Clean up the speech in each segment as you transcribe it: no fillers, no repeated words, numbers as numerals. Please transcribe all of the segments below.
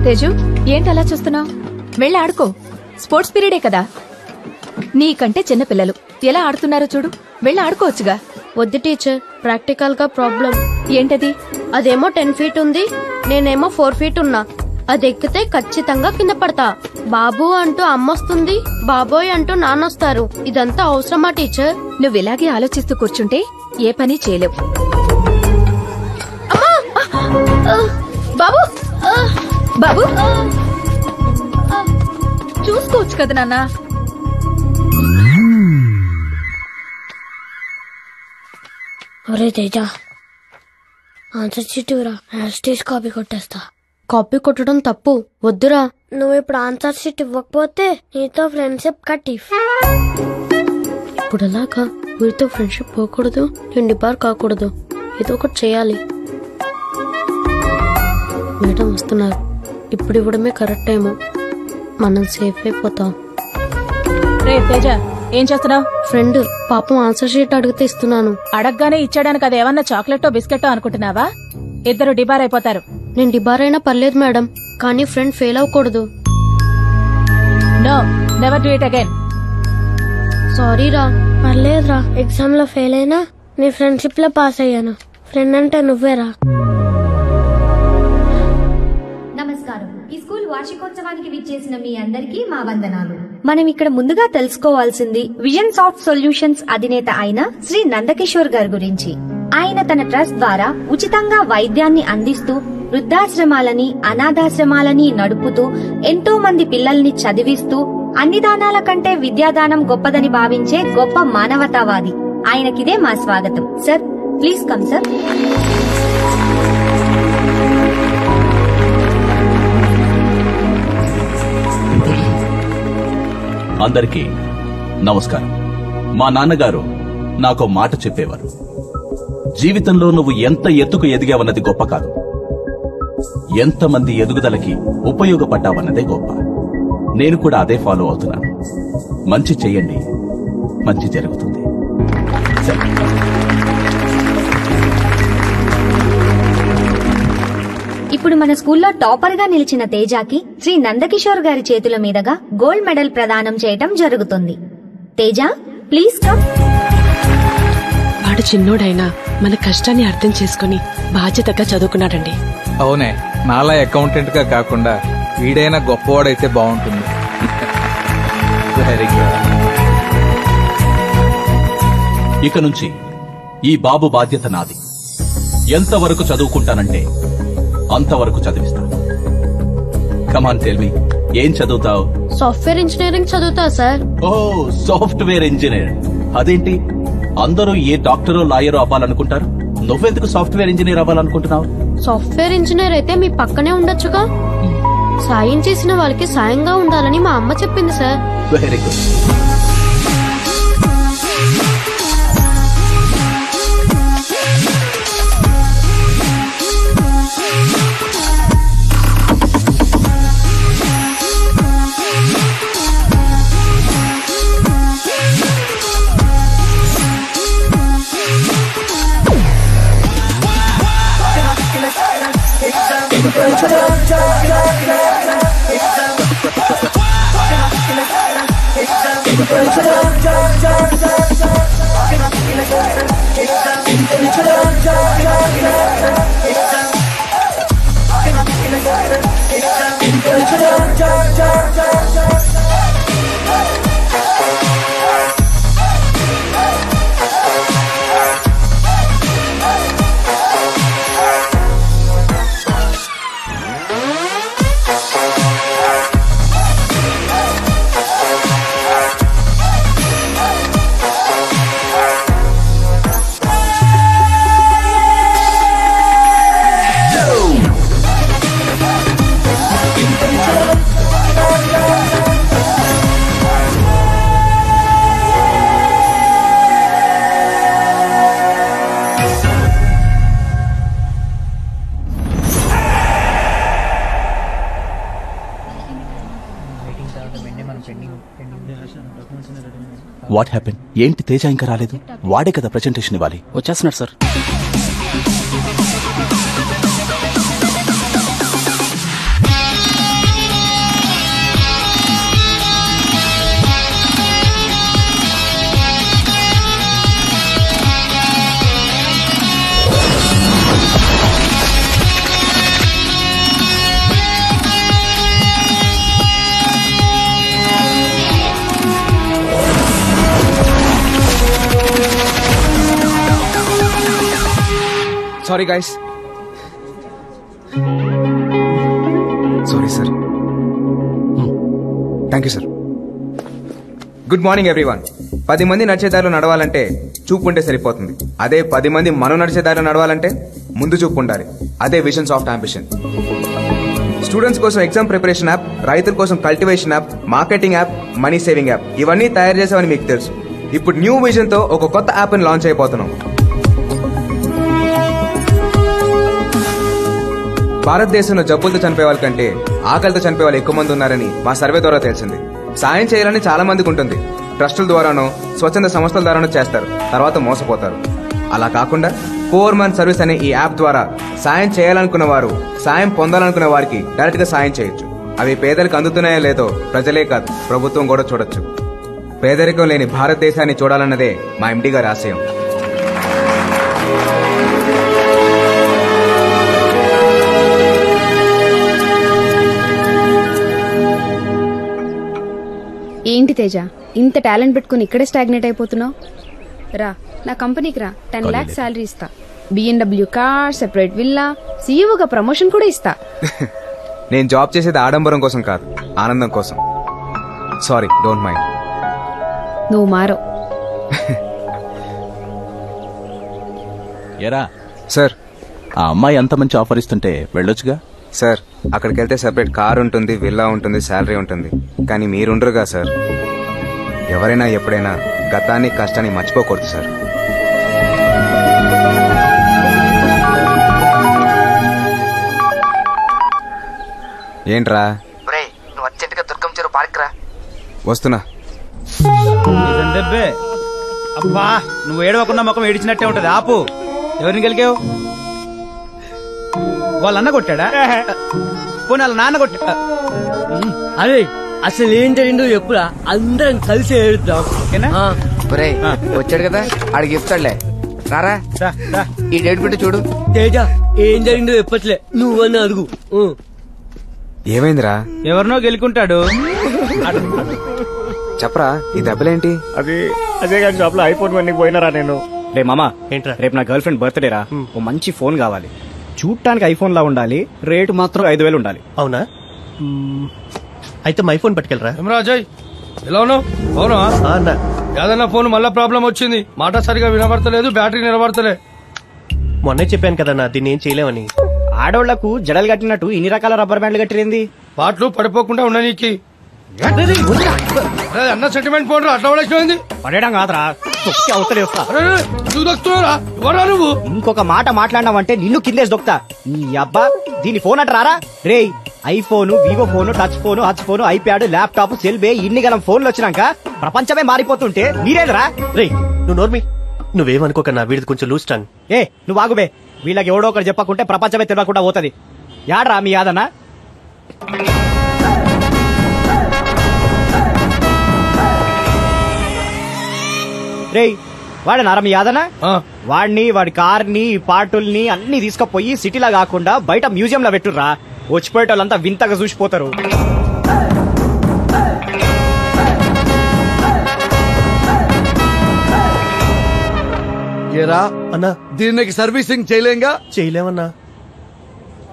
తేజు, ఏంటి అలా చూస్తున్నావు? వెళ్ళి ఆడుకో. స్పోర్ట్స్ పీరియడే కదా. నీకంటే చిన్న పిల్లలు ఎలా ఆడుతున్నారో చూడు. వెళ్ళి ఆడుకోవచ్చుగా. వద్దు టీచర్, ప్రాక్టికల్ గా ప్రాబ్లం. ఏంటది? అదేమో 10 feet ఉంది, నేనేమో 4 feet ఉన్నా. అది ఎక్కితే ఖచ్చితంగా కింద పడతా. బాబు అంటూ అమ్మొస్తుంది, బాబోయ్ అంటూ నాన్నొస్తారు. ఇదంతా అవసరమా టీచర్? నువ్విలాగే ఆలోచిస్తూ కూర్చుంటే ఏ పని చేయలేవు. బాబు బాబు చూసుకోవచ్చు కదా నాన్న. ఒరే తేజ, ఆన్సర్ షీట్ యాస్టీస్ కాపీ కొట్టేస్తా. కాపీ కొట్టడం తప్పు, వద్దురా. నువ్వు ఇప్పుడు ఆన్సర్ షీట్ ఇవ్వకపోతే నీతో ఫ్రెండ్షిప్ కట్. ఇప్పుడు అలాగా వీరితో ఫ్రెండ్షిప్ పోకూడదు, నేను డిబార్ కాకూడదు. ఏదో ఒకటి చేయాలి. మేడం వస్తున్నారు, ఇప్పుడు ఇవ్వడమే కరెక్ట్ ఏమో. మనం సేఫ్ అయిపోతాం. రే తేజ, ఏం చేస్తున్నావు? ఫ్రెండ్ పాపం ఆన్సర్ షీట్ అడిగితే ఇస్తున్నాను. అడగగానే ఇచ్చాడానికి అదేమన్నా చాక్లెట్టో బిస్కెట్టో అనుకుంటున్నావా? ఇద్దరు డిబార్ అయిపోతారు. నేను డిబార్ అయినా పర్లేదు మేడం, కానీ ఫ్రెండ్ ఫెయిల్ అవ్వకూడదు. No, never do it again. Sorry రా. పర్లేదురా, ఎగ్జామ్ లో ఫెయిల్ అయినా నీ ఫ్రెండ్షిప్ లో పాస్ అయ్యాను. ఫ్రెండ్ అంటే నువ్వేరా. నమస్కారం. ఈ స్కూల్ వార్షికోత్సవానికి విచ్చేసిన మీ అందరికీ మా వందనాలు. మనం ఇక్కడ ముందుగా తెలుసుకోవాల్సింది విజన్ సాఫ్ట్ సొల్యూషన్స్ అధినేత అయిన శ్రీ నందకిషోర్ గారి గురించి. ఆయన తన ట్రస్ట్ ద్వారా ఉచితంగా వైద్యాన్ని అందిస్తూ వృద్ధాశ్రమాలని, అనాథాశ్రమాలని నడుపుతూ ఎంతో మంది పిల్లల్ని చదివిస్తూ అన్ని దానాల కంటే విద్యాదానం గొప్పదని భావించే గొప్ప మానవతావాది. ఆయనకిదే మా స్వాగతం. Sir, please come sir. అందరికీ నమస్కారం. మా నాన్నగారు నాకో మాట చెప్పేవారు. జీవితంలో నువ్వు ఎంత ఎత్తుకు ఎదిగావన్నది గొప్ప కాదు, ఎంతమంది ఎదుగుదలకి ఉపయోగపడ్డావన్నదే గొప్ప. నేను కూడా అదే ఫాలో అవుతున్నాను. మంచి చెయ్యండి, మంచి జరుగుతుంది. ఇప్పుడు మన స్కూల్లో టాపర్ గా నిలిచిన తేజాకి శ్రీ నందకిషోర్ గారి చేతుల మీదుగా గోల్డ్ మెడల్ ప్రదానం చేయటం జరుగుతుంది. Teja, please come. వాడు చిన్నోడైనా మన కష్టాన్ని అర్థం చేసుకుని బాధ్యతగా చదువుకున్నాడండి. అవునే, నాలా అకౌంటెంట్ గా కాకుండా వీడైనా గొప్పవాడైతే బాగుంటుంది. Very good. ఇక నుంచి ఈ బాబు బాధ్యత నాది. ఎంతవరకు చదువుకుంటానంటే అంతవరకు చదివిస్తాను. కమాన్ టెల్ మీ, ఏం చదువుతావు? సాఫ్ట్వేర్ ఇంజనీరింగ్ చదువుతా సార్. ఓ, సాఫ్ట్వేర్ ఇంజనీర్. అదేంటి, అందరూ ఏ డాక్టరో లాయరో అవ్వాలనుకుంటారు, నువ్వెందుకు సాఫ్ట్వేర్ ఇంజనీర్ అవ్వాలనుకుంటున్నావు? సాఫ్ట్వేర్ ఇంజనీర్ అయితే మీ పక్కనే ఉండొచ్చుగా. సాయం చేసిన వాళ్ళకి సాయంగా ఉండాలని మా అమ్మ చెప్పింది sir. Very good. What happen? ఏంటి తేజ ఇంకా రాలేదు? వాడే కదా ప్రెజెంటేషన్ ఇవ్వాలి. వచ్చేస్తున్నాడు sir. Sorry guys, sorry sir. Thank you sir. Good morning everyone. 10 మంది నడిచేదారిలో నడవాలంటే చూపు ఉంటే సరిపోతుంది. అదే 10 మంది మనం నడిచేదారిలో నడవాలంటే ముందు చూపు ఉండాలి. అదే విజన్ సాఫ్ట్ అంబిషన్. స్టూడెంట్స్ కోసం ఎగ్జామ్ ప్రిపరేషన్ యాప్, రైతుల కోసం cultivation app, marketing app, money saving app ఇవన్నీ తయారు చేసామని మీకు తెలుసు. ఇప్పుడు న్యూ విజన్ తో ఒక కొత్త యాప్ ని లాంచ్ అయిపోతున్నాం. భారతదేశంలో జబ్బులతో చనిపోయే వాళ్ళ కంటే ఆకలితో చనిపోయే వాళ్ళు ఎక్కువ మంది ఉన్నారని మా సర్వే ద్వారా తెలిసింది. సాయం చేయాలని చాలా మందికి ఉంటుంది. ట్రస్టుల ద్వారానో స్వచ్ఛంద సంస్థల ద్వారానో చేస్తారు, తర్వాత మోసపోతారు. అలా కాకుండా కోర్ మన్ సర్వీస్ అనే ఈ యాప్ ద్వారా సాయం చేయాలనుకున్న వారు, సాయం పొందాలనుకున్న వారికి డైరెక్ట్ గా సాయం చేయొచ్చు. అవి పేదలకు అందుతున్నాయో లేదో ప్రజలే కాదు ప్రభుత్వం కూడా చూడొచ్చు. పేదరికం లేని భారతదేశాన్ని చూడాలన్నదే మా ఎండి గారి ఆశయం. ఏంటి తేజ, ఇంత టాలెంట్ పెట్టుకుని ఇక్కడే స్టాగ్నేట్ అయిపోతున్నావు? రా నా కంపెనీకి రా, 10 lakhs శాలరీ ఇస్తా, BMW కార్, సెపరేట్ విల్లా, సీఈఓగా ప్రమోషన్ కూడా ఇస్తా. నేను జాబ్ చేసేది ఆడంబరం కోసం కాదు, ఆనందం కోసం. Sorry, don't mind. నువ్వు మారో. ఎరా సార్, ఆ అమ్మాయి అంత మంచి ఆఫర్ ఇస్తుంటే వెళ్ళొచ్చుగా. సార్, అక్కడికి వెళ్తే సెపరేట్ కార్ ఉంటుంది, విల్లా ఉంటుంది, శాలరీ ఉంటుంది. కానీ మీరుండరుగా సార్. ఎవరైనా ఎప్పుడైనా గతాన్ని కష్టాన్ని మర్చిపోకూడదు సార్. ఏంట్రా? నువ్వు అర్జెంటుగా దుర్గం చెరువు పార్క్ రా. వస్తున్నా. అబ్బా, నువ్వు ఏడవకుండా ముఖం ఏడిచినట్టే ఉంటది. ఆపు. ఎవరిని గెలికావు? వాళ్ళ అన్న కొట్టాడా? పోనీ వాళ్ళ నాన్న కొట్టా? అరే అసలు ఏం జరిగిందో ఎప్పుడా అందరం కలిసి ఏడుద్దాం. వచ్చాడు కదా, ఆడికి చెప్తాడులే. రారా, ఈ డేట్ పెట్టి చూడు. తేజ, ఏం జరిగిందో చెప్పట్లే, నువ్వన్నా అడుగు. ఏమైందిరా? ఎవరినో గెలుకుంటాడు. చెప్పరా, ఈ దెబ్బలేంటి? అదే కానీ షాప్ లో ఐఫోన్ వన్నికి పోయినారా నేను. రే మామా, ఏంట్రా? రేపు నా గర్ల్ ఫ్రెండ్ బర్త్డే రా. ఓ మంచి ఫోన్ కావాలి. చూడటానికి ఐఫోన్ లా ఉండాలి, రేటు మాత్రం 5,000 ఉండాలి. అవునా? అయితే మై ఫోన్ పట్టుకెళ్ళరా. రాజయ్, ఎలా ఉన్నావు? అవునా అన్న, ఏదన్నా ఫోన్ మళ్ళా ప్రాబ్లం వచ్చింది, మాట సరిగా వినబడతలేదు, బ్యాటరీ నిలబడతలే. మొన్నే చెప్పాను కదన్నా, దీన్ని ఏం చేయలేమని. ఆడోళ్లకు జడలు కట్టినట్టు ఇన్ని రకాల రబ్బర్ బ్యాండ్లు కట్టిరేంది? పాటలు పడిపోకుండా ఉండనీకి. అన్న సెంటిమెంట్ ఫోన్ అట్లా పడేసింది. పడేయడం కాదురా, ఎవరా నువ్వు? ఇంకొక మాట మాట్లాడినావంటే నిన్ను కిందేసి దొక్తా. నీ అబ్బా, దీని ఫోన్ అంటారా? రే, iPhone, Vivo phone, touch phone, Hutch phone, iPad, laptop, సెల్బే ఇన్ని గలం ఫోన్లు వచ్చినాక ప్రపంచమే మారిపోతుంటే మీరేదరా? రే నువ్వు నోర్మి, నువ్వేమనుకోకన్నా, వీడిది కొంచెం లూజ్ టంగ్. ఏ నువ్వు ఆగుబే, వీళ్ళకి ఎవడో ఒకటి చెప్పకుంటే ప్రపంచమే తెలియకుండా పోతుంది. యాడ్రా మీ యాదన్నా? రేయ్, వాడనారా మీ యాదనా? వాడిని, వాడి కార్ని, పార్టుల్ని అన్ని తీసుకుపోయి సిటీలా కాకుండా బయట మ్యూజియం లో పెట్టుర్రా. వచ్చిపోయేటోళ్ళంతా వింతగా చూసిపోతారు. ఏరా అన్నా, దీనికి సర్వీసింగ్ చేయలేంగా? చేయలేమన్నా.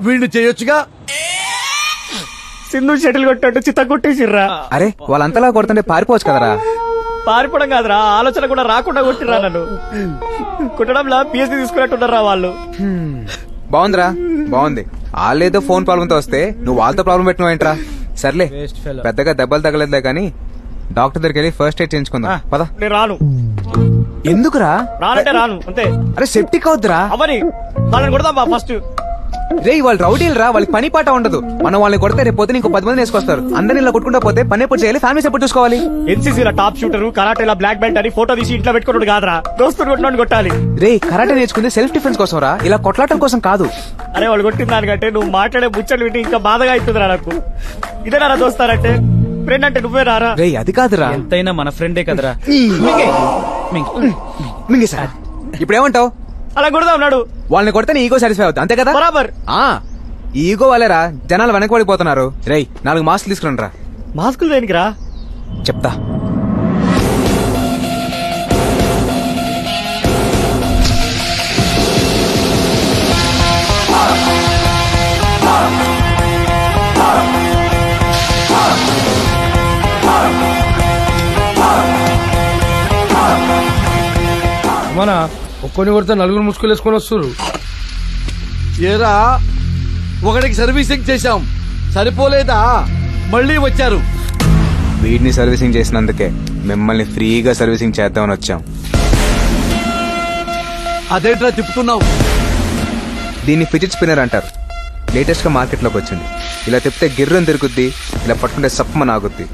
వీడిని చేయొచ్చుగా. సింధు షటిల్ కొట్టాడు, చిత్త కొట్టేసిర్రా. అరే, వాళ్ళంతలా కొడుతుంటే పారిపోవచ్చు కదరా. పారిపోవడం కాదురా, ఆలోచన కూడా రాకుండా కొట్టిర్రా నన్ను. కుట్టడంలా పిఎస్సీ తీసుకున్నట్టున్నారా వాళ్ళు. బాగుందిరా, బాగుంది. వాళ్ళేదో ఫోన్ ప్రాబ్లం తో వస్తే నువ్వు వాళ్ళతో ప్రాబ్లం పెట్టినావు ఏంట్రా? సర్లే, పెద్దగా దెబ్బలు తగలేదులే కానీ డాక్టర్ దగ్గరికి వెళ్ళి ఫస్ట్ ఎయిడ్ చేయించుకుందాం. పద. నేను రాను. ఎందుకురా? రానంటే రాను అంతే. అరే సెప్టిక్ అవుద్దురా. అవని వాళ్ళని కొడదాం బా ఫస్ట్. రే, వాళ్ళు రౌడీలు రా, వాళ్ళకి పని పాట ఉండదు. మనం వాళ్ళని కొడితే రేపు పొద్దున ఇంకో 10 మంది వేసుకొస్తారు. అందరిని ఇలా కొట్టుకుంటా పోతే పని ఎప్పుడు చేయాలి, ఫ్యామిలీస్ ఎప్పుడు చూసుకోవాలి? ఎన్సీసీలో టాప్ షూటర్, కరాటేలా బ్లాక్ బెల్ట్ అని ఫోటో తీసి ఇంట్లో పెట్టుకున్నాడు కాదురా, దోస్తులు కొట్టినోడిని కొట్టాలి. రే, కరాటే నేర్చుకుంది సెల్ఫ్ డిఫెన్స్ కోసం రా, ఇలా కొట్లాటం కోసం కాదు. అరే వాళ్ళు కొట్టిన దానికంటే నువ్వు మాట్లాడే ముచ్చట్లు వింటే ఇంకా బాధగా అవుతుందిరా నాకు. ఇదేనా దోస్తారంటే? ఫ్రెండ్ అంటే నువ్వే రారా? రే, అది కాదురా. ఎంతైనా మన ఫ్రెండే కదరా. సార్ ఇప్పుడు ఏమంటావు? అలా కొడదాం నాడు. వాళ్ళని కొడితే నీ ఈగో సాటిస్ఫై అవుతుంది, అంతే కదా? బరాబర్. ఈగో వాళ్ళేరా జనాలు వెనకబడిపోతున్నారు. రే, 4 మాస్కులు తీసుకురండి రా. మాస్కులు దేనికి రా? చెప్తా. ఏమన్నా ఒక్కొని కొడితే నలుగురు ముసుగులు వేసుకొని వస్తారు. ఏరా ఒకటికి సర్వీసింగ్ చేశాం, సరిపోలేదా? మళ్ళీ వచ్చారు. వీడిని సర్వీసింగ్ చేసినందుకే మిమ్మల్ని ఫ్రీగా సర్వీసింగ్ చేద్దామని వచ్చాం. అదేంట్రా తిప్పుతున్నావు? దీన్ని ఫిజిట్ స్పిన్నర్ అంటారు. లేటెస్ట్ గా మార్కెట్ లోకి వచ్చింది. ఇలా తిప్పితే గిర్రం తిరుగుద్ది, ఇలా పట్టుకుంటే సప్పమని ఆగుద్ది.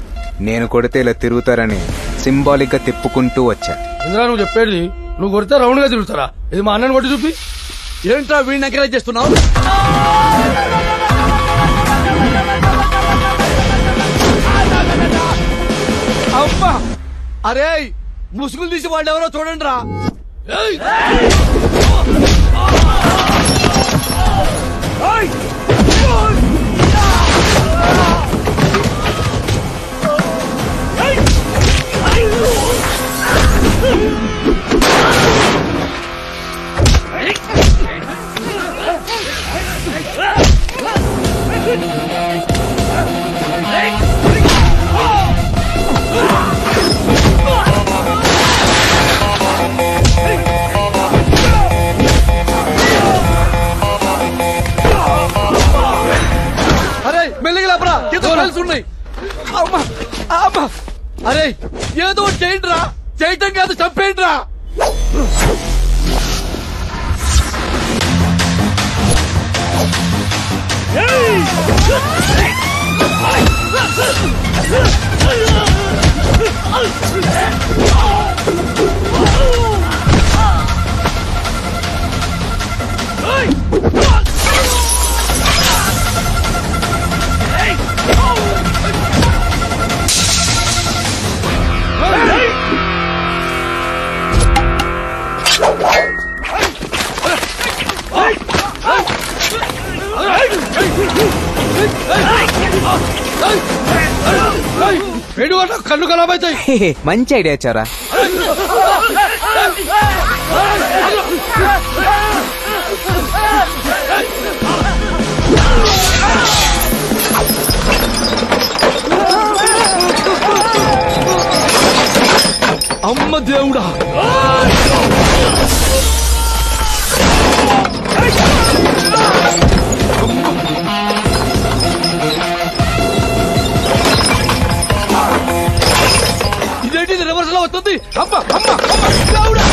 నేను కొడితే ఇలా తిరుగుతారని సింబాలిక్ గా తిప్పుకుంటూ వచ్చా. ఇంద్రా నువ్వు చెప్పేది, నువ్వు కొడితే రౌండ్ గా తిరుగుతారా? ఇది మా అన్నని కొట్టి చూపి. ఏంట్రా వీడిని ఎంకరేజ్ చేస్తున్నావు? అబ్బా అరే ముసుగులు తీసి వాళ్ళు ఎవరో చూడండి రా. అరే మెల్లిగా లేపరా, ఉన్నాయి. అరే ఏదో చేయండి రా, చేయటం కాదు చంపేయండి రా. కళ్ళు కలాబైతాయి. మంచి ఐడియా ఇచ్చారా? అమ్మ దేవుడా, ఇదేంటి రివర్స్ లో వస్తుంది? అమ్మ అమ్మ దేవుడా,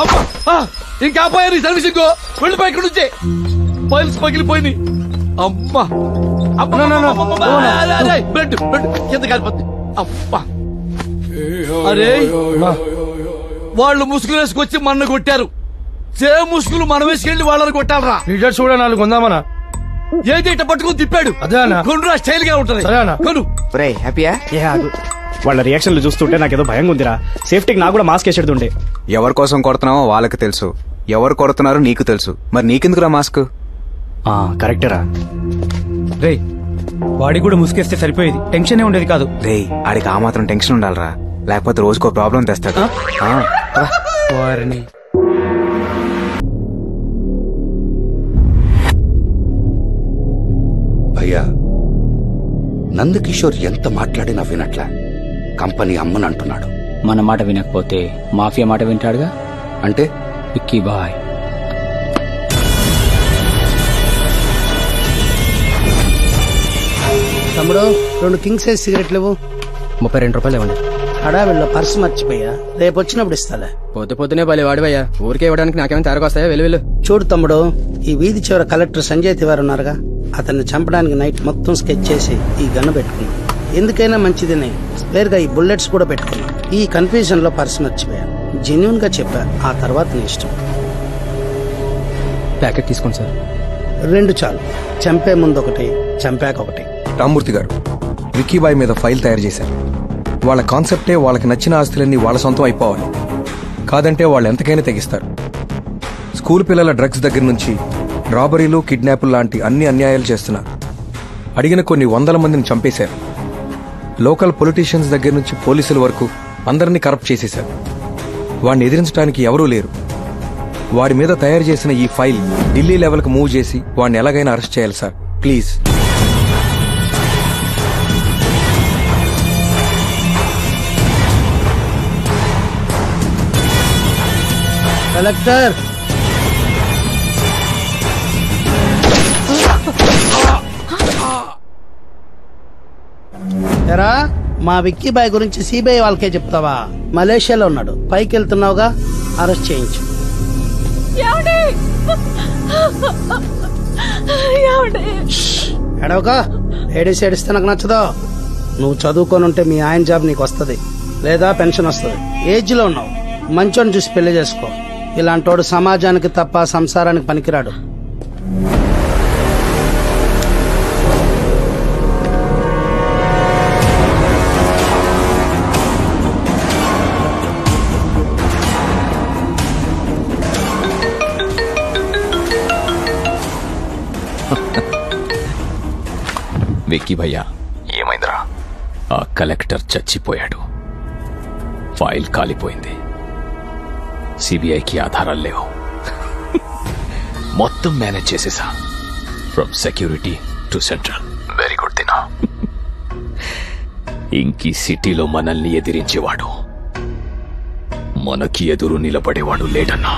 అమ్మ ఇంకా పోయారు ఈ సర్వీసింగ్. వెళ్ళిపోయి ఇక్కడ నుంచే ఫైల్స్ పగిలిపోయింది. అమ్మా బ్లడ్ బ్లడ్ కింద కాలిపోతుంది. అమ్మా అరే వాళ్ళు ముసుగులు వేసుకొచ్చి మన కొట్టారు. సేమ్ ముసుగులు మనం వేసుకెళ్ళి వాళ్ళని కొట్టాలరా. లీడర్స్ కూడా 4 కొందామనా? ఏదైతే పట్టుకుని తిప్పాడు. కొనురా, స్టైల్ గా ఉంటుంది. కొను. హ్యాపీయా? వాళ్ళ రియాక్షన్లు చూస్తుంటే నాకేదో భయంగా ఉందిరా. సేఫ్టీకి నాకు కూడా మాస్క్ వేసేడుతుండే. ఎవరి కోసం కొడుతున్నావో వాళ్ళకి తెలుసు, ఎవరు కొడుతున్నారో నీకు తెలుసు. మరి నీకెందుకురా మాస్క్? కరెక్టరా. రే వాడికి కూడా ముసుకేస్తే సరిపోయేది, టెన్షన్ ఉండేది కాదు. రే ఆడికి ఆ మాత్రం టెన్షన్ ఉండాలరా, లేకపోతే రోజుకో ప్రాబ్లం తెస్తాడు. భయ్యా, నందకిషోర్ ఎంత మాట్లాడినా వినట్లా. కంపెనీ అమ్మని అంటున్నాడు. మన మాట వినకపోతే మాఫియా మాట వింటాడుగా. అంటే విక్కీ బాయ్. తమ్ముడు 2 కింగ్ సైజ్ సిగరెట్లు ఇవ్వు. 32 రూపాయలు ఇవ్వండి. హడావిడిలో పర్సు మర్చిపోయా, రేపు వచ్చినప్పుడు ఇస్తాలే. పొద్దునే బలి వాడివయ్యా, ఊరికే ఇవ్వడానికి నాకేమైనా తేరకొస్తాయా? వెళ్ళు. చూడు తమ్ముడు, ఈ వీధి చివర కలెక్టర్ సంజయ్ తివారి ఉన్నారుగా, అతన్ని చంపడానికి నైట్ మొత్తం స్కెచ్ చేసి ఈ గన్ను పెట్టుకున్నాం. ఎందుకైనా మంచిదని స్పేర్ గా ఈ బుల్లెట్స్ కూడా పెట్టుకున్నాం. ఈ కన్ఫ్యూజన్ లో పర్సు మర్చిపోయా. జెన్యూన్ గా చెప్పా, ఆ తర్వాత నీ ఇష్టం. ప్యాకెట్ తీసుకోండి సార్. 2 చాలు. చంపే ముందు ఒకటి, చంపాక ఒకటి. రామ్మూర్తి గారు విక్కీబాయ్ మీద ఫైల్ తయారు చేశారు. వాళ్ళ కాన్సెప్టే వాళ్ళకి నచ్చిన ఆస్తులన్నీ వాళ్ళ సొంతం అయిపోవాలి. కాదంటే వాళ్ళు ఎంతకైనా తెగిస్తారు. స్కూల్ పిల్లల డ్రగ్స్ దగ్గర నుంచి రాబరీలు, కిడ్నాపులు లాంటి అన్ని అన్యాయాలు చేస్తున్నారు. అడిగిన కొన్ని 100 మందిని చంపేశారు. లోకల్ పొలిటీషియన్స్ దగ్గర నుంచి పోలీసుల వరకు అందరినీ కరప్ట్ చేసేశారు. వాడిని ఎదిరించడానికి ఎవరూ లేరు. వాడి మీద తయారు చేసిన ఈ ఫైల్ ఢిల్లీ లెవెల్కి మూవ్ చేసి వాడిని ఎలాగైనా అరెస్ట్ చేయాలి సార్, ప్లీజ్. కలెక్టర్ ఎరా మా విక్కీ బాయ్ గురించి సిబిఐ వాళ్ళకే చెప్తావా? మలేషియాలో ఉన్నాడు, పైకి వెళ్తున్నావుగా, అరెస్ట్ చేయించు. ఎడవక ఏడేసి ఏడిస్తే నాకు నచ్చదో. నువ్వు చదువుకొని ఉంటే మీ ఆయన జాబ్ నీకు వస్తుంది, లేదా పెన్షన్ వస్తుంది. ఏజ్ లో ఉన్నావు, మంచోని చూసి పెళ్లి చేసుకో. ఇలాంటోడు సమాజానికి తప్ప సంసారానికి పనికిరాడు. విక్కీ భయ్యా, ఏమైందిరా? ఆ కలెక్టర్ చచ్చిపోయాడు, ఫైల్ కాలిపోయింది, సిబిఐకి ఆధారాలు లేవు. మొత్తం మేనేజ్ చేసేసా, from security to central. Very good Dina. ఇంకీ సిటీలో మనల్ని ఎదిరించేవాడు, మనకి ఎదురు నిలబడేవాడు లేడన్నా.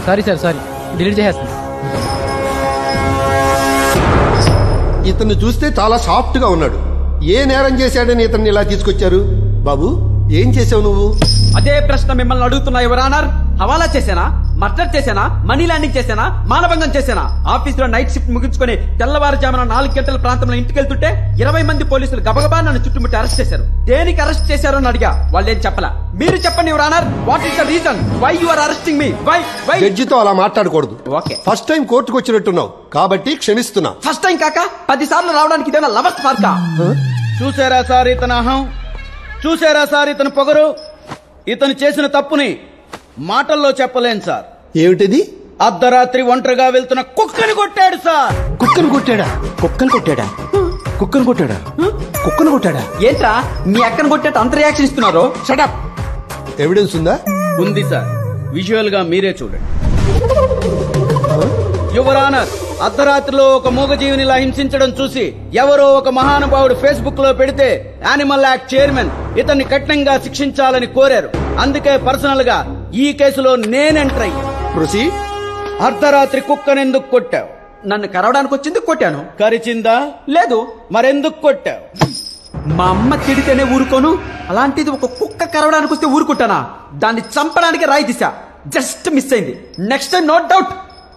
సారీ సార్, సారీ, డిలీట్ చేసేస్తాను. ఇతన్ని చూస్తే చాలా సాఫ్ట్ గా ఉన్నాడు. ఏ నేరం చేశాడని ఇతన్ని ఇలా తీసుకొచ్చారు? బాబు, ఏం చేసావు నువ్వు? అదే ప్రశ్న మిమ్మల్ని అడుగుతున్నా యువర్ ఆనర్. హవాలా చేశానా, మర్డర్ చేశానా, మనీ ల్యాండింగ్ చేశానా, మానభంగం చేశానా? ఆఫీస్ లో నైట్ షిఫ్ట్ ముగించుకుని తెల్లవారుజామున 4 గంటల ప్రాంతంలో ఇంటికి వెళ్తుంటే 20 మంది పోలీసులు గబగబా నన్ను చుట్టుముట్టి అరెస్ట్ చేశారు. దేనికి అరెస్ట్ చేశారో అని అడిగా, వాళ్ళేం చెప్పలా. మీరు చెప్పండి your honour, what is the reason why you are arresting me? Why? జడ్జితో అలా మాట్లాడకూడదు. ఓకే, ఫస్ట్ టైం కోర్టుకు వచ్చినట్టున్నావు కాబట్టి క్షమిస్తున్నా. ఫస్ట్ టైం కాక 10 సార్లు రావడానికి ఇదేనా లవర్స్ పార్కా? చూసారా సార్ ఇతను అహం, చూసారా సార్ ఇతను పొగరు. ఇతను చేసిన తప్పుని మాటల్లో చెప్పలేను సార్. ఏమిటిది? అర్ధరాత్రి ఒంటరిగా వెళ్తున్న కుక్కని కొట్టాడు సార్. కుక్కను కొట్టాడా? కుక్కను కొట్టాడా? కుక్కను కొట్టాడా? కుక్కను కొట్టాడా? ఏంట్రా మీ అక్కను కొట్టేట అంత రియాక్షన్ ఇస్తున్నారు? షటప్. ఎవిడెన్స్ ఉందా? ఉంది సార్, విజువల్ గా మీరే చూడండి. యువర్ ఆనర్, అర్ధరాత్రిలో ఒక మూగజీవినిలా హింసించడం చూసి ఎవరో ఒక మహానుభావుడు ఫేస్బుక్ లో పెడితే యానిమల్ యాక్ట్ చైర్మన్ ఇతన్ని కఠినంగా శిక్షించాలని కోరారు. అందుకే పర్సనల్ గా ఈ కేసులో నేను ఎంటర్ అయ్యా. ప్రొసీడ్. అర్ధరాత్రి కుక్కనెందుకు కొట్టావు? నన్ను కరవడానికి వచ్చింది, కొట్టాను. కరిచిందా? లేదు. మరెందుకు కొట్టావు? మా అమ్మ తిడితేనే ఊరుకోను, అలాంటిది ఒక కుక్క కరవడానికి వస్తే ఊరుకుంటానా? దాన్ని చంపడానికి రాయి తీసా, జస్ట్ మిస్ అయింది. నెక్స్ట్ టైం నో డౌట్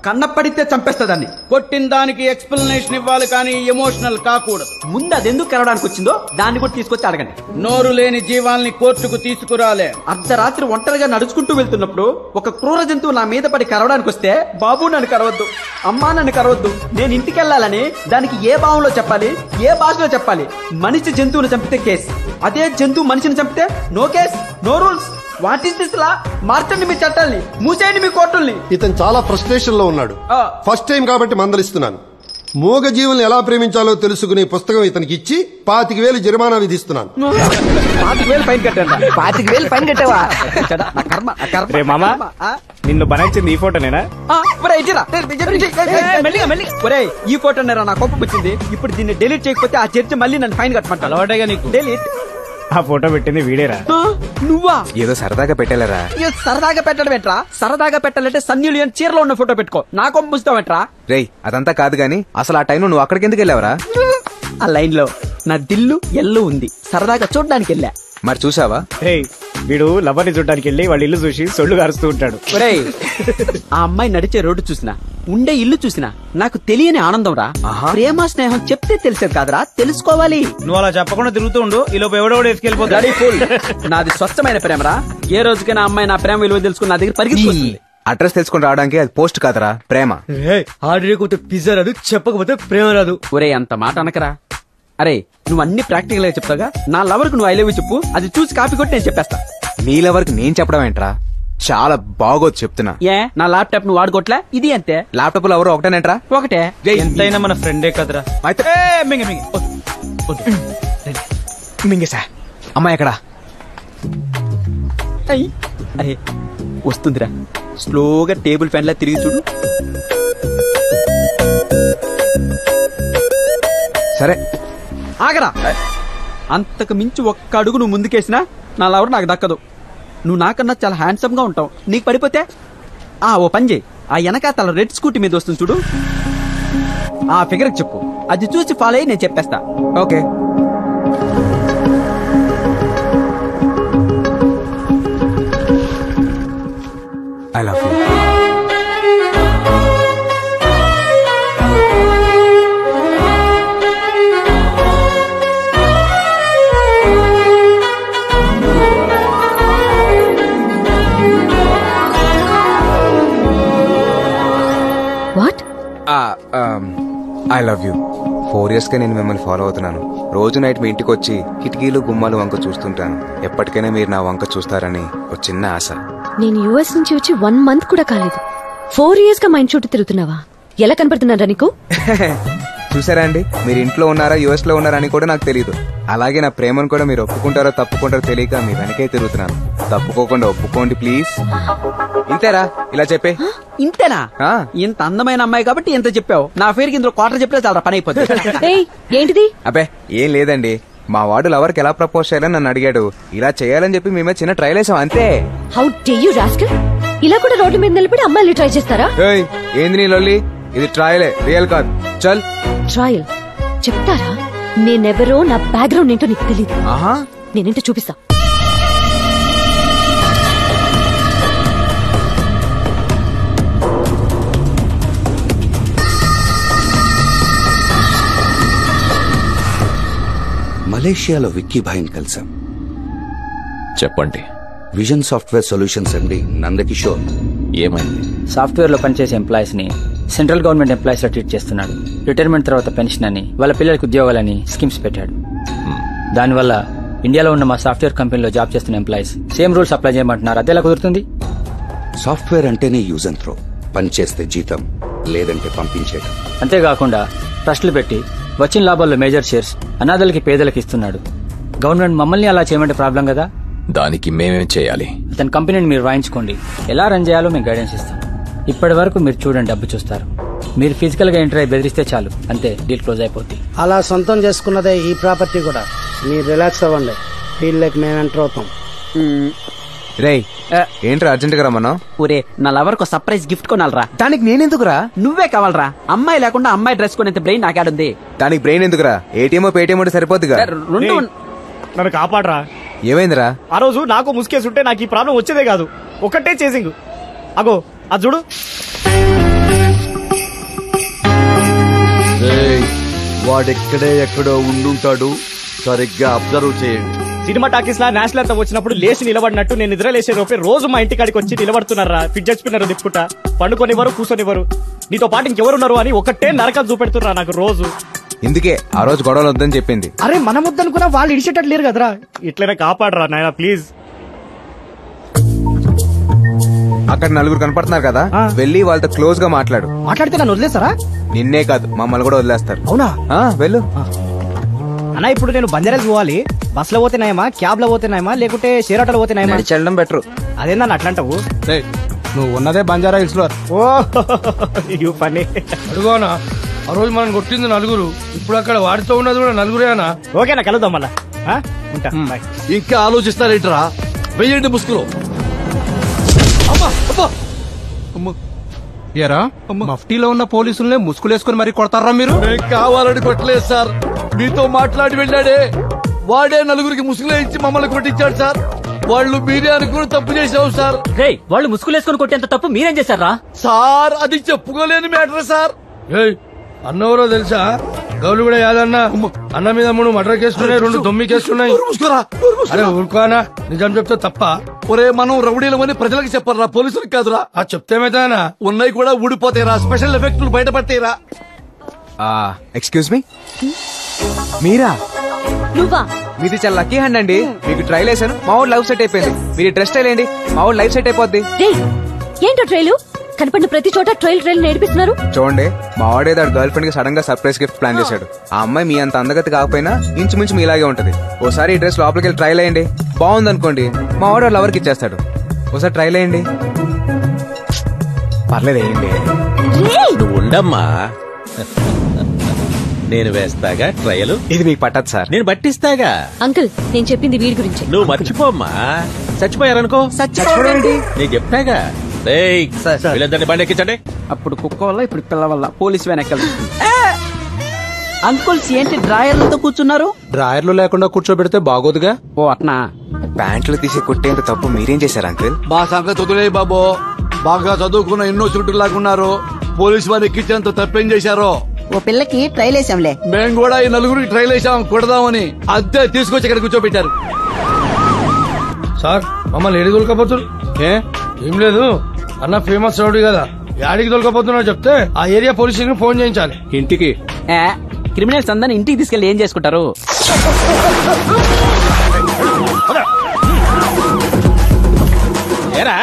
కన్న పడితే చంపేస్తుందాన్ని. కొట్టిన దానికి ఎక్స్ప్లెనేషన్ ఇవ్వాలి కానీ ఎమోషనల్ కాకూడదు. ముందు అది ఎందుకు కరవడానికి వచ్చిందో దాన్ని కూడా తీసుకొచ్చి అడగండి. నోరు లేని జీవాల్ని కోర్టుకు తీసుకురాలే. అర్ధరాత్రి ఒంటరిగా నడుచుకుంటూ వెళ్తున్నప్పుడు ఒక క్రూర జంతువు నా మీద పడి కరవడానికి వస్తే, బాబు నన్ను కరవద్దు, అమ్మా నన్ను కరవద్దు, నేను ఇంటికి వెళ్ళాలని దానికి ఏ భావంలో చెప్పాలి, ఏ భాషలో చెప్పాలి? మనిషి జంతువుని చంపితే కేసు, అదే జంతువు మనిషిని చంపితే no case, no rules. What is this law? మార్చండి మీ చట్టాల్ని, మూసేయండి మీ కోర్టుల్ని. ఇతను చాలా ఫ్రస్ట్రేషన్ లో ఉన్నాడు. ఫస్ట్ టైం కాబట్టి మందలిస్తున్నాను. మూగ జీవుల్ని ఎలా ప్రేమించాలో తెలుసుకునే పుస్తకం ఇతనికి ఇచ్చి 25,000 జరిమానా విధిస్తున్నాను. 25,000 ఫైన్ కట్టాను. 25,000 ఫైన్ కట్టావా? రే మామా, నిన్ను బనాయించింది ఈ ఫోటోనేనా? ఈ ఫోటో నా కోపం వచ్చింది. ఇప్పుడు దీన్ని డిలీట్ చేయకపోతే ఆ చర్చ మళ్ళీ నన్ను ఫైన్ కట్టమంటాను. అలవాటేగా నీకు. డిలీట్. ఆ ఫోటో పెట్టింది వీడేరా? నువ్వా? ఏదో సరదాగా పెట్టాలరా. సరదాగా పెట్టడం ఏంట్రా? సరదాగా పెట్టాలంటే సన్నీ లియోన్ చీరలో ఉన్న ఫోటో పెట్టుకో, నా కొమ్మ పుస్తావేంట్రా? రేయ్, అదంతా కాదు గాని అసలు ఆ టైంలో నువ్వు అక్కడికి ఎందుకు వెళ్ళావరా? ఆ లైన్ లో నా దిల్లు ఎల్లు ఉంది, సరదాగా చూడడానికి వెళ్ళా. మరి చూసావా? వీడు లవర్ని చూడడానికి వెళ్ళి వాళ్ళ ఇల్లు చూసి సొల్లు కారుస్తూ ఉంటాడు. ఆ అమ్మాయి నడిచే రోడ్డు చూసినా, ఉండే ఇల్లు చూసినా నాకు తెలియని ఆనందం రా. ప్రేమ స్నేహం చెప్తే తెలిసేది కాదురా, తెలుసుకోవాలి. నువ్వు అలా చెప్పకుండా తిరుగుతూ ఉండు, ఈ లోపు ఎవడోడు ఎత్తుకెళ్ళిపోతాడు. నాది స్వచ్ఛమైన ప్రేమరా. ఏ రోజుకైనా అమ్మాయి నా ప్రేమ విలువ తెలుసుకుని నా దగ్గర పరిగెత్తుకొస్తుంది. అడ్రస్ తెలుసుకుని రావడానికి అది పోస్ట్ కాదరా, ప్రేమ. ఆర్డర్ పిజ్జా రాదు, చెప్పకపోతే ప్రేమ రాదు. ఒరే అంత మాట అనకరా. అరే నువ్వు అన్ని ప్రాక్టికల్ గా చెప్తాగా, నా లవర్ కు నువ్వు ఐ లవ్ యూ చెప్పు, అది చూసి కాపీ కొట్టి నేను చెప్పేస్తా. నీ లవర్ కి నేను చెప్పడం ఏంట్రా? చాలా బాగోదు చెప్తున్నా. ఏ నా ల్యాప్టాప్ నువ్వు వాడుకోవట్లే? ఇది అంతే. ల్యాప్టాప్ లో ఎవరు ఒకటేనేంట్రా? ఒకటే. ఎంతైనా మన ఫ్రెండే కదరా. మింగేసా. అమ్మాయి ఎక్కడా? వస్తుందిరా, స్లోగా టేబుల్ ఫ్యాన్ లా తిరిగి చూడు. సరే ఆగరా. అంతకు మించి ఒక్క అడుగు నువ్వు ముందుకేసినా నా లవర్ నాకు దక్కదు. నువ్వు నాకన్నా చాలా హ్యాండ్సమ్ గా ఉంటావు. నీకు పడిపోతే ఓ పని చేయి, ఆ వెనకాతల రెడ్ స్కూటీ మీద వస్తుంది చూడు, ఆ ఫిగర్ చెప్పు, అది చూసి ఫాలో అయ్యి నేను చెప్పేస్తా. Okay. I love you. What? I love you. 4 years గా నేను మిమ్మల్ని ఫాలో అవుతున్నాను. రోజు నైట్ మీ ఇంటికి వచ్చి కిటికీలు గుమ్మాలు వంక చూస్తుంటాను. ఎప్పటికైనా మీరు నా వంక చూస్తారని ఒక చిన్న ఆశ. నేను యుఎస్ నుంచి వచ్చి 1 month కూడా కాలేదు. 4 years గా మా ఇంటి చుట్టూ తిరుగుతున్నావా? ఎలా కనపడుతున్నారా నీకు? చూసారా అండి, మీరు ఇంట్లో ఉన్నారా యుఎస్ లో ఉన్నారా అని కూడా నాకు తెలియదు. అలాగే నా ప్రేమను కూడా మీరు ఒప్పుకుంటారో తప్పుకుంటారో తెలియక మీ వెనకే తిరుగుతున్నాను. తప్పుకోకుండా ఒప్పుకోండి ప్లీజ్. ఇంతేరా, ఇలా చెప్పే. ఇంతేనా? ఇంత అందమైన అమ్మాయి కాబట్టి ఇంత చెప్పావు. నా పేరుకి ఇందులో క్వార్టర్ చెప్తే చాలా పని అయిపోతుంది. ఏంటిది? అబ్బే ఏం లేదండి, మా వాడు లవర్కి ఎలా ప్రపోజ్ చేయాలని నన్ను అడిగాడు. ఇలా చేయాలని చెప్పి మేమే చిన్న ట్రైల్ వేసాం అంతే. How day you rascal! ఇలా కూడా రోడ్ల మీద నిలబడి అమ్మాయిలు ట్రై చేస్తారా? ఏంది నీ లొల్లి? ఇది ట్రయలే, రియల్ కాదు. చల్. ట్రయల్ చెప్తారా? నేనెవరో, నా బ్యాక్గ్రౌండ్ ఏంటో నీకు తెలీదు. నేనేంటో చూపిస్తా. మలేషియాలో విక్కీ భాయ్ని కలిసాం. చెప్పండి. విజన్ సాఫ్ట్వేర్ సొల్యూషన్స్ అండి, నందకిషోర్. ఏమైంది? సాఫ్ట్వేర్ లో పనిచేసే ఎంప్లాయీస్ ని సెంట్రల్ గవర్నమెంట్ ఎంప్లాయీస్ లా ట్రీట్ చేస్తున్నాడు. రిటైర్మెంట్ తర్వాత పెన్షన్ అని, వాళ్ళ పిల్లలకి ఉద్యోగాలని స్కీమ్స్ పెట్టాడు. దానివల్ల ఇండియాలో ఉన్న మా సాఫ్ట్వేర్ కంపెనీలో జాబ్ చేస్తున్న ఎంప్లాయీస్ సేమ్ రూల్స్ అప్లై చేయమంటున్నారు. అదేలా కుదురుతుంది? సాఫ్ట్వేర్ అంటేనే యూజ్ అండ్ త్రో. పని చేస్తే జీతం, లేదంటే పంపించేయడం. అంతేకాకుండా ట్రస్టులు పెట్టి వచ్చిన లాభాల్లో మేజర్ షేర్స్ అనాథలకి, పేదలకు ఇస్తున్నాడు. గవర్నమెంట్ మమ్మల్ని అలా చేయమంటే ప్రాబ్లం కదా. దానికి మేమేం చేయాలి? అతని కంపెనీని మీరు రాయించుకోండి. ఎలా రన్ చేయాలో మేము గైడెన్స్ ఇస్తాం. ఇప్పటి వరకు మీరు చూడండి, డబ్బు చూస్తారు. మీరు ఫిజికల్ గా ఎంటర్ అయ్యి బెదిరిస్తే చాలు, అంతే, డీల్ క్లోజ్ అయిపోద్ది. అలా సొంతం చేసుకున్నదే ఈ ప్రాపర్టీ కూడా. మీరు రిలాక్స్ అవ్వండి, ఫీల్ లైక్ మేము ఎంటర్ అవుతాం. రేయ్, ఏంట్రా అర్జెంట్ గా రమ్మన్నా? ఊరే, నా లవర్ కు సర్ప్రైజ్ గిఫ్ట్ కొనాలరా. దానికి నేనెందుకురా? నువ్వే కావాలరా. అమ్మాయి లేకుండా అమ్మాయి డ్రెస్ కొనేంత బ్రెయిన్ నాకాడుంది. దానికి బ్రెయిన్ ఎందుకురా? ఏటీఎం పేటీఎం ఉంటే సరిపోద్దిగా. నన్ను కాపాడరా. ఏమైందిరా? ఆ రోజు నాకు ముసుకేసుంటే నాకు ఈ ప్రాబ్లం వచ్చేదే కాదు. ఒకటే చేసింగ్. అగో అది చూడు. వాడెక్కడే ఎక్కడో ఉండుంటాడు, సరిగ్గా అబ్జర్వ్ చేయండి. సినిమా టాకీస్ లా నేషనల్ అంతా వచ్చినప్పుడు లేచి నిలబడినట్టు నేను నిద్ర లేసే రూపే రోజు మా ఇంటి కాడికి వచ్చి నిలబడుతున్నారా. ఫిట్ చచ్చిపోయినారు దిప్పుకుంటా. పండుకొనివ్వరు, కూర్చొనివ్వరు. నీతో పాటు ఇంకెవరున్నారు అని ఒకటే నరకాలు చూపెడుతున్నా నాకు రోజు. ఇందుకే ఆ రోజు గొడవలు వద్దని చెప్పింది. అరే మన వద్దనుకున్నా వాళ్ళు ఇడిచేటట్టు లేరు కదరా. ఇట్లనే కాపాడరా నాయనా ప్లీజ్. అక్కడ నలుగురు కనపడుతున్నారు కదా, వెళ్ళి వాళ్ళతో క్లోజ్ గా మాట్లాడు. మాట్లాడితే నన్ను వదిలేస్తారా? నిన్నే కాదు, మమ్మల్ని కూడా వదిలేస్తారు. అవునా? వెళ్ళు. అన్నా ఇప్పుడు నేను బంజారాస్ పోవాలి. బస్ లో పోతే నాయమా, క్యాబ్ లో పోతే నాయమా, లేకుంటే షేర్ ఆటోలో పోతే నాయమా? చెల్లడం బెటర్. అదేందా అట్లాంటావు? నువ్వు ఉన్నదే బంజారా హిల్స్ లో. ఓ యూ ఫన్నీ. అడుగోనా, ఆ రోజు మనం కొట్టింది నలుగురు, ఇప్పుడు అక్కడ వాడితో ఉన్నది కూడా నలుగురేనా? ఓకేనా, కలుద్దాం మళ్ళా. ఉంటా. ఇంకా ఆలోచిస్తారేంట్రా? వెయ్యండి ముసుగులో. ఏరా, మఫ్టీలో ఉన్న పోలీసుల్ని ముసుగులేసుకుని మరీ కొడతారా మీరు? కావాలని కొట్టలేదు సార్, మీతో మాట్లాడి వెళ్ళాడే వాడే నలుగురికి ముసుగులే ఇచ్చి మమ్మల్ని కొట్టించాడు సార్. వాళ్ళు మీరే అనుకుని తప్పు చేసావు సార్. వాళ్ళు ముసుగులేసుకుని కొట్టేంత తప్పు మీరేం చేశారా సార్? అది చెప్పుకోలేని మ్యాటర్ సార్. అన్నవరో తెలుసా? గౌలు కూడా యాదన్న అన్న మీద 3 మర్డర్ కేసులున్నాయి, 2 దొమ్మి కేసులున్నాయి. అరే ఊరుకోనా, నిజం చెప్తే తప్ప? ఒరే, మనం రౌడీలమని ప్రజలకు చెప్పరా, పోలీసులకు కాదురా. ఆ చెప్తేమైతేనా ఉన్నాయి కూడా ఊడిపోతాయిరా, స్పెషల్ ఎఫెక్టులు బయటపడతాయిరా. ఎక్స్క్యూజ్ మీ, మీరా? నువ్వా? మీది చాలా లక్కీ హ్యాండ్ అండి. మీకు ట్రైల్ వేసాను, మా వాడు లైఫ్ సెట్ అయిపోయింది. మీరు డ్రెస్ స్టైల్ ఏంటి, మా వాడు లైఫ్ సెట్ అయిపోద్ది. ఏంటో ట్రైలు? కనపడిన ప్రతి చోట ట్రైల్ నేర్పిస్తున్నారు. చూడండి, మా వాడే దాని గర్ల్ ఫ్రెండ్ కి సడన్ గా సర్ప్రైజ్ గిఫ్ట్ ప్లాన్ చేశాడు. ఆ అమ్మాయి మీ అంత అందగతి కాకపోయినా ఇంచుమించు మీలాగే ఉంటది. ఓసారి ఈ డ్రెస్ లోపలికి వెళ్ళి ట్రైల్ అయ్యండి. బాగుందనుకోండి మా వాడు వాళ్ళ ఎవరికి ఇచ్చేస్తాడు. ఒకసారి ట్రై చేయండి. పర్లేదు వేయండి. నువ్వు ఉండమ్మా, నేను వేస్తాగా ట్రయల్. ఇది మీకు పట్టదు సార్, నేను పట్టిస్తాగా. అంకుల్ నేను చెప్పింది వీడి గురించి. నువ్వు మర్చిపోమ్మా, చచ్చిపోయారనుకో నేను చెప్తాగా. వీళ్ళందరినీ బండి ఎక్కించండి. అప్పుడు కుక్క వల్ల ఇప్పుడు పిల్ల వల్ల పోలీస్ వ్యాన్ ఎక్కలు. అంకుల్స్ ఏంటి డ్రాయర్లతో కూర్చున్నారు? డ్రాయర్లు లేకుండా కూర్చోబెడితే బాగోదుగా. ఓ అట్నా. ప్యాంట్లు తీసి కుట్టేంత తప్పు మీరేం చేశారు అంకుల్? మా సంగతి వదిలే బాబు. బాగా చదువుకున్న ఎన్నో చుట్టూ లాగున్నారు. పోలీసు వారు ఎక్కించేంత తప్పేం చేశారో. ఓ పిల్లకి ట్రైల్ వేసాంలే. మేము కూడా ఈ నలుగురికి ట్రైల్ వేసాం కొడదామని. అద్దె తీసుకొచ్చి ఇక్కడ కూర్చోబెట్టారు. సార్ మమ్మల్ని ఏడికి దొరకపోతున్నారు? ఏం లేదు అన్న, ఫేమస్ రౌడీ కదా, యాడికి దొరకపోతున్నా చెప్తే ఆ ఏరియా పోలీస్ స్టేషన్ ఫోన్ చేయించాలి. ఇంటికి క్రిమినల్స్ అందరిని ఇంటికి తీసుకెళ్లి ఏం చేసుకుంటారు? ఏరా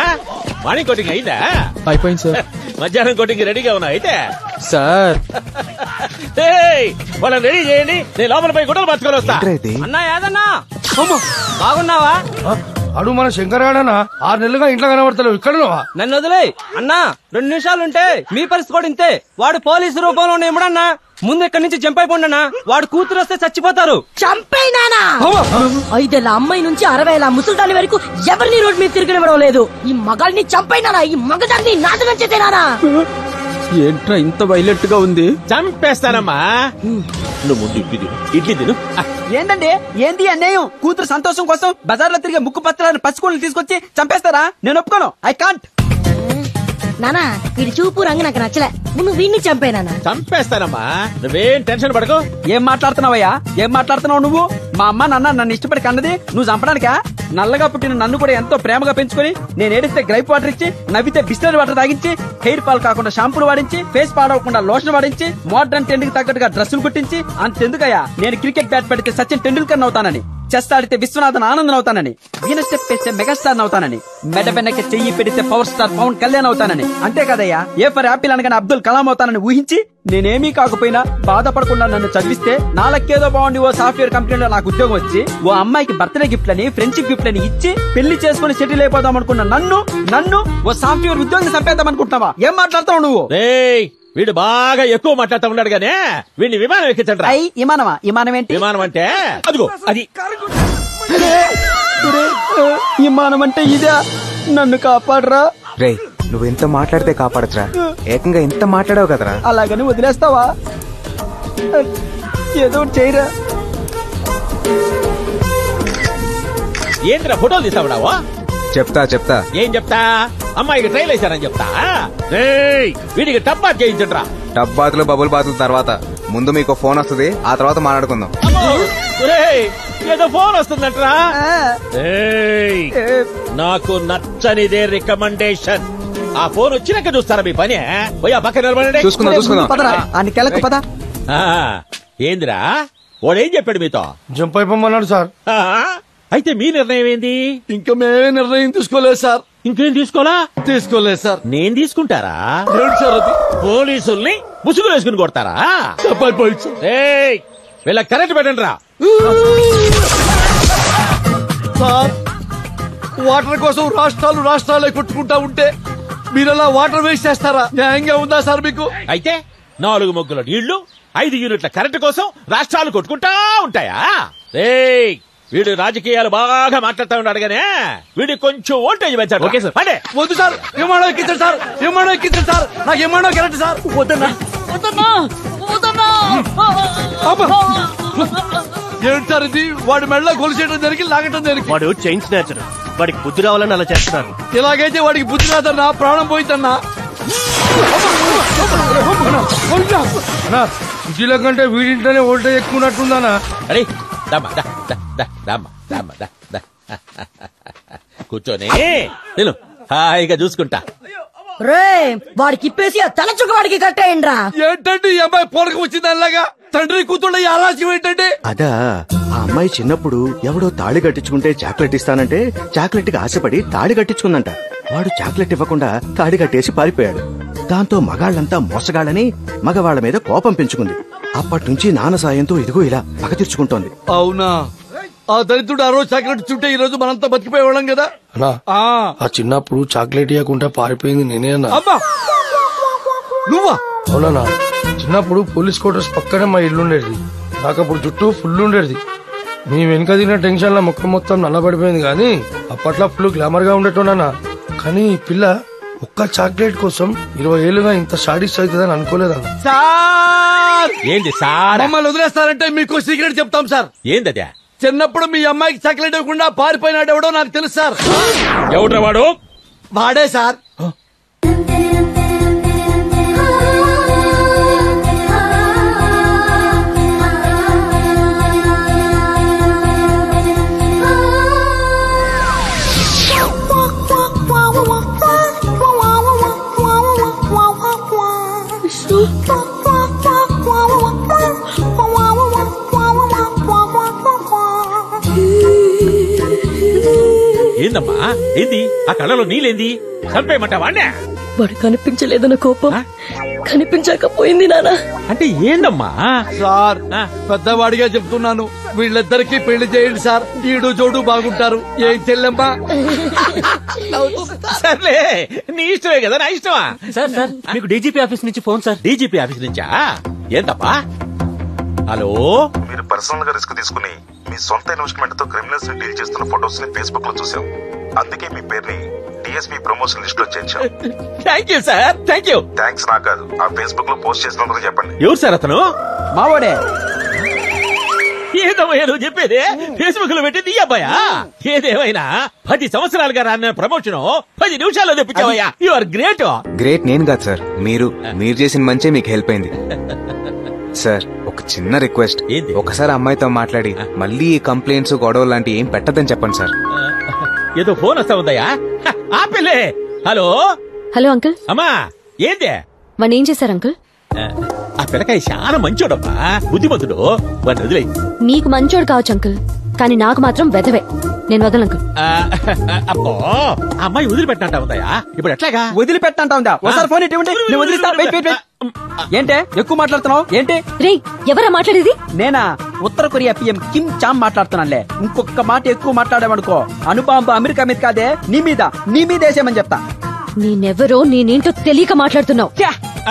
మార్నింగ్ కోటింగ్ అయిందా? అయిపోయింది సార్. మధ్యాహ్నం కోటింగ్ రెడీగా ఉన్నా అయితే సార్. వాళ్ళని రెడీ చేయండి, నేను లోపల పోయి గుడ్డలు పట్టుకొని వస్తా. అన్నా ఏదన్నా బాగున్నావా? అడు మన శంకర్ గాడనా 6 నెలలుగా ఇంట్లో కనబడతలేవు, ఇక్కడ నన్ను వదిలే అన్నా. 2 నిమిషాలుంటే మీ పరిస్థితి కూడా ఇంతే. వాడు పోలీసు రూపంలో ఎముడన్నా ముందు ఇక్కడి నుంచి జంప్ అయిపోండన్నా. వాడు కూతురు వస్తే చచ్చిపోతారు. చంపైనానా? 5 ఏళ్ల అమ్మాయి నుంచి 60 ఏళ్ల ముసల్దాని వరకు ఎవరిని రోడ్ మీద తిరగనివ్వడం లేదు. ఈ మగాల్ని చంపైనానా? ఈ మగదాన్ని నాశనం చేతేనానా? ఏంట్రా ఇంత వైలెంట్ గా ఉంది? చంపేస్తానమ్మా. నువ్వు ముందు ఇడ్లీ తిను. ఏంటండి ఏంది అన్యాయం? కూతురు సంతోషం కోసం బజార్లో తిరిగే ముక్కు పత్రాలను పచ్చుకోళ్ళు తీసుకొచ్చి చంపేస్తారా? నేను ఒప్పుకోను. I can't. నానా వీడి చూపు రంగు నాకు నచ్చలే. ముందు వీడిని చంపేనానా? చంపేస్తానమ్మా, నువ్వేం టెన్షన్ పడకు. ఏం మాట్లాడుతున్నావయ్యా? ఏం మాట్లాడుతున్నావు నువ్వు? మా అమ్మ నాన్న నన్ను ఇష్టపడి కన్నది నువ్వు చంపడానికా? నల్లగా పుట్టిన నన్ను కూడా ఎంతో ప్రేమగా పెంచుకొని నేను ఏడిస్తే గ్రైప్ వాటర్ ఇచ్చి, నవ్వితే బిస్లరీ వాటర్ తాగించి, హెయిర్ ఫాల్ కాకుండా షాంపూలు వాడించి, ఫేస్ పాడవకుండా లోషన్ వాడించి, మోడర్న్ ట్రెండ్ కి తగ్గట్టుగా డ్రెస్సులు కుట్టించి, అంతెందుకయ్యా నేను క్రికెట్ బ్యాట్ పెడితే సచిన్ టెండూల్కర్ అవుతానని, చెస్ ఆడితే విశ్వనాథన్ ఆనందన్ అవుతానని, వీణ స్టెప్ వేస్తే మెగాస్టార్ అవుతానని, మెడ వెనక్కి చెయ్యి పెడితే పవర్ స్టార్ పవన్ కళ్యాణ్ అవుతానని, అంతే కదయ్యా ఏ ఫర్ యాపిల్ అనగానే అబ్దుల్ కలాం అవుతానని ఊహించి నేనేమీ కాకపోయినా బాధపడకుండా నన్ను చదివిస్తే నాలకేదో బాగుండి ఓ సాఫ్ట్వేర్ కంపెనీలో నాకు ఉద్యోగం వచ్చి ఓ అమ్మాయికి బర్త్డే గిఫ్ట్ లని ఫ్రెండ్షిప్ గిఫ్ట్ అని ఇచ్చి పెళ్లి చేసుకుని సెటిల్ అయిపోదాం అనుకున్న నన్ను ఓ సాఫ్ట్వేర్ ఉద్యోగం చంపేద్దాం అనుకుంటున్నావా? ఏం మాట్లాడుతావు నువ్వు? వీడు బాగా ఎక్కువ మాట్లాడుతూ ఉన్నాడు గానే వీడిని విమానం ఎక్కించండి. విమానమా? విమానం ఏంటి? విమానం అంటే అదిగో అది. విమానం అంటే ఇదా? నన్ను కాపాడరా. రే నువ్వు ఎంత మాట్లాడితే కాపాడచ్చురా, ఏకంగా ఎంత మాట్లాడావు కదరా. అలాగని వదిలేస్తావా? ఏదో చేయరా. ఏంద్రా ఫోటోలు తీస్తావుడావా? చెప్తా. ఏం చెప్తా? అమ్మాయికి ట్రైల్ వేశారని చెప్తా. వీడికి టబ్ బాత్ చేయించండి రా. టబ్ బాతులు బబుల్ బాతుల తర్వాత ముందు మీకు ఫోన్ వస్తుంది, ఆ తర్వాత మాట్లాడుకుందాం. ఏదో ఫోన్ వస్తుందట్రా. నాకు నచ్చనిదే రికమెండేషన్. ఆ ఫోన్ వచ్చినాక చూస్తారా మీ పని? పోయి ఆ పక్కన నిలబడండి. చూసుకుందాం. ఏందిరా వాడేం చెప్పాడు మీతో? జంప్ అయిపోమన్నాడు సార్. అయితే మీ నిర్ణయం ఏంది? ఇంకా మేమే నిర్ణయం తీసుకోలేదు సార్. ఇంకేం తీసుకోలేదు సార్. నేను తీసుకుంటారా? సార్ అది పోలీసుల్ని ముసుగులు వేసుకుని కొడతారా? వీళ్ళకి కరెంట్ పెట్టండి రా. సార్ వాటర్ కోసం రాష్ట్రాలే కొట్టుకుంటా ఉంటే మీరలా వాటర్ వేస్ట్ చేస్తారా? న్యాయంగా ఉందా సార్ మీకు? అయితే 4 మొగ్గుల నీళ్లు 5 యూనిట్ల కరెంటు కోసం రాష్ట్రాలు కొట్టుకుంటా ఉంటాయా? వీడు రాజకీయాలు బాగా మాట్లాడుతూ ఉన్నాడు గానే వీడి కొంచెం ఓల్టేజ్ పెంచాడు. Okay sir. అంటే వద్దు సార్, విమానం ఎక్కించండి సార్. నాకు విమానం కరెంట్ సార్. వద్దన్నా. ఏంటి సార్ ఇది? వాడి మెడలో గొలుసేయడం జరిగి లాగటం జరిగి. వాడు చైన్ స్నాచర్, వాడికి బుద్ధి రావాలని అలా చేస్తున్నారు. ఇలాగైతే వాడికి బుద్ధి రాదన్నా, ప్రాణం పోయిందన్నా. సిటీలో కంటే వీడింట్లోనే ఓల్టేజ్ ఎక్కువన్నట్టుందన్నా. అరే కూర్చొని నేను హాయిగా చూసుకుంటా. రే వాడికి ఇప్పేసి తలచుక వాడికి కట్టేయండిరా. ఏంటండి ఈ అమ్మాయి పోరక వచ్చింది అలాగా? తండ్రి కూతుళ్ళ ఆలస్యం ఏంటండి? అదా ఆ అమ్మాయి చిన్నప్పుడు ఎవడో తాళి కట్టించుకుంటే చాక్లెట్ ఇస్తానంటే చాక్లెట్ కి ఆశపడి తాళి కట్టించుకుందంట. వాడు చాక్లెట్ ఇవ్వకుండా తాళి కట్టేసి పారిపోయాడు. దాంతో మగాళ్లంతా మోసగాళ్ళని మగవాళ్ల మీద కోపం పెంచుకుంది. అప్పటి నుంచి నాన్న సాయంతో ఇదిగో ఇలా పగ తీర్చుకుంటోంది. అవునా? ఆ దరిద్రుడు ఆ రోజు చాక్లెట్ చుట్టే ఈ రోజు మనంతా బతికిపోయేవాళ్ళం కదా. అన్నా ఆ చిన్నప్పుడు చాక్లెట్ ఇవ్వకుండా పారిపోయింది నేనే అన్నా. నువ్వా? అవునా, చిన్నప్పుడు పోలీస్ క్వార్టర్స్ పక్కనే మా ఇల్లు ఉండేది. నాకు అప్పుడు జుట్టు ఫుల్ ఉండేది. నీ వెనుక తిన్న టెన్షన్ లో ముఖం మొత్తం నల్లబడిపోయింది. కానీ అప్పట్లో ఫుల్ గ్లామర్ గా ఉండేటోనా. కానీ ఈ పిల్ల ఒక్క చాక్లెట్ కోసం 20 ఏళ్ళుగా ఇంత సాడిస్ట్ అవుతుందని అనుకోలేదన్న. ఏంది సార్? మమ్మల్ని వదిలేస్తారంటే మీకు సీక్రెట్ చెప్తాం సార్. ఏందదే? చిన్నప్పుడు మీ అమ్మాయికి చాక్లెట్ ఇవ్వకుండా పారిపోయినాడు ఎవడో నాకు తెలుసు సార్. ఎవడ్రా వాడు? వాడే సార్. ఏందమ్మా ఏంది? ఆ కళ్ళలో నీళ్ళేంది? చంపేయమంటావా? వాడు కనిపించలేదన్న కోపం కనిపించకపోయింది నానా. అంటే ఏందమ్మా? సార్ పెద్దవాడిగా చెప్తున్నాను, వీళ్ళిద్దరికి పెళ్లి చేయండి సార్. ఈడు జోడు బాగుంటారు. ఏం చెల్లెమ్మా? సర్లే, నీ ఇష్టమే కదా, నా ఇష్టమా? సార్ సార్ మీకు డీజీపీ ఆఫీస్ నుంచి ఫోన్ సార్. డీజీపీ ఆఫీస్ నుంచా? ఏందప్పా? హలో, మీరు పర్సనల్ గా రిస్క్ తీసుకుని మీ సొంత ఇన్వెస్ట్మెంట్ తో క్రిమినల్స్ ని డీల్ చేస్తున్న ఫొటోస్ ని ఫేస్బుక్ లో చూసాం. అందుకే మీ పేరుని డిఎస్పీ ప్రమోషన్ లిస్ట్ లో చేర్చాం. Thank you sir, thank you. Thanks నాకు కాదు, ఆ ఫేస్బుక్ లో పోస్ట్ చేసినందుకు చెప్పండి. ఎవరు సార్ అతను? మావాడే. ఏదమ్మయ్యా నువ్వు చెప్పేది? ఫేస్బుక్ లో పెట్టింది ఈ అబ్బాయా? ఏదేమైనా 10 సంవత్సరాలుగా రాన్న ప్రమోషన్ 10 నిమిషాల్లో తెప్పించావయ్యా. You are great. గ్రేట్ నేను కాదు సార్, మీరు చేసిన మంచే మీకు హెల్ప్ అయింది. సార్ ఒక చిన్న రిక్వెస్ట్, ఒకసారి అమ్మాయితో మాట్లాడి మళ్ళీ ఈ కంప్లైంట్స్ గొడవ లాంటి ఏం పెట్టదని చెప్పండి సార్. ఏదో ఫోన్ వస్తా ఉందయ్యా. ఆపిల్లే. Hello hello uncle. అమ్మా ఏందే? వాణ్ణి ఏం చేశారు అంకుల్? ఆ పిల్లకాయ చాలా మంచోడమ్మా, బుద్ధిమంతుడు. వాడిని వదిలేయి. నీకు మంచోడు కావచ్చు అంకుల్, కానీ నాకు మాత్రం వెధవే. నేను వదలను అంకుల్. అబ్బో, ఆ అమ్మాయి వదిలిపెట్టంటా ఉందయ్యా. ఇప్పుడు ఎట్లాగా? వదిలిపెట్టంటా ఉందా? ఒకసారి ఫోన్ ఇటువంటి వదిలిస్తా. ఏంటే ఎక్కువ మాట్లాడుతున్నావు ఏంటి? రే ఎవరా మాట్లాడేది? నేనా? ఉత్తర కొరియా పిఎం కిమ్ చామ్ మాట్లాడుతున్నానులే. ఇంకొక మాట ఎక్కువ మాట్లాడామనుకో అణుబాంబు అమెరికా మీద కాదే నీ మీద వేసేమని చెప్తా. నేనెవరో నేనేంటో తెలియక మాట్లాడుతున్నావు.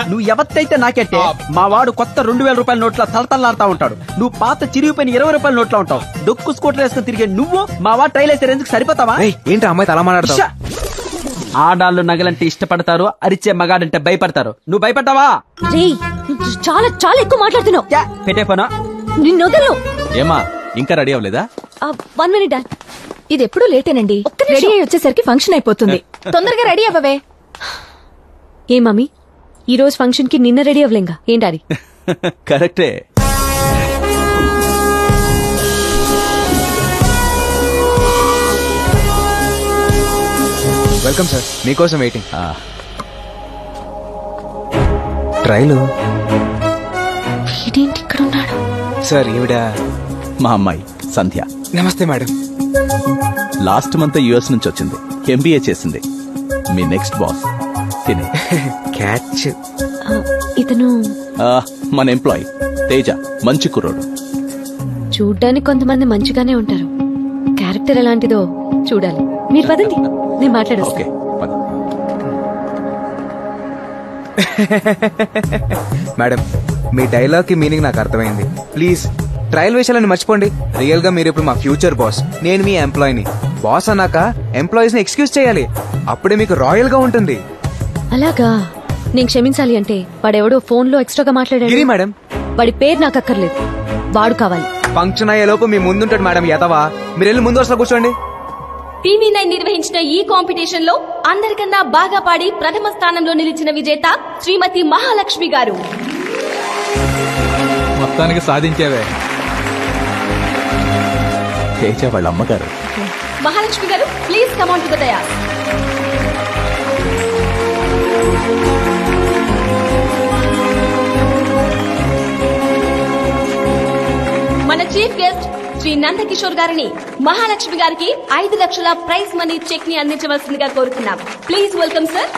నువ్వు ఎవత్తైతే నాకెట్టే. మా వాడు కొత్త 2000 రూపాయల నోట్ల తలతల్లాడుతా ఉంటాడు. నువ్వు పాత చిరిగిపోయిన 20 రూపాయల నోట్లో ఉంటావు. డొక్కు స్కూటర్ వేసుకుని తిరిగే నువ్వు మా వాడు ట్రైల్ వేసే రేంజ్కి సరిపోతావా? ఏంటి అమ్మాయి అలా మాట్లాడతావు? ఆడాళ్ళు నగలంటే ఇష్టపడతారు, అరిచే మగాడంటే భయపడతారు. నువ్వు భయపడ్డావా? చాలా చాలా ఎక్కువ మాట్లాడుతున్నావు. పెట్టే పనా నిన్ను వదలను. ఏమా ఇంకా రెడీ అవ్వలేదా? 1 మినిట్. ఇది ఎప్పుడు లేటేనండి. రెడీ అయ్యి వచ్చేసరికి ఫంక్షన్ అయిపోతుంది. తొందరగా రెడీ అవ్వవే. ఏ మమ్మీ, ఈ రోజు ఫంక్షన్ కి నిన్న రెడీ అవ్వలేంగా ఏంటాది? కరెక్టే. వెల్కమ్ సార్, మీకోసం వెయిటింగ్. ట్రైలు వీడేంటి ఇక్కడ ఉన్నాడు? సార్ ఈవిడ మా అమ్మాయి సంధ్య. నమస్తే మేడం. లాస్ట్ మంత్ యుఎస్ నుంచి వచ్చింది, ఎంబీఏ చేసింది. మీ నెక్స్ట్ బాస్ తినే. క్యాచ్. ఇతను మన ఎంప్లాయీ తేజ, మంచి కుర్రోడు. చూడ్డానికి కొంతమంది మంచిగానే ఉంటారు, క్యారెక్టర్ ఎలాంటిదో చూడాలి. మీరు పదండి, నేను మాట్లాడేస్తా. మేడం మీ డైలాగ్ కి మీనింగ్ నాకు అర్థమైంది. ప్లీజ్ ట్రయల్ విషయాలని మర్చిపోండి. రియల్ గా మీరు ఇప్పుడు మా ఫ్యూచర్ బాస్, నేను మీ ఎంప్లాయీని. బాస్ అన్నాక ఎంప్లాయీస్ ని ఎక్స్క్యూజ్ చేయాలి, అప్పుడే మీకు రాయల్ గా ఉంటుంది. అలాగా? నేను క్షమించాలి అంటే వాడెవడో ఫోన్ లో ఎక్స్ట్రాగా మాట్లాడాడు. మేడం వాడి పేరు నాకు అక్కర్లేదు, వాడు కావాలి. ఫంక్షన్ అయ్యే లోపు మీ ముందుంటాడు మేడం. యదవా, మీరు వెళ్ళి ముందు వరుసలో కూర్చోండి. టీవీ9 నిర్వహించిన ఈ కాంపిటీషన్ లో అందరికన్నా బాగా పాడి ప్రథమ స్థానంలో నిలిచిన విజేత శ్రీమతి మహాలక్ష్మి గారు. మొత్తానికి సాధించావే. తేజ వాళ్ళ అమ్మగారు. మహాలక్ష్మి గారు, please come on to the dais. మన చీఫ్ గెస్ట్ శ్రీ నందకిషోర్ గారిని మహాలక్ష్మి గారికి 5 లక్షల ప్రైజ్ మనీ చెక్ ని అందించవలసిందిగా కోరుతున్నాం. Please welcome sir.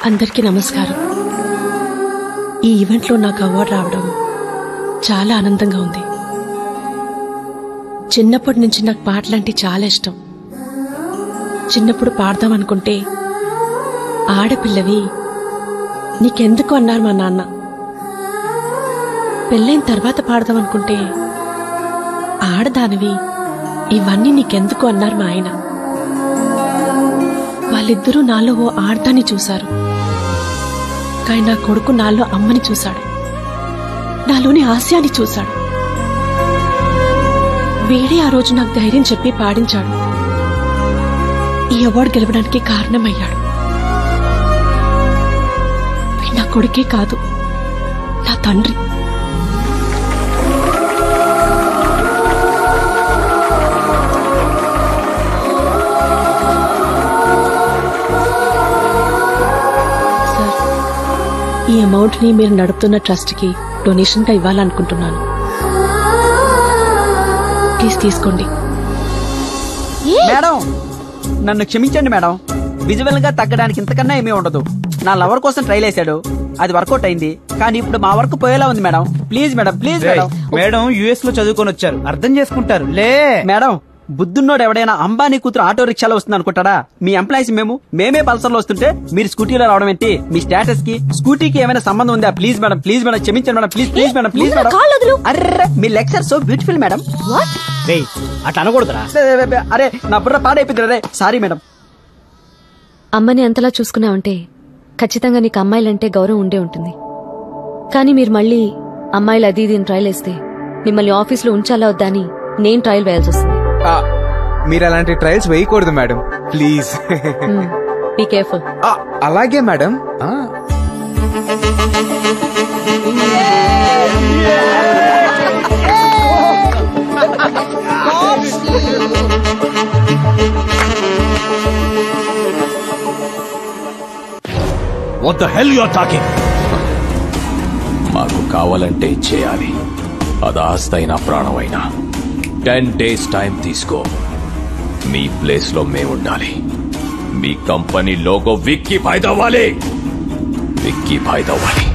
అందరికీ నమస్కారం. ఈ ఈవెంట్లో నాకు అవార్డు రావడం చాలా ఆనందంగా ఉంది. చిన్నప్పటి నుంచి నాకు పాటలంటే చాలా ఇష్టం. చిన్నప్పుడు పాడదాం అనుకుంటే ఆడపిల్లవి నీకెందుకు అన్నారు మా నాన్న. పెళ్ళైన తర్వాత పాడదాం అనుకుంటే ఆడదానివి ఇవన్నీ నీకెందుకు అన్నారు మా ఆయన. వాళ్ళిద్దరూ నాలో ఓ ఆడదాన్ని చూశారు, కానీ నా కొడుకు నాలో అమ్మని చూశాడు, నాలోని హాస్యాన్ని చూశాడు. వీడే ఆ రోజు నాకు ధైర్యం చెప్పి పాడించాడు. ఈ అవార్డు గెలవడానికి కారణమయ్యాడు. నా కొడుకే కాదు, నా తండ్రి. ఈ అమౌంట్ ని మీరు నడుపుతున్న ట్రస్ట్ కి డొనేషన్ గా ఇవ్వాలనుకుంటున్నాను. ప్లీజ్ తీసుకోండి. మేడం నన్ను క్షమించండి మేడం. విజువల్ గా తగ్గడానికి ఇంతకన్నా ఏమీ ఉండదు. నా లవర్ కోసం ట్రైల్ వేసాడు, అది వర్కౌట్ అయింది, కానీ ఇప్పుడు మా వర్క్ పోయేలా ఉంది madam. Please madam, please madam. Madam US లో చదువుకొని వచ్చారు, అర్థం చేసుకుంటారు లే. మేడం బుద్ధున్నోడు ఎవడైనా అంబానీ కూతురు ఆటో రిక్షాలో వస్తుంది అనుకుంటాడా? మీ ఎంప్లాయీస్ మేమే పల్సర్ లో వస్తుంటే మీరు స్కూటీలో రావడం ఏంటి? మీ స్టేటస్ కి స్కూటీకి ఏమైనా సంబంధం ఉందా? ప్లీజ్ మేడం, ప్లీజ్ మేడం, క్షమించండి madam, please please madam, please madam. Array me lecture so beautiful madam. అట్లా అనకూడదురా. అరే నా బుర్ర పాడైపోయింది. అరే సారీ మేడం. అమ్మని అంతలా చూసుకున్నావంటే ఖచ్చితంగా నీకు అమ్మాయిలంటే గౌరవం ఉండే ఉంటుంది. కానీ మీరు మళ్ళీ అమ్మాయిలు అది ఇది ట్రయల్ వేస్తే మిమ్మల్ని ఆఫీసులో ఉంచాలా వద్దా అని నేను ట్రయల్ వేయాల్సి వస్తుంది. మీరు అలాంటి ట్రయల్స్ వేయకూడదు మేడం, ప్లీజ్. Be careful. అలాగే madam. What the hell you are talking? మాకు కావాలంటే చేయాలి, అది ఆస్తైనా ప్రాణమైనా. 10 days టైం తీసుకో. మీ ప్లేస్ లో మేముండాలి. మీ కంపెనీ లోగో విక్కీ భాయ్ దవ్వాలి, విక్కీ భాయ్ దవ్వాలి.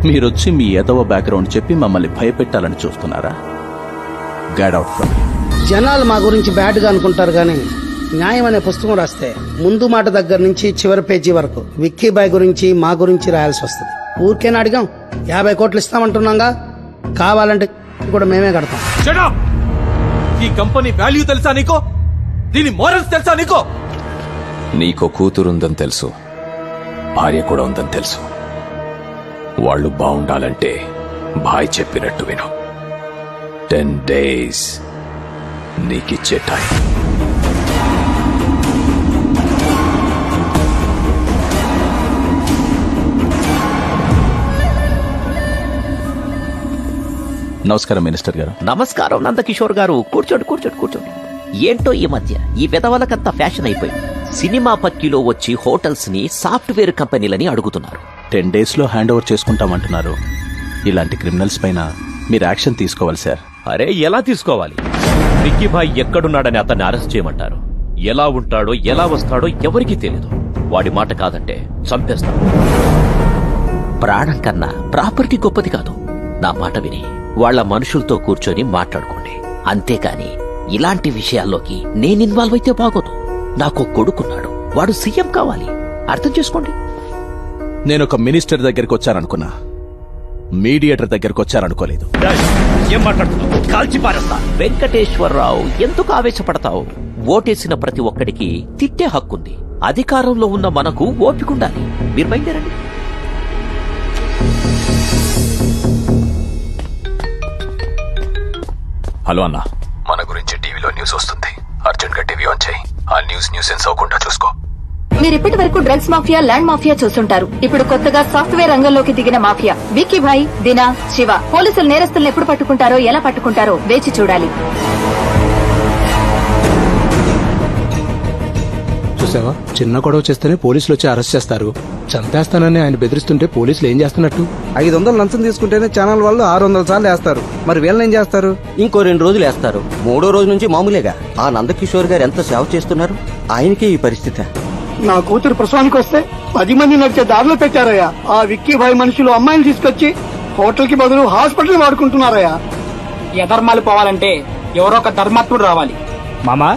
మీరొచ్చి మీ ఎదవ బ్యాక్గ్రౌండ్ చెప్పి మమ్మల్ని భయపెట్టాలని చూస్తున్నారా? Get out from. జనాలు మా గురించి బ్యాడ్ గా అనుకుంటారు, కానీ న్యాయం అనే పుస్తకం రాస్తే ముందు మాట దగ్గర నుంచి చివరి పేజీ వరకు విక్కీ బాయ్ గురించి మా గురించి రాయాల్సి వస్తుంది. ఊరికేనా అడిగాం? 50 కోట్లు ఇస్తామంటున్నాగా, కావాలంటే కూడా మేమే కడతాం. ఈ కంపెనీ వాల్యూ తెలుసా నీకో? దీని మోరల్స్ తెలుసా నీకో? నీకో కూతురుందని తెలుసు, భార్య కూడా ఉందని తెలుసు. వాళ్ళు బాగుండాలంటే భాయ్ చెప్పినట్టు విను. 10 days నీకిచ్చే టైం. నమస్కారం మినిస్టర్ గారు. నమస్కారం నందకిషోర్ గారు. కూర్చోండి కూర్చోండి కూర్చోండి. ఏంటో ఈ మధ్య ఈ విధవలకంతా ఫ్యాషన్ అయిపోయింది. సినిమా పట్టిలో వచ్చి హోటల్స్ ని సాఫ్ట్వేర్ కంపెనీలని అడుగుతున్నారు. 10 days లో హ్యాండ్ ఓవర్ చేసుకుంటామంటున్నారు. ఇలాంటి క్రిమినల్స్ పైన మీరు యాక్షన్ తీసుకోవాలి సార్. అరే ఎలా తీసుకోవాలి? విక్కీ భాయ్ ఎక్కడున్నాడని అతన్ని అరెస్ట్ చేయమంటారు. ఎలా ఉంటాడో ఎలా వస్తాడో ఎవరికీ తెలియదు. వాడి మాట కాదంటే చంపేస్తాడు. ప్రాణం కన్నా ప్రాపర్టీ గొప్పది కాదు. నా మాట విని వాళ్ల మనుషులతో కూర్చొని మాట్లాడుకోండి. అంతేకాని ఇలాంటి విషయాల్లోకి నేను ఇన్వాల్వ్ అయితే బాగోదు. నాకు కొడుకున్నాడు, వాడు సీఎం కావాలి. అర్థం చేసుకోండి. నేను ఒక మినిస్టర్ దగ్గరికి వచ్చాననుకున్నా, మీడియేటర్ దగ్గరికి వచ్చారనుకోలేదు. ఏం మాట్లాడుతున్నావు? కాల్చి పారేస్తా. వెంకటేశ్వరరావు, ఎందుకు ఆవేశపడతావు? ఓటేసిన ప్రతి ఒక్కడికి తిట్టే హక్కుంది. అధికారంలో ఉన్న మనకు ఓపికండాలి. మీరు బయలుదేరండి. హలో అన్నా, మన గురించి టీవీలో న్యూస్ వస్తుంది. అర్జెంట్ గా టీవీ ఆన్ చేయి. ఆ న్యూస్ సెన్స్ అవ్వకుండా చూసుకో. మీరు ఇప్పటి వరకు డ్రగ్స్ మాఫియా, ల్యాండ్ మాఫియా చూస్తుంటారు. ఇప్పుడు కొత్తగా సాఫ్ట్వేర్ రంగంలోకి దిగిన మాఫియా విక్కీ భాయ్, దినా, శివ. పోలీసులు నేరస్తులను ఎప్పుడు పట్టుకుంటారో, ఎలా పట్టుకుంటారో వేచి చూడాలి. చూసావా, చిన్న గొడవ చేస్తేనే పోలీసులు వచ్చి అరెస్ట్ చేస్తారు. చంపేస్తానని ఆయన బెదిరిస్తుంటే పోలీసులు ఏం చేస్తున్నట్టు? 500 లంచం తీసుకుంటేనే ఛానల్ వాళ్ళు 600 సార్లు వేస్తారు. మరి వీళ్ళని ఏం చేస్తారు? ఇంకో 2 రోజులు వేస్తారు. 3వ రోజు నుంచి మామూలేగా. ఆ నందకిషోర్ గారు ఎంత సేవ చేస్తున్నారు, ఆయనకే ఈ పరిస్థితి. నా కూతురు ప్రసవానికి వస్తే 10 మంది నడిచే దారిలో పెట్టారయ్యా. ఆ విక్కీ భాయ్ మనుషులు అమ్మాయిని తీసుకొచ్చి హోటల్ కి బదులు హాస్పిటల్ వాడుకుంటున్నారయ్యా. ఎధర్మాలు పోవాలంటే ఎవరో ఒక ధర్మాత్ముడు రావాలి. మామా,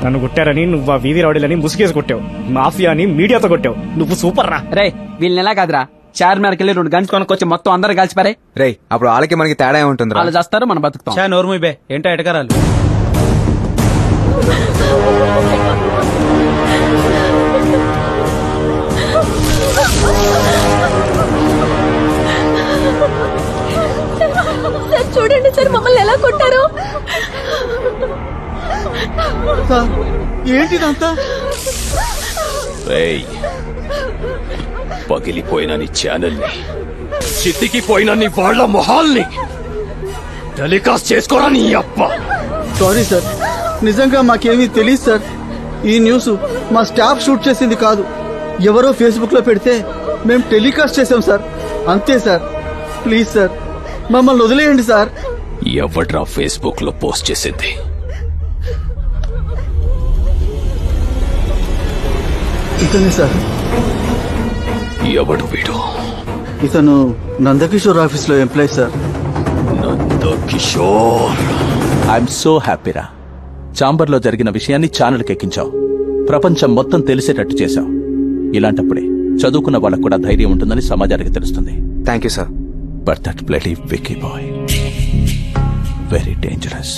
నన్ను కొట్టారని నువ్వు ఆ వీధి రౌడీలని ముసుగేసి కొట్టావు, మాఫియాని మీడియాతో కొట్టావు. నువ్వు సూపర్ రా. రే వీళ్ళని ఎలా కాదురా, చార్మినార్కి వెళ్ళి 2 గంటలు కొనుక్కొచ్చి మొత్తం అందరు కలిసిపారే. రే అప్పుడు వాళ్ళకి మనకి తేడా ఉంటుంది. వాళ్ళు చేస్తారు, మనం బతుకుతాం. నోర్ము బే, ఏంటో ఎటకరాలు. సార్ చూడండి సార్, మమ్మల్ని ఎలా కొట్టారు. ఏంటిదంతా? పగిలిపోయిన నీ ఛానల్ని, చితికిపోయిన నీ వాళ్ళ మొహాల్ని టెలికాస్ట్ చేసుకోరా నీ అప్ప. సారీ సార్, నిజంగా మాకేమీ తెలియదు సార్. ఈ న్యూస్ మా స్టాఫ్ షూట్ చేసింది కాదు, ఎవరో ఫేస్బుక్ లో పెడితే మేము టెలికాస్ట్ చేసాం సార్. అంతే సార్, ప్లీజ్ సార్ మమ్మల్ని వదిలేయండి సార్. ఎవడ్రా ఫేస్బుక్ లో పోస్ట్ చేసింది? ఇతనే సార్. ఎవడు వీడు? ఇతను నందకిషోర్ ఆఫీస్ లో employee sir. Nandakishore, I'm so హ్యాపీరా. చాంబర్ లో జరిగిన విషయాన్ని ఛానల్కి ఎక్కించావు, ప్రపంచం మొత్తం తెలిసేటట్టు చేశావు. ఇలాంటప్పుడే చదువుకున్న వాళ్ళకు కూడా ధైర్యం ఉంటుందని సమాజానికి తెలుస్తుంది. Thank you sir. But that bloody Vicky Bhai very dangerous.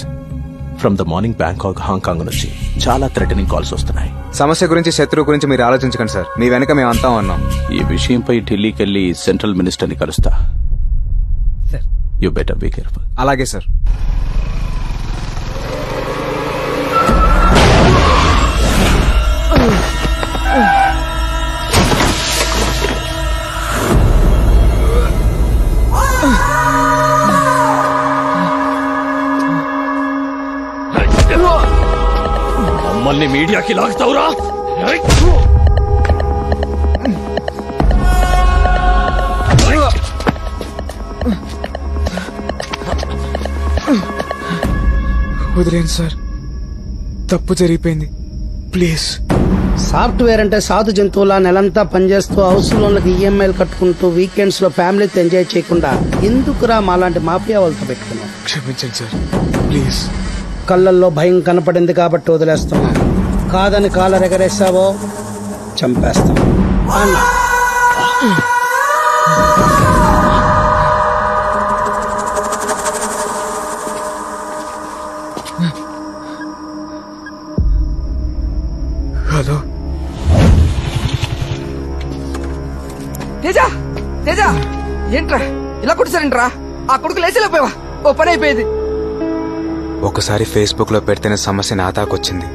From the morning Bangkok, Hong Kong నుంచి చాలా థ్రెటనింగ్ కాల్స్ వస్తున్నాయి. సమస్య గురించి, శత్రువు గురించి మీరు ఆలోచించకండి సార్. మీ వెనక మేము అంతా ఉన్నాం. ఈ విషయంపై ఢిల్లీకి వెళ్లి సెంట్రల్ మినిస్టర్ని కలుస్తా. You better be careful. అలాగే సార్. మమ్మల్ని మీడియాకి లాగుతావురా? వదిలేండి సార్, తప్పు జరిగిపోయింది, ప్లీజ్. సాఫ్ట్వేర్ అంటే సాధు జంతువుల నెలంతా పనిచేస్తూ హౌస్ లోన్లకు ఈఎంఐలు కట్టుకుంటూ వీకెండ్స్ లో ఫ్యామిలీతో ఎంజాయ్ చేయకుండా ఎందుకురా మాలాంటి మాఫియా వాళ్ళతో పెట్టుకున్నాం? క్షమించండి సార్, ప్లీజ్. కళ్ళల్లో భయం కనపడింది కాబట్టి వదిలేస్తున్నా. కాదని కాలర్ ఎగరేసావో చంపేస్తాం అన్నా. హలో తేజ, తేజ ఏంట్రా ఇలా కొట్టిసారంట్రా? ఆ కొడుకు లేచలేకపోయావా? ఓ పని అయిపోయేది. ఒకసారి ఫేస్బుక్ లో పెడితేనే సమస్య నా దాకొచ్చింది.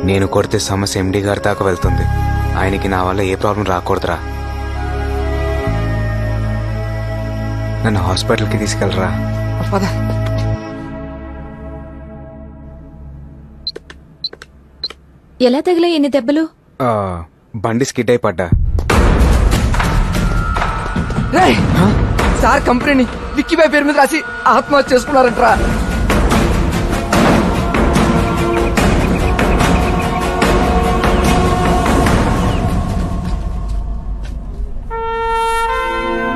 నేను కొడితే సమస్య ఎండి గారి దాకా వెళ్తుంది. ఆయనకి నా వల్ల ఏ ప్రాబ్లం రాకూడదురా. నన్ను హాస్పిటల్కి తీసుకెళ్ళరా. పద. ఎలా తగిలే ఎన్ని దెబ్బలు? బండి స్కిడ్ అయి పడ్డా. సార్ కంపెనీని విక్కీబాయ్ పేరు మీద రాసి ఆత్మహత్య చేసుకున్నారంట్రా.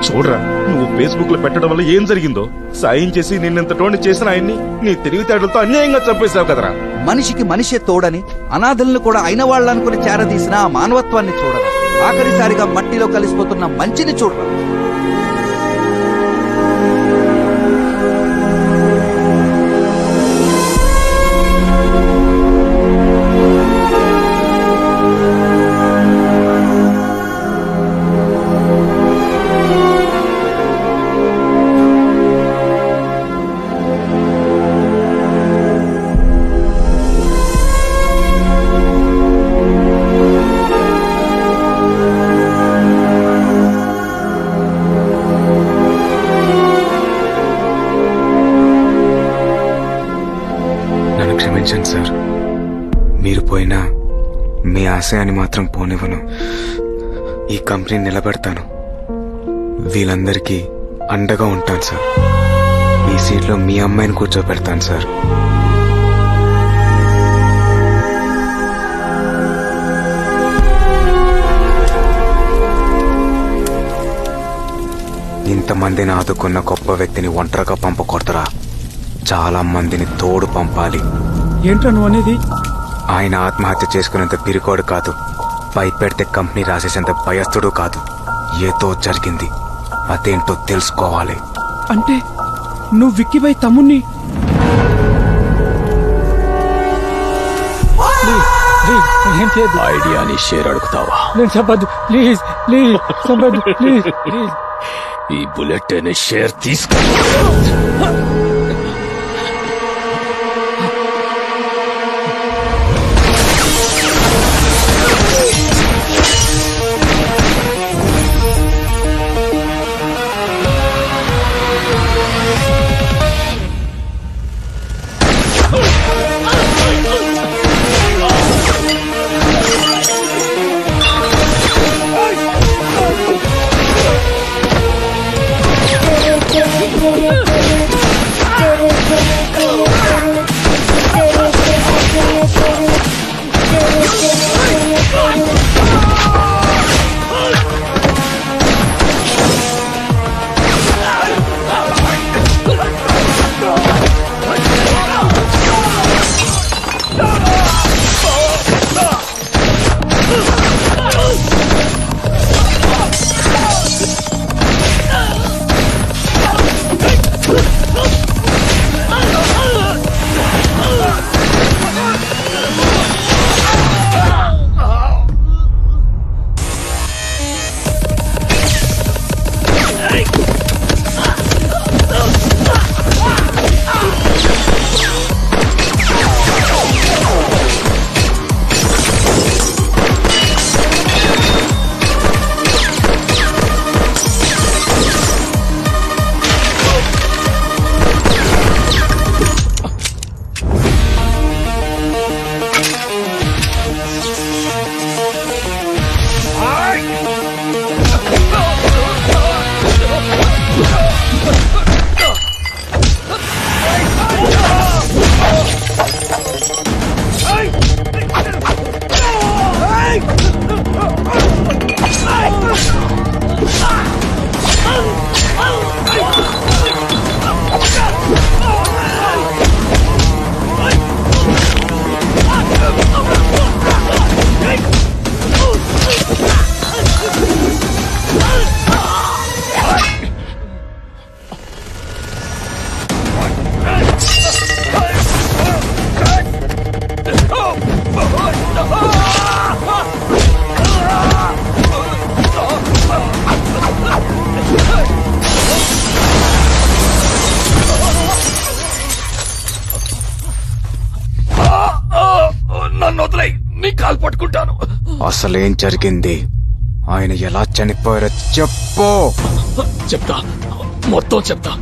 చూడరా, నువ్వు ఫేస్బుక్ లో పెట్టడం వల్ల ఏం జరిగిందో. సాయం చేసి నిన్నెంతటోని చేసిన ఆయన్ని నీ తెలివితేటలతో అన్యాయంగా చంపేశావు కదరా. మనిషికి మనిషే తోడని, అనాథలను కూడా అయిన వాళ్ళనుకుని చేరదీసిన ఆ మానవత్వాన్ని చూడరా. ఆఖరిసారిగా మట్టిలో కలిసిపోతున్న మంచిని చూడరా. క్షమించండి సార్. మీరు పోయినా మీ ఆశయాన్ని మాత్రం పోనివ్వను. ఈ కంపెనీ నిలబెడతాను. వీళ్ళందరికీ అండగా ఉంటాను సార్. మీ సీట్లో మీ అమ్మాయిని కూర్చోబెడతాను సార్. ఇంతమందిని ఆదుకున్న గొప్ప వ్యక్తిని ఒంటరిగా పంపకూడదురా, చాలా మందిని తోడు పంపాలి. ఏంట్రా నువ్వు అనేది? ఆయన ఆత్మహత్య చేసుకునేంత పిరికోడు కాదు, భయపెడితే కంపెనీ రాసేసేంత భయస్థుడు కాదు. ఏదో జరిగింది, అదేంటో తెలుసుకోవాలి. అంటే నువ్వు విక్కీబాయ్ తమ్ముణ్ణి? ఐడియాని షేర్ అడుగుతావా? నేను చెప్పద్దు ప్లీజ్, ప్లీజ్ చెప్పద్దు ప్లీజ్, ప్లీజ్. ఈ బుల్లెట్ అనే షేర్ తీసుకో. అసలేం జరిగింది? ఆయన ఎలా చనిపోయారో చెప్పు. చెప్తా, మొత్తం చెప్తా.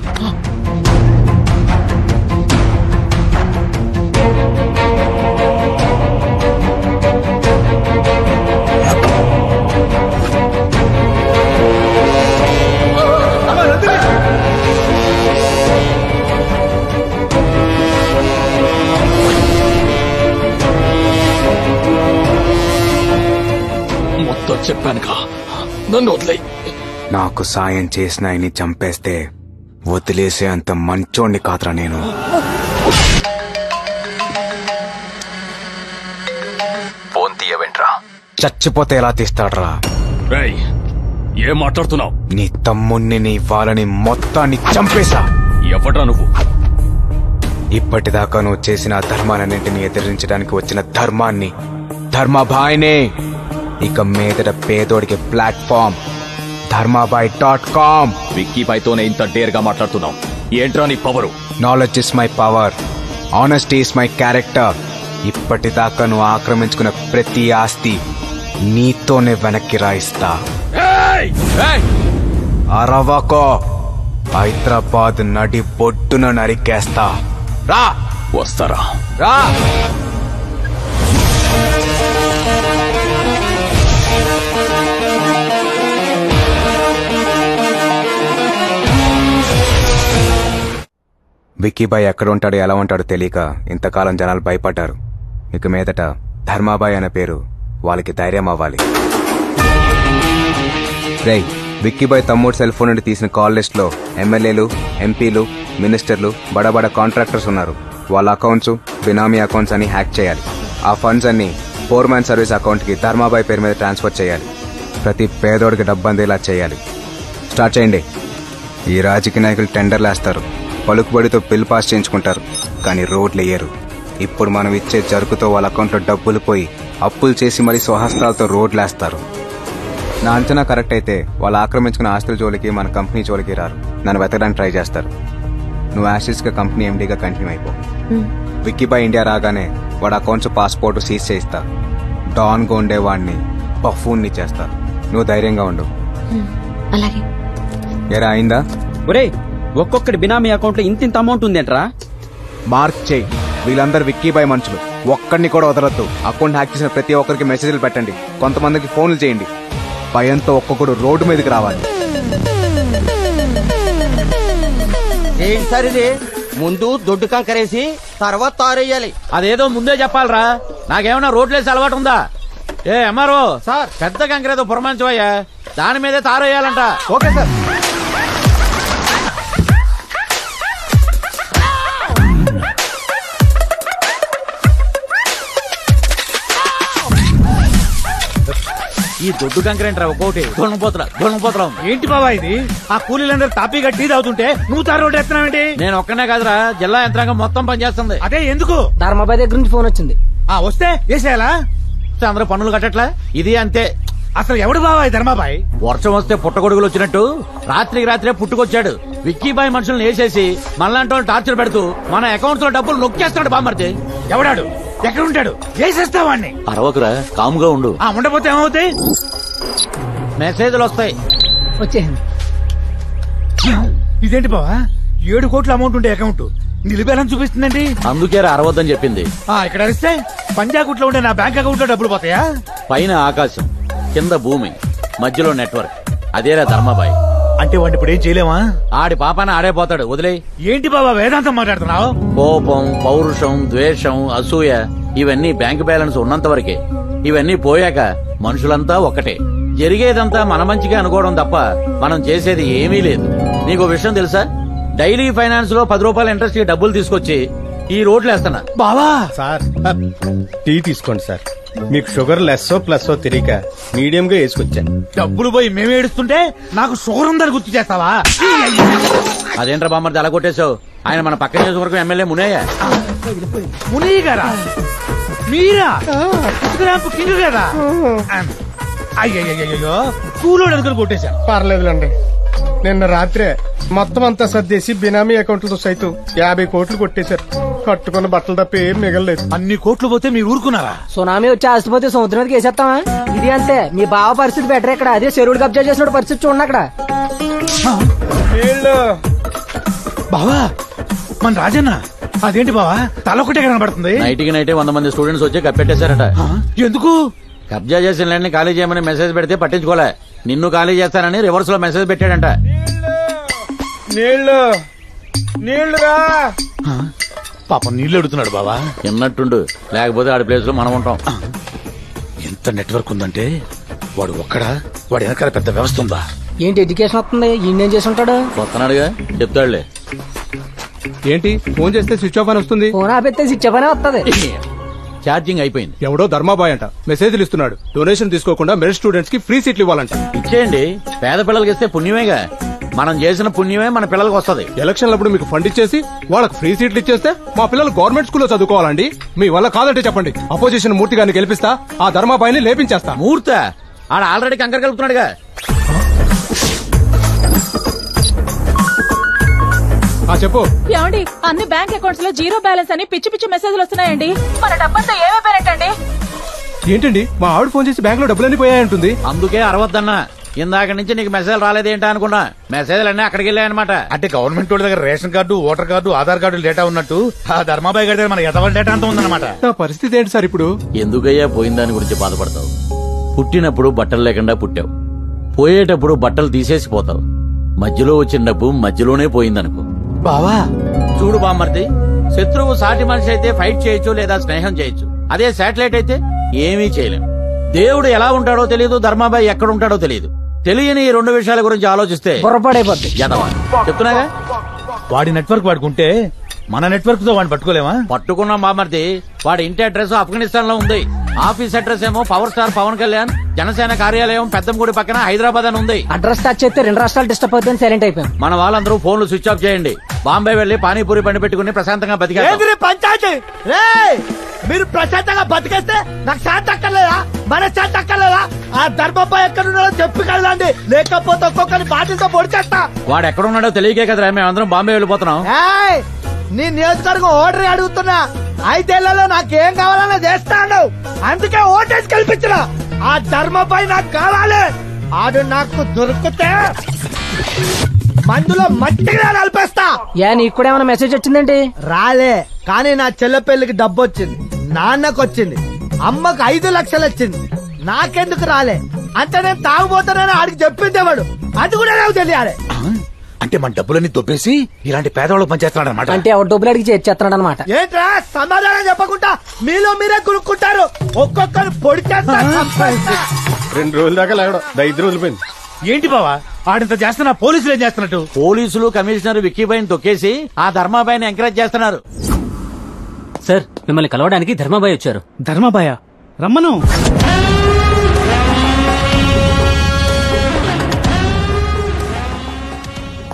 మొత్తం చెప్పానుగా, నన్ను వదిలే. నాకు సాయం చేసిన ఆయన్ని చంపేస్తే వదిలేసే అంత మంచోణ్ణి కాదురా నేను. ఫోన్ తీయవేంట్రా? చచ్చిపోతే ఎలా తీస్తాడ్రా? రేయ్, ఏం మాట్లాడుతున్నావు? నీ తమ్ముణ్ణి, నీ వాళ్ళని మొత్తాన్ని చంపేశా. ఎవడ్రా నువ్వు? ఇప్పటిదాకా నువ్వు చేసిన ధర్మాలన్నింటినీ ఎదిరించడానికి వచ్చిన ధర్మాన్ని, ధర్మాబాయ్నే. ఇక మీదట పేదోడికి ప్లాట్ఫామ్ ధర్మాబాయ్.com. విక్కీబాయ్తోనే ఇంత డేర్ గా మాట్లాడుతున్నావు. ఏంట్రా నీ power? Knowledge is my power, honesty is my character. ఇప్పటిదాకా నువ్వు ఆక్రమించుకున్న ప్రతి ఆస్తి నీతోనే వెనక్కి రాయిస్తా. అరవకో, హైదరాబాద్ నడి బొడ్డున నరికేస్తా. రా. వస్తారా? రా. విక్కీబాయ్ ఎక్కడ ఉంటాడో ఎలా ఉంటాడో తెలియక ఇంతకాలం జనాలు భయపడ్డారు. ఇక మీదట ధర్మాబాయ్ అనే పేరు వాళ్ళకి ధైర్యం అవ్వాలి. రేయ్, విక్కీబాయ్ తమ్ముడు సెల్ ఫోన్ నుండి తీసిన కాల్ లిస్ట్ లో ఎమ్మెల్యేలు, ఎంపీలు, మినిస్టర్లు, బడా కాంట్రాక్టర్స్ ఉన్నారు. వాళ్ళ అకౌంట్స్ బినామీ అకౌంట్స్ అని హ్యాక్ చేయాలి. ఆ ఫండ్స్ అన్ని 4-man సర్వీస్ అకౌంట్ కి ధర్మాబాయ్ పేరు మీద ట్రాన్స్ఫర్ చేయాలి. ప్రతి పేదోడికి డబ్బు అందేలా చేయాలి. స్టార్ట్ చేయండి. ఈ రాజకీయ నాయకులు టెండర్లు వేస్తారు, పలుకుబడితో బిల్ పాస్ చేయించుకుంటారు, కానీ రోడ్లు వేయరు. ఇప్పుడు మనం ఇచ్చే జరుకుతో వాళ్ళ అకౌంట్లో డబ్బులు పోయి అప్పులు చేసి మరీ స్వహస్తాలతో రోడ్లు వేస్తారు. నా అంచనా కరెక్ట్ అయితే వాళ్ళు ఆక్రమించుకున్న ఆస్తుల జోలికి మన కంపెనీ జోలికి రారు. నన్ను వెతకడానికి ట్రై చేస్తారు. నువ్వు యాసిడ్స్ గా కంపెనీ ఎండీగా కంటిన్యూ అయిపో. విక్కీబాయ్ ఇండియా రాగానే వాడు అకౌంట్స్, పాస్పోర్ట్ సీజ్ చేయిస్తా. డాన్ గా ఉండేవాడిని బఫూన్ని చేస్తా. నువ్వు ధైర్యంగా ఉండు. అలాగే. ఎరా అయిందా? ఒరే, ఒక్కొక్కటి బినామీ అకౌంట్ లో ఇంత అమౌంట్ ఉందేంట్రా? మార్క్ చేయి. వీళ్ళందరూ విక్కీబాయ్ మనుషులు. ఒక్కడిని కూడా వదలొద్దు. అకౌంట్ హ్యాక్ చేసిన ప్రతి ఒక్కరికి మెసేజ్లు పెట్టండి. కొంతమందికి ఫోన్లు చేయండి. భయంతో ఒక్కొక్కడు రోడ్డు మీదకి రావాలి. ఏంటి సార్ ఇది? ముందు దొడ్డు కంకరేసి తర్వాత తారేయాలి. అదేదో ముందే చెప్పాలరా. నాకేమన్నా రోడ్లేసి అలవాటు ఉందా? ఏ ఎంఆర్ఓ సార్, పెద్ద కంకరేదో పురమాంచవయ్యా, దాని మీదే తారేయాలంట. Okay sir. ఈ దొడ్డు కంకరేంట్రా ఒక్కోటి దొంగపోతురా. ఏంటి బాబా ఇది? ఆ కూలీలందరూ తాపీగా టీ తాగుతుంటే నువ్వు తారు రోడ్డు ఎత్తున్నావేంటి? నేను ఒక్కనే కాదురా, జిల్లా యంత్రాంగం మొత్తం పనిచేస్తుంది. అదే ఎందుకు? ధర్మాబాయ్ దగ్గర నుంచి ఫోన్ వచ్చింది. వస్తే వేసేయాలా? అందరూ పన్నులు కట్టట్లా? ఇది అంతే. అసలు ఎవడు బాబాయ్ ధర్మాబాయ్? వర్షం వస్తే పుట్టగొడుగులు వచ్చినట్టు రాత్రికి రాత్రే పుట్టుకొచ్చాడు. విక్కీబాయ్ మనుషులను వేసేసి మనలాంటి వాళ్ళు టార్చర్ పెడుతూ మన అకౌంట్స్ లో డబ్బులు నొక్కేస్తాడు. బామ్మర్తి ఎవడాడు? ఎక్కడుంటాడు? వేసేస్తావాడిని. అరవకురా, కాముగా ఉండు. ఉండపోతే ఏమవుతాయి? మెసేజ్లు వస్తాయి. వచ్చేసింది. ఇదేంటి బావా, 7 కోట్ల అమౌంట్ ఉండే అకౌంట్ నిలిపేయాలని చూపిస్తుందండి. అందుకే అరవద్దని చెప్పింది. ఇక్కడ అరిస్తే పంజాగుట్ లో ఉండే నా బ్యాంక్ అకౌంట్ లో డబ్బులు పోతాయా? పైన ఆకాశం, కింద భూమి, మధ్యలో నెట్వర్క్. అదేరా ధర్మాబాయ్ అంటే. వాడిని ఇప్పుడు ఏం చేయలేమా? ఆడి పాపాన ఆడే పోతాడు. వదిలే. ఏంటి బాబా వేదాంతం మాట్లాడుతున్నావు? కోపం, పౌరుషం, ద్వేషం, అసూయ ఇవన్నీ బ్యాంక్ బ్యాలెన్స్ ఉన్నంత వరకే. ఇవన్నీ పోయాక మనుషులంతా ఒక్కటే. జరిగేదంతా మన మంచిగా అనుకోవడం తప్ప మనం చేసేది ఏమీ లేదు. నీకు విషయం తెలుసా? డైలీ ఫైనాన్స్ లో 10 రూపాయల ఇంట్రెస్ట్ కి డబ్బులు తీసుకొచ్చి ఈ రోడ్లు వేస్తున్నా. బావా సార్, టీ తీసుకోండి సార్. మీకు షుగర్ లెస్సో ప్లస్సో తెలియక మీడియం గా వేసుకొచ్చాను. డబ్బులు పోయి మేమే ఏడుస్తుంటే నాకు షుగర్ ఉందని గుర్తు చేస్తావా? అదేంట్రా బామ్మర్ది అలా కొట్టేశావు? ఆయన మన పక్క నియోజకవర్గం ఎమ్మెల్యే మునయ్య. మునయ్య గారా? మీరా కింగ్ కదా? అయ్యో కూలోడు అనుకుని కొట్టేశాను. పర్లేదులండి. నిన్న రాత్రే మొత్తం అంతా సర్దేసి బినామీ అకౌంట్లతో సైతం 50 కోట్లు కొట్టేశారు. కట్టుకున్న బట్టలు తప్ప ఏం మిగలలేదు. అన్ని కోట్లు పోతే మీరు ఊరుకున్నారా? సునామీ వచ్చి ఆస్తిపోతే సముద్రానికి వేసేస్తావా? ఇది అంతే. మీ బావ పరిస్థితి బెటర్ ఇక్కడ. అదే చెరువులు కబ్జా చేసిన పరిస్థితి చూడండి అక్కడ. బావా మన రాజన్న అదేంటి బావా తలొకటే కనబడుతుంది? నైట్కి నైటే 100 మంది స్టూడెంట్స్ వచ్చి కప్పెట్టేశారట. ఎందుకు? కబ్జా చేసిన ల్యాండ్ ని ఖాళీ చేయమని మెసేజ్ పెడితే పట్టించుకోలే. నిన్ను ఖాళీ చేస్తానని రివర్స్ లో మెసేజ్ పెట్టాడంట. నీళ్లురా. పాపం నీళ్లు అడుగుతున్నాడు బావా. ఎన్నట్టుండు, లేకపోతే ఆడి ప్లేస్ లో మనం ఉంటాం. ఎంత నెట్వర్క్ ఉందంటే వాడు ఒక్కడా? వాడి వెనకాల పెద్ద వ్యవస్థ ఉందా? ఏంటి ఎడ్యుకేషన్ వస్తుంది? ఈయన చేసి ఉంటాడు. వస్తున్నాడుగా, చెప్తాడులే. ఏంటి ఫోన్ చేస్తే స్విచ్ ఆఫ్ అని వస్తుంది? ఫోన్ ఆపెత్తే స్విచ్ ఆఫ్ అనే వస్తుంది. ఛార్జింగ్ అయిపోయింది. ఎవడో ధర్మాబాయ్ అంట మెసేజ్లు ఇస్తున్నాడు. డొనేషన్ తీసుకోకుండా మెరిట్ స్టూడెంట్స్ కి ఫ్రీ సీట్లు ఇవ్వాలంట. ఇచ్చేయండి, పేద పిల్లలకి ఇస్తే పుణ్యమేగా. మనం చేసిన పుణ్యమే మన పిల్లలకు వస్తుంది. ఎలక్షన్లప్పుడు మీకు ఫండ్ ఇచ్చేసి వాళ్ళకి ఫ్రీ సీట్లు ఇచ్చేస్తే మా పిల్లలు గవర్నమెంట్ స్కూల్లో చదువుకోవాలండి. మీ వల్ల కాదంటే చెప్పండి. అపోజిషన్ మూర్తి గారిని గెలిపిస్తా, ఆ ధర్మాబాయిని లేపించేస్తా. మూర్త ఆడ ఆల్రెడీ కంకర కలుపుతున్నాడుగా. చెప్పు. ఏమండి, అన్ని బ్యాంక్ అకౌంట్స్ లో జీరో బ్యాలెన్స్ అని పిచ్చి పిచ్చి మెసేజ్లు వస్తున్నాయండి. మన డబ్బంతా ఏమైపోయినట్టండి? ఏంటండి మా ఆవిడ ఫోన్ చేసి బ్యాంక్ లో డబ్బులన్నీ పోయాయంటుంది. అందుకే అరవద్దన్నా. ఇందాక నుంచి నీకు మెసేజ్ రాలేదేంటా అనుకున్నా. మెసేజ్లు అన్నీ అక్కడికి వెళ్ళాయన్నమాట. అంటే గవర్నమెంట్ వాళ్ళ దగ్గర ration card, voter card, Aadhaar card data ఉన్నట్టు ఆ ధర్మాబాయ్ గారి దగ్గర మన ఎదవల డేటా అంతా ఉందన్నమాట. నా పరిస్థితి ఏంటి సార్ ఇప్పుడు? ఎందుకయ్యా పోయిన దాని గురించి బాధపడతావు? పుట్టినప్పుడు బట్టలు లేకుండా పుట్టావు, పోయేటప్పుడు బట్టలు తీసేసి పోతావు. మధ్యలో వచ్చిన డబ్బు మధ్యలోనే పోయిందనుకో. బావా చూడు బామ్మర్ది, శత్రువు సాటి మనిషి అయితే ఫైట్ చేయొచ్చు లేదా స్నేహం చేయొచ్చు. అదే శాటిలైట్ అయితే ఏమీ చేయలేం. దేవుడు ఎలా ఉంటాడో తెలియదు, ధర్మాబాయ్ ఎక్కడ ఉంటాడో తెలియదు. తెలియని ఈ 2 విషయాల గురించి ఆలోచిస్తే పొరపాడైపోద్ది. యదవా. చెప్తున్నాగా వాడి నెట్వర్క్ వాడుకుంటే మన నెట్వర్క్ తో వాడిని పట్టుకోలేమా? పట్టుకున్నాం బామర్ది. వాడి ఇంటి అడ్రస్ ఆఫ్ఘనిస్తాన్ లో ఉంది. ఆఫీస్ అడ్రస్ ఏమో పవర్ స్టార్ పవన్ కళ్యాణ్ జనసేన కార్యాలయం పెద్దంగుడి పక్కన హైదరాబాద్ అని ఉంది. అడ్రస్ టచ్ చేస్తే 2 రాష్ట్రాలు డిస్టర్బ్ అవుతుంది. సైలెంట్ అయిపోయాం. మన వాళ్ళందరూ ఫోన్లు స్విచ్ ఆఫ్ చేయండి. బాంబే వెళ్లి పానీపూరి బండి పెట్టుకుని ప్రశాంతంగా బతికారు. పంచాయతీ మీరు ప్రశాంతంగా బతికేస్తే నాకు శాంతి అక్కర్లేదా? మన శాంతి అక్కర్లేదా? ఆ ధర్మబాయ్ ఎక్కడున్నాడో చెప్పి కదండి, లేకపోతే ఒక్కొక్కరి బాటిల్తో పొడిచేస్తా. వాడు ఎక్కడున్నాడో తెలియకే కదరా మేమందరం బాంబే వెళ్ళిపోతున్నాం. నీ నియోజకవర్గం ఓటరీ అడుగుతున్నా. 5 ఏళ్లలో నాకేం కావాలన్నా చేస్తాను. అందుకే ఓటేసి కల్పించిన. ఆ ధర్మబాయ్ నాకు కావాలి. ఆడు నాకు దొరికితే మందులో మట్టిగా నలిపేస్తా. నీకు కూడా ఏమైనా మెసేజ్ వచ్చిందండి? రాలే, కానీ నా చెల్లె పెళ్లికి డబ్బు వచ్చింది, నాన్నకు వచ్చింది, అమ్మకు 5 లక్షలు వచ్చింది. నాకెందుకు రాలే అంటే నేను తాగుపోతానని ఆడికి చెప్పిందేవాడు. అది కూడా నాకు తెలియాలి. అంటే మన డబ్బులన్నీ దొబ్బేసి ఇలాంటి పేదవాళ్ళకి పనిచేస్తున్నాడు అనమాట. అంటే ఎవరు డబ్బులు అడిగి చేస్తున్నాడు అనమాట. ఏంట్రా సమాధానం చెప్పకుండా మీలో మీరే కొనుక్కుంటారు. ఒక్కొక్కరు పొడి చేస్తా. 2 రోజుల దాకా లేవడం 5 రోజులు పోయింది. ఏంటి బావా ఆడింత చేస్తున్నా? పోలీసులు ఏం చేస్తున్నట్టు? పోలీసులు కమిషనర్ విక్కీబాయిని తొక్కేసి ఆ ధర్మాబాయిని ఎంకరేజ్ చేస్తున్నారు. సార్ మిమ్మల్ని కలవడానికి ధర్మాబాయ్ వచ్చారు. ధర్మాబాయ రమ్మను.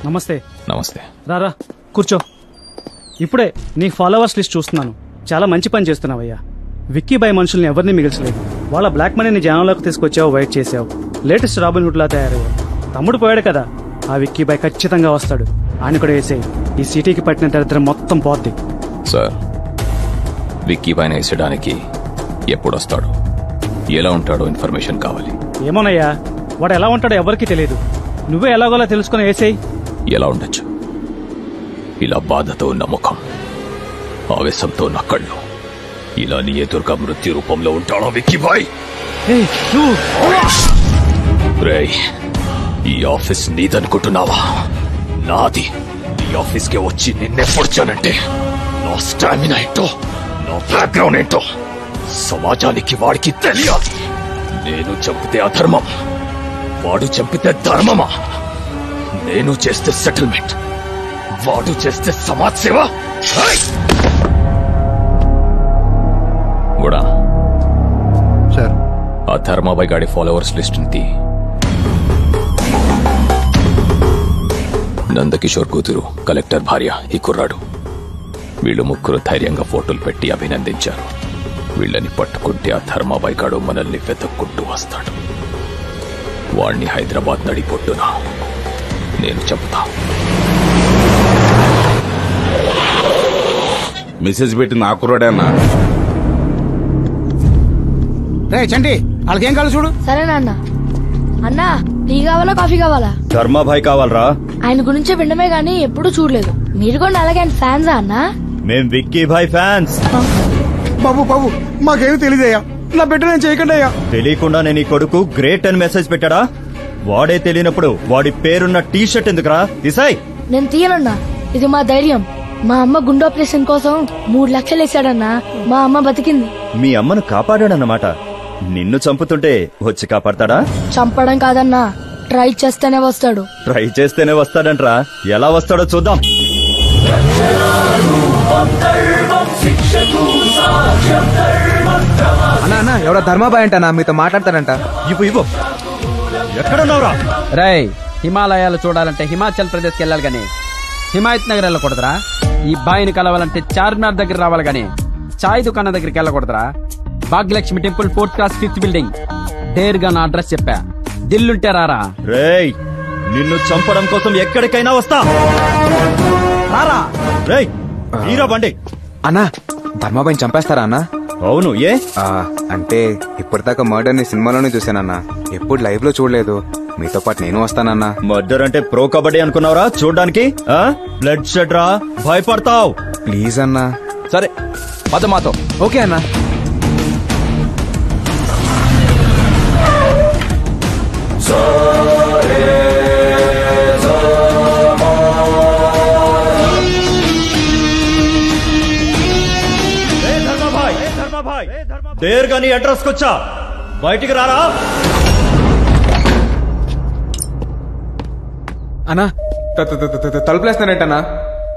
నమస్తే. నమస్తే. రారా కూర్చో. ఇప్పుడే నీ ఫాలోవర్స్ లిస్ట్ చూస్తున్నాను. చాలా మంచి పని చేస్తున్నావయ్యా. విక్కీబాయ్ మనుషుల్ని ఎవరిని మిగిల్చలేదు. వాళ్ళ బ్లాక్ మనీని జనంలోకి తీసుకొచ్చావు, వైట్ చేసావు. లేటెస్ట్ రాబిన్ హుడ్ లా తయారయ్యావు. తమ్ముడు పోయాడు కదా, ఆ విక్కీబాయ్ ఖచ్చితంగా వస్తాడు. ఆయన కూడా వేసేయి. ఈ సిటీకి పట్టిన దరిద్రం మొత్తం పోద్ది. సార్ విక్కీ పైన వేసడానికి ఎప్పుడొస్తాడు, ఎలా ఉంటాడో ఇన్ఫర్మేషన్ కావాలి. ఏమోనయ్యా, వాడు ఎలా ఉంటాడో ఎవరికీ తెలియదు. నువ్వే ఎలాగోలా తెలుసుకుని వేసేయి. ఎలా ఉండొచ్చు? ఇలా బాధతో ఉన్న ముఖం, ఆవేశంతో ఉన్న కళ్ళు, ఇలా నీ ఎదురుగా మృత్యు రూపంలో ఉంటాడో విక్కీబాయ్? రేయ్, ఈ ఆఫీస్ నీదనుకుంటున్నావా? నాది. నీ ఆఫీస్కే వచ్చి నిన్నే పొడిచానంటే నా స్టామినా ఏంటో, నా బ్యాక్గ్రౌండ్ ఏంటో సమాజానికి వాడికి తెలియాలి. నేను చంపితే అధర్మం, వాడు చంపితే ధర్మమా? నేను చేస్తే సెటిల్మెంట్, వాడు చేస్తే సమాజ్ సేవ. కూడా సార్ ఆ ధర్మాబాయ్ గాడి ఫాలోవర్స్ లిస్ట్ తీ. నందకిషోర్ కూతురు, కలెక్టర్ భార్య ఈ కుర్రాడు, వీళ్ళు ముగ్గురు ధైర్యంగా ఫోటోలు పెట్టి అభినందించారు. వీళ్ళని పట్టుకుంటే ఆ ధర్మాబాయ్ గాడు మనల్ని వెతక్కుంటూ వస్తాడు. వాణ్ణి హైదరాబాద్ నడిపొట్టున నేను చెప్తా. మెసేజ్ పెట్టి నా కుర్రాడే అన్నా. రే చండి, వాళ్ళకేం కావాలి చూడు. సరేనా అన్న. అన్నా టీ కావాలా కాఫీ కావాలా? ధర్మాభాయ్ కావాలరా? ఆయన గురించే వినమే గానీ ఎప్పుడూ చూడలేదు. మీరు కూడా అలాగే ఆయన ఫ్యాన్సా అన్నా? మేం విక్కీ భాయ్ ఫ్యాన్స్. బాబు బాబు మాకేమీ తెలియదయ్యా, నా బిడ్డ నేను చేయకుండా అయ్యా. తెలియకుండా నేను ఈ కొడుకు గ్రేట్ అని మెసేజ్ పెట్టాడా? వాడే తెలియనప్పుడు వాడి పేరున్న టీ షర్ట్ ఎందుకురా? తీసాయ్. నేను తీయనన్నా, ఇది మా ధైర్యం. మా అమ్మ గుండె ఆపరేషన్ కోసం 3 లక్షలు వేసాడన్నా. మా అమ్మ బతికింది. మీ అమ్మను కాపాడాడన్నమాట. నిన్ను చంపుతుంటే వచ్చి కాపాడతాడా? చంపడం కాదన్నా, ట్రై చేస్తేనే వస్తాడు. ట్రై చేస్తేనే వస్తాడంట్రా. ఎలా వస్తాడో చూద్దాం. అన్నా ఎవరో ధర్మాబాయ్ అంటనా మీతో మాట్లాడతాడంట. ఇవ్వు ఎక్కడున్నావురా? రై, హిమాలయాలు చూడాలంటే హిమాచల్ ప్రదేశ్ కి వెళ్ళాలి గానీ హిమాయత్ నగర్ వెళ్ళకూడదురా. ఈ బాయిని కలవాలంటే చార్మినార్ దగ్గర రావాలి గానీ చాయ్ దుకాణం దగ్గరికి వెళ్ళకూడదురా. Bhagyalakshmi temple 4th class 5th building. డేర్ గా నా అడ్రస్ చెప్పా, దిల్లుంటే రారా. రేయ్, నిన్ను చంపడం కోసం ఎక్కడికైనా వస్తా. రారా. రేయ్, హీరో బండి. అన్నా ధర్మాబాయిని చంపేస్తారా అన్నా? అవును. ఏ అంటే ఇప్పటిదాకా మర్డర్ ని సినిమాలోనే చూసానన్నా, ఎప్పుడు లైవ్ లో చూడలేదు. మీతో పాటు నేను వస్తానన్నా. మర్డర్ అంటే ప్రో కబడ్డీ అనుకున్నావురా చూడడానికి? బ్లడ్ షెడ్ రా, భయపడతావు. ప్లీజ్ అన్నా. సరే పద మాతో. ఓకే అన్నా. దేర్గా నీ అడ్రస్ కొచ్చా, బయటికి రారా. అన్నా తలుపులేస్తానంటన్నా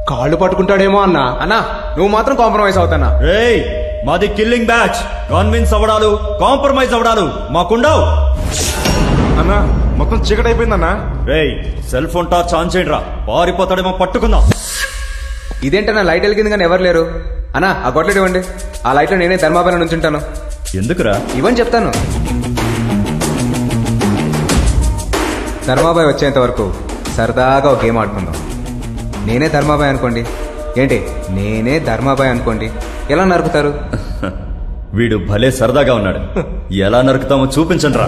కాళ్ళు పట్టుకుంటాడేమో అన్నా. అన్నా నువ్వు మాత్రం కాంప్రమైజ్ అవుతానా? రేయ్ మాది కిల్లింగ్ బ్యాచ్. కన్విన్స్ అవ్వడాలు కాంప్రమైజ్ అవ్వడాలు మాకుండవు. అన్నా మొత్తం చీకటి అయిపోయిందన్నా. రేయ్ సెల్ ఫోన్ టార్చ్ ఆన్ చేయండి రా, పారిపోతాడేమో పట్టుకుందాం. ఇదేంటన్నా లైట్ వెలిగింది కానీ ఎవరు లేరు. అన్నా ఆ గొడ్లెట్ ఇవ్వండి, ఆ లైట్లో నేనే ధర్మాబాయిలో నుంచుంటాను. ఎందుకురా? ఇవ్వని చెప్తాను. ధర్మాబాయ్ వచ్చేంత వరకు సరదాగా ఒక గేమ్ ఆడుకుందాం. నేనే ధర్మాబాయ్ అనుకోండి. ఏంటి నేనే ధర్మాబాయ్ అనుకోండి, ఎలా నరుకుతారు? వీడు భలే సరదాగా ఉన్నాడు. ఎలా నరుకుతామో చూపించండి రా.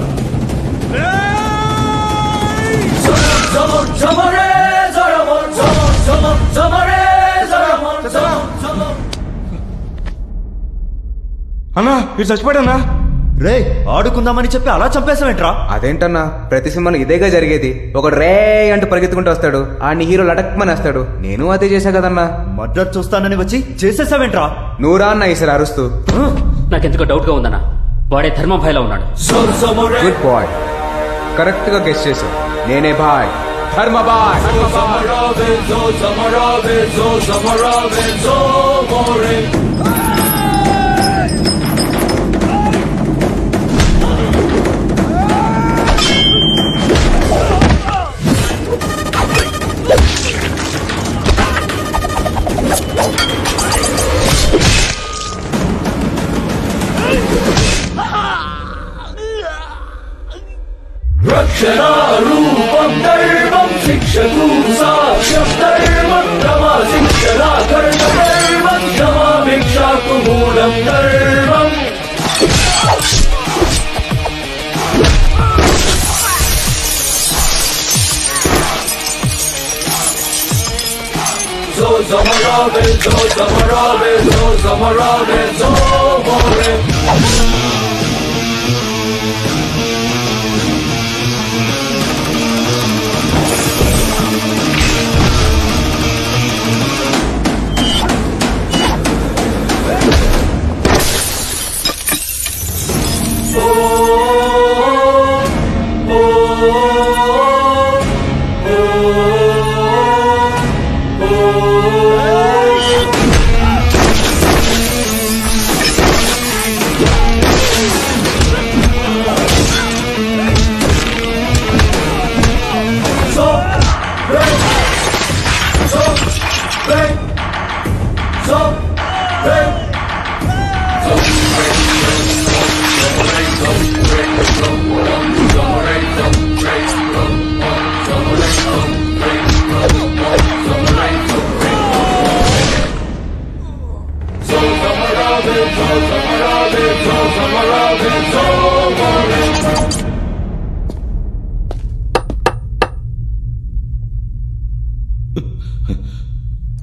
అన్నా మీరు చచ్చిపోయాడన్నా. రే ఆడుకుందామని చెప్పి అలా చంపేసావేంట్రా? అదేంటన్నా ప్రతి సినిమాలో ఇదేగా జరిగేది. ఒకడు రే అంటూ పరిగెత్తుకుంటూ వస్తాడు, ఆడిని హీరో లటక్మని వస్తాడు. నేను అదే చేశా కదన్నా. మర్డర్ చూస్తానని వచ్చి చేసేసావేంట్రా? నువ్వు రా అన్న ఈసారి అరుస్తూ. నాకెందుకో డౌట్ గా ఉందన్నా, వాడే ధర్మభాయ్లా ఉన్నాడు. గుడ్ బాయ్, కరెక్ట్ గా గెస్ చేసావు. నేనే బాయ్, ధర్మబాయ్. రక్షణారూపం దైవం శిక్షకు సాక్ష్యం దైవం క్రమశిక్షణా కర్మ దైవం క్షమాభిక్షాకు మూలం దైవం. సో సమరావే సో సమరావే సో సమరావే సో మోరే.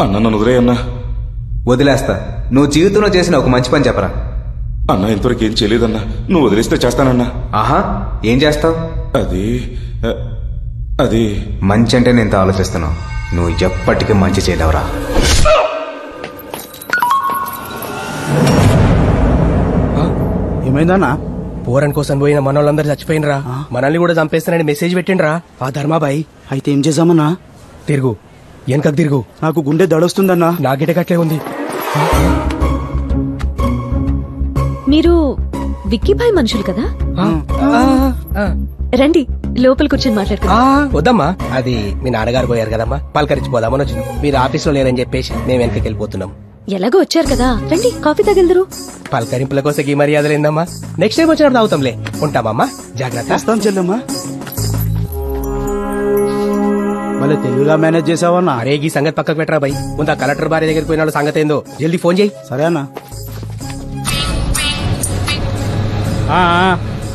అన్న నన్ను వదిలే అన్నా. వదిలేస్తా. నువ్వు జీవితంలో చేసిన ఒక మంచి పని చెప్పరా. అన్న ఇంతవరకు ఏం చేయలేదన్నా, నువ్వు వదిలేస్తే చేస్తానన్నా. ఆహా ఏం చేస్తావు? అది మంచి అంటే నేను ఆలోచిస్తున్నావు. నువ్వు ఎప్పటికీ మంచి చేయలేవురా. ఏమైందన్నా? పోరన్ కోసం పోయిన మనోళ్ళందరూ చచ్చిపోయినరా, మనల్ని కూడా చంపేస్తానని మెసేజ్ పెట్టిండ్రా ఆ ధర్మాబాయి. అయితే ఏం చేద్దామన్నా? తిరుగు, వెనకకు తిరుగు. నాకు గుండె దడొస్తుందన్నా. నా గిటకట్లే ఉంది. మీరు విక్కీభాయ్ మనుషులు కదా? రండి లోపల కూర్చొని మాట్లాడుకుందాం. వద్దమ్మా, అది మీ నాన్నగారు పోయారు కదమ్మా, పలకరించిపోదామని వచ్చినాం. మీరు ఆఫీస్ లో లేరని చెప్పేసి మేము వెనకకి వెళ్ళిపోతున్నాం. ఎలాగో వచ్చారు కదా, రండి కాఫీ తగిలిదరు. పలకరింపుల కోసం ఈ మర్యాదలు ఏందమ్మా? నెక్స్ట్ టైం వచ్చినప్పుడు తాగుతాంలే. ఉంటామమ్మా, జాగ్రత్త. వస్తాం చెల్లమ్మా. మళ్ళీ తెలుగుగా మేనేజ్ చేసావన్నా? అరే ఈ సంగతి పక్కకు పెట్టరా బై. ముందు కలెక్టర్ భార్య దగ్గరికి పోయినాడు, సంగతి ఏందో జల్దీ ఫోన్ చేయి. సరే అన్నా.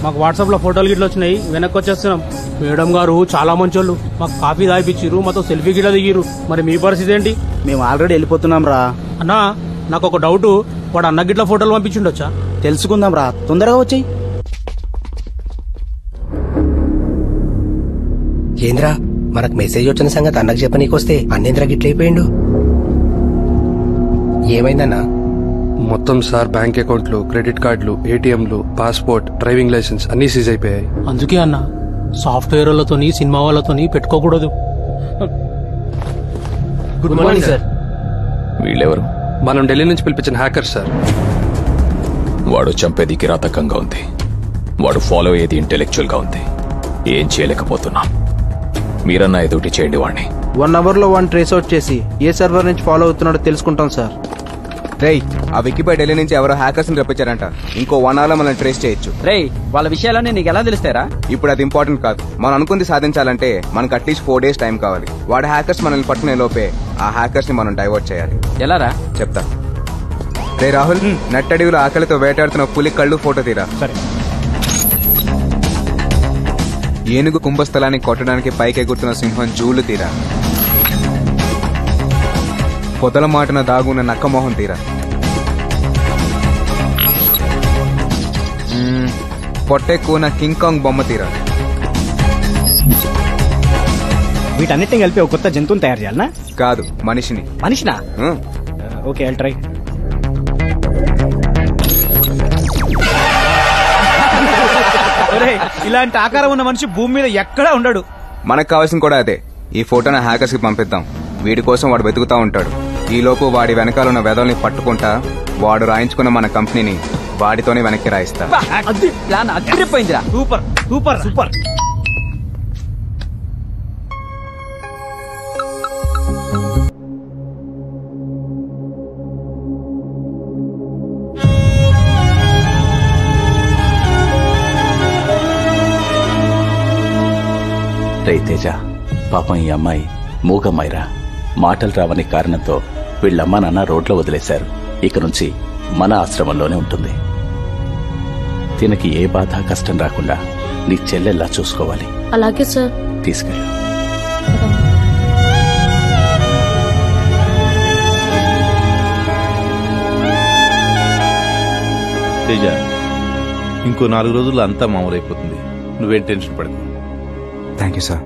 మాకు వాట్సాప్ లో ఫోటోలు గిట్ల వచ్చినాయి, వెనక్కి వచ్చేస్తున్నాం. మేడం గారు చాలా మంచోళ్ళు, మాకు కాఫీ తాగిపిచ్చిర్రు, మాతో సెల్ఫీ గిట్ల దిగిర్రు. మరి మీ పరిస్థితి ఏంటి? మేము ఆల్రెడీ వెళ్ళిపోతున్నాం రా. అన్నా నాకు ఒక డౌట్, వాడు అన్న గిట్ల ఫోటోలు పంపించిండొచ్చా? తెలుసుకుందాం రా, తొందరగా వచ్చాయి. ఏంద్రా మనకు మెసేజ్ వచ్చిన సంగతి అన్నకు చెప్పనీకొస్తే అన్నేంద్ర గిట్లయిపోయిండు. ఏమైందన్నా? మొత్తం సార్ బ్యాంక్ అకౌంట్లు, క్రెడిట్ కార్డులు, ఏటీఎంలు, పాస్పోర్ట్, డ్రైవింగ్ లైసెన్స్ అన్ని సీజ్ అయిపోయాయి. అందుకే అన్న సాఫ్ట్వేర్ వాళ్ళతోని సినిమా వాళ్ళతోని పెట్టుకోకూడదు. Good morning sir. వీళ్ళెవరు? మనం ఢిల్లీ నుంచి పిలిపించిన హ్యాకర్ సార్. వాడు చంపేది కిరాతకంగా ఉంది, వాడు ఫాలో అయ్యేది ఇంటెలెక్చువల్ గా ఉంది. ఏం చేయలేకపోతున్నాం. మీరన్నా ఎదుటి చేయండి వాడిని. 1 అవర్ లో వాడిని ట్రేస్ అవుట్ చేసి ఏ సర్వర్ నుంచి ఫాలో అవుతున్నాడో తెలుసుకుంటాం సార్. రేయ్, ఆ వికీపై ఢిల్లీ నుంచి ఎవరో హ్యాకర్స్ ని రప్పించారంట. ఇంకో 1 అవర్ లో మనం ట్రేస్ చేయొచ్చు. రేయ్, వాళ్ళ విషయాలన్నీ నీకు ఎలా తెలుస్తారా? ఇప్పుడు అది ఇంపార్టెంట్ కాదు. మనం అనుకుంది సాధించాలంటే మనకు అట్లీస్ట్ 4 days టైం కావాలి. వాడు హ్యాకర్స్ మనల్ని పట్టుకునే లోపే ఆ హ్యాకర్స్ ని మనం డైవర్ట్ చేయాలి. ఎలారా? చెప్తా. రే రాహుల్, నట్టడివిలో ఆకలితో వేటాడుతున్న పులి కళ్ళు ఫోటో తీరా. సరే. ఏనుగు కుంభస్థలాన్ని కొట్టడానికి పైకి ఎగురుతున్న సింహం జూలు తీరా. పొదల మాటన దాగున్న నక్కమోహం తీరా. పొట్టెక్కువ కింగ్ కాంగ్ బొమ్మ తీరా. వీటన్నిటిని కలిపి ఒక కొత్త జంతువుని తయారు చేయాలనా? కాదు, మనిషిని. మనిషినా? Okay, I'll try. ఇలాంటి ఆకారం ఉన్న మనిషి భూమి మీద ఎక్కడా ఉండడు. మనకు కావాల్సింది కూడా అదే. ఈ ఫోటోని హ్యాకర్స్ కి పంపిద్దాం. వీడి కోసం వాడు వెతుకుతా ఉంటాడు. ఈ లోపు వాడి వెనకాల ఉన్న వెదల్ని పట్టుకుంటా వాడు రాయించుకున్న మన కంపెనీని వాడితోనే వెనక్కి రాయిస్తా. ప్లాన్ అదిరిపోయిందిరా. Super super super. రైతేజ, పాపం ఈ అమ్మాయి మూగమ్మాయిరా. మాటలు రావని కారణంతో వీళ్ళమ్మ నాన్న రోడ్లో వదిలేశారు. ఇక నుంచి మన ఆశ్రమంలోనే ఉంటుంది. తినకి ఏ బాధ కష్టం రాకుండా నీ చెల్లెల్లా చూసుకోవాలి. అలాగే సార్. తీసుకెళ్ళు. తేజ, ఇంకో 4 రోజుల్లో అంతా మామూలైపోతుంది. నువ్వేం టెన్షన్ పడకు. Thank you sir.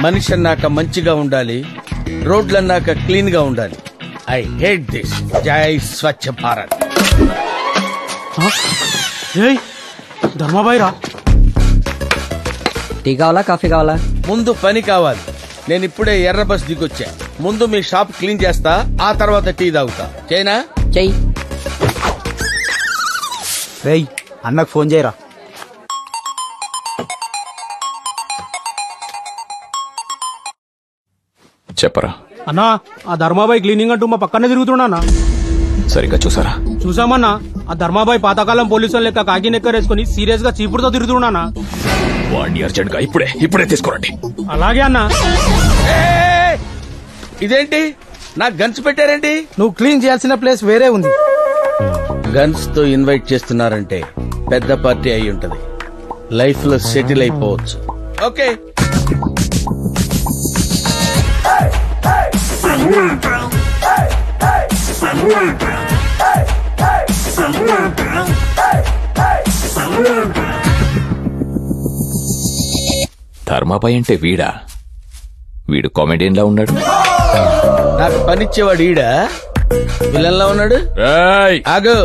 మనిషి అన్నాక మంచిగా ఉండాలి, రోడ్లన్నాక క్లీన్ గా ఉండాలి. I hate this. జై స్వచ్ఛ భారత్. ధర్మాబాయి రా. టీ కావాలా, కాఫీ కావాలా? ముందు పని కావాలి. నేను ఇప్పుడే ఎర్ర బస్ దిగొచ్చా. ముందు మీ షాప్ క్లీన్ చేస్తా, ఆ తర్వాత టీ తాగుతా. చేయనా? చెయ్యి. రేయ్, అన్నకు ఫోన్ చేయరా. చెప్పరా. అన్నా, ఆ ధర్మాబాయి క్లీనింగ్ అంటూ మా పక్కనే తిరుగుతున్నా. సరిగ్గా చూసారా? చూసామన్నా. ఆ ధర్మాబాయి పాతకాలం పోలీసులు లెక్క కాకి నెక్కరేసుకుని సీరియస్ గా చీపుడుతో తిరుగుతున్నా. వాడిని అర్జెంట్ గా ఇప్పుడే తీసుకురండి. అలాగే అన్నా. ఇదేంటి నాకు గన్స్ పెట్టారేంటి? నువ్వు క్లీన్ చేయాల్సిన ప్లేస్ వేరే ఉంది. గన్స్ తో ఇన్వైట్ చేస్తున్నారంటే పెద్ద పార్టీ అయి ఉంటది. లైఫ్ లో సెటిల్ అయిపోవచ్చు. ఓకే. ధర్మాబాయి అంటే వీడా? వీడు కామెడియన్ లా ఉన్నాడు. నాకు పనిచ్చేవాడు ఈడా విలన్ లా ఉన్నాడు. ఆగు,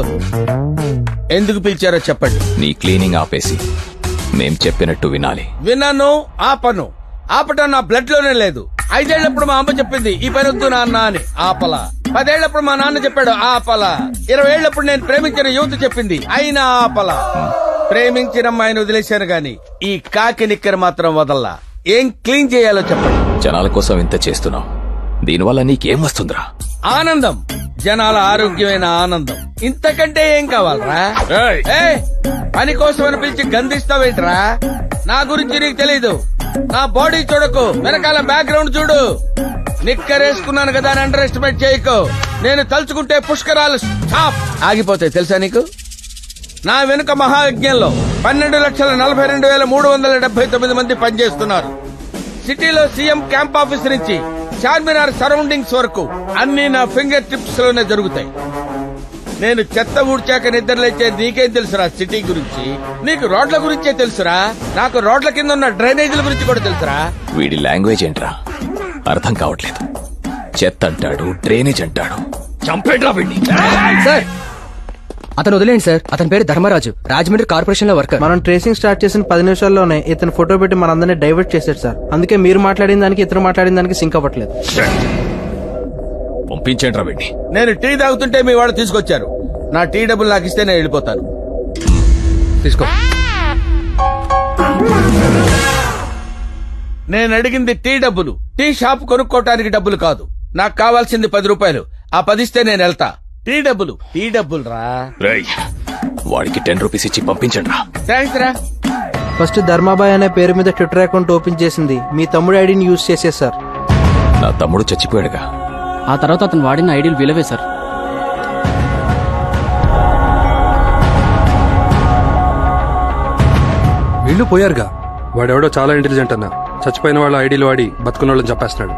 ఎందుకు పిలిచారో చెప్పండి. నీ క్లీనింగ్ ఆపేసి మేం చెప్పినట్టు వినాలి. విన్నాను, ఆపను. ఆపటం నా బ్లడ్ లోనే లేదు. 5 ఏళ్లప్పుడు మా అమ్మ చెప్పింది ఈ పని వద్దు నాన్న అని, ఆపల. 10 ఏళ్లప్పుడు మా నాన్న చెప్పాడు, ఆపల. 20 ఏళ్లప్పుడు నేను ప్రేమించిన యువత చెప్పింది, అయినా ఆపల. ప్రేమించిన అమ్మాయిని వదిలేశాను గాని ఈ కాకి నిక్కర మాత్రం వదల్లా. ఏం క్లీన్ చేయాలో చెప్పండి. జనాల కోసం ఇంత చేస్తున్నావు, దీనివల్ల నీకేం వస్తుందిరా? ఆనందం, జనాల ఆరోగ్యమైన ఆనందం. ఇంతకంటే ఏం కావాలరా? పని కోసం అని పిలిచి గంధిస్తావేంట్రా? నా గురించి నీకు తెలీదు. నా బాడీ చూడకు, వెనకాల బ్యాక్గ్రౌండ్ చూడు. నిక్కరేసుకున్నాను కదా అని అండర్ ఎస్టిమేట్ చేయకు. నేను తలుచుకుంటే పుష్కరాలు ఆగిపోతాయి తెలుసా నీకు? నా వెనుక మహాయజ్ఞంలో 12,42,379 మంది పనిచేస్తున్నారు. సిటీలో సీఎం క్యాంప్ ఆఫీస్ నుంచి చార్మినార్ సరౌండింగ్స్ వరకు అన్ని నా ఫింగర్ టిప్స్ లోనే జరుగుతాయి. నేను చెత్త ఊడ్చాక నిద్రలేచే నీకేం తెలుసురా సిటీ గురించి? నీకు రోడ్ల గురించే తెలుసురా? నాకు రోడ్ల కింద ఉన్న డ్రైనేజీల గురించి కూడా తెలుసురా? వీడి లాంగ్వేజ్ ఏంట్రా? అర్థం కావట్లేదు. చెత్త అంటాడు, డ్రైనేజ్ అంటాడు. చంపేట్రా వీడిని. సార్ అతను వదిలేండి సార్. అతని పేరు ధర్మరాజు, రాజమండ్రి కార్పొరేషన్ లో వర్కర్. మనం ట్రేసింగ్ స్టార్ట్ చేసిన 10 నిమిషాల్లోనే ఇతను ఫోటో పెట్టి మనందరినీ డైవర్ట్ చేశాడు సార్. అందుకే మీరు మాట్లాడిన దానికి ఇతను మాట్లాడిన దానికి సింక్ అవ్వట్లేదు. పంపించేంట్రా వీడిని. నేను టీ తాగుతుంటే మీ వాళ్ళు తీసుకొచ్చారు. నా టీ డబ్బులు నాకు ఇస్తే నేను వెళ్ళిపోతాను. తీసుకో. నేను అడిగింది టీ డబ్బులు, టీ షాప్ కొనుక్కోవటానికి డబ్బులు కాదు. నాకు కావాల్సింది 10 రూపాయలు. ఆ 10 ఇస్తే నేను వెళ్తా. టీ డబ్బులు రా. వాడికి 10 రూపీస్ ఇచ్చి పంపించండి. థ్యాంక్స్ రా. ఫస్ట్ ధర్మాబాయ్ అనే పేరు మీద ట్విట్టర్ అకౌంట్ ఓపెన్ చేసింది మీ తమ్ముడు ఐడిని యూజ్ చేసే సార్. నా తమ్ముడు చచ్చిపోయాడుగా. ఆ తర్వాత అతను వాడిన ఐడియల్ విలువే సార్. వీళ్ళు పోయారుగా. వాడెవడో చాలా ఇంటెలిజెంట్ అన్న. చచ్చిపోయిన వాళ్ళ ఐడీలు వాడి బతుకున్న వాళ్ళని చంపేస్తున్నాడు.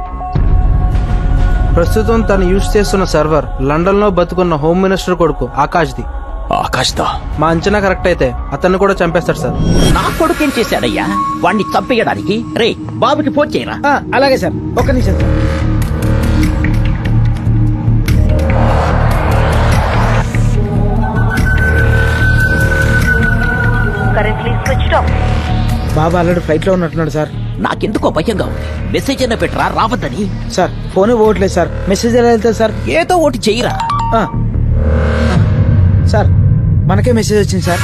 ప్రస్తుతం తను యూజ్ చేస్తున్న సర్వర్ లండన్ లో బతుకున్న హోమ్ మినిస్టర్ కొడుకు ఆకాష్ది. ఆకాష్దా? మా అంచనా కరెక్ట్ అయితే అతన్ని కూడా చంపేస్తాడు సార్. నా కొడుకు ఏం చేశాడయ్యా? వాణ్ణి చంపేయడానికి రే బాబుకి ఫోన్ చేయరా. అలాగే సార్, ఒక్క నిమిషం సార్. బాబా ఆల్రెడీ ఫ్లైట్ లో ఉన్నట్టున్నాడు సార్. నాకెందుకో భయంగా ఉంది. మెసేజ్ అయినా పెట్టరా రావద్దని. సార్ ఫోన్ ఓట్లేదు సార్. మెసేజ్ ఎలా వెళ్తుంది సార్? ఏదో ఓటి చెయ్యరా. సార్ మనకే మెసేజ్ వచ్చింది సార్.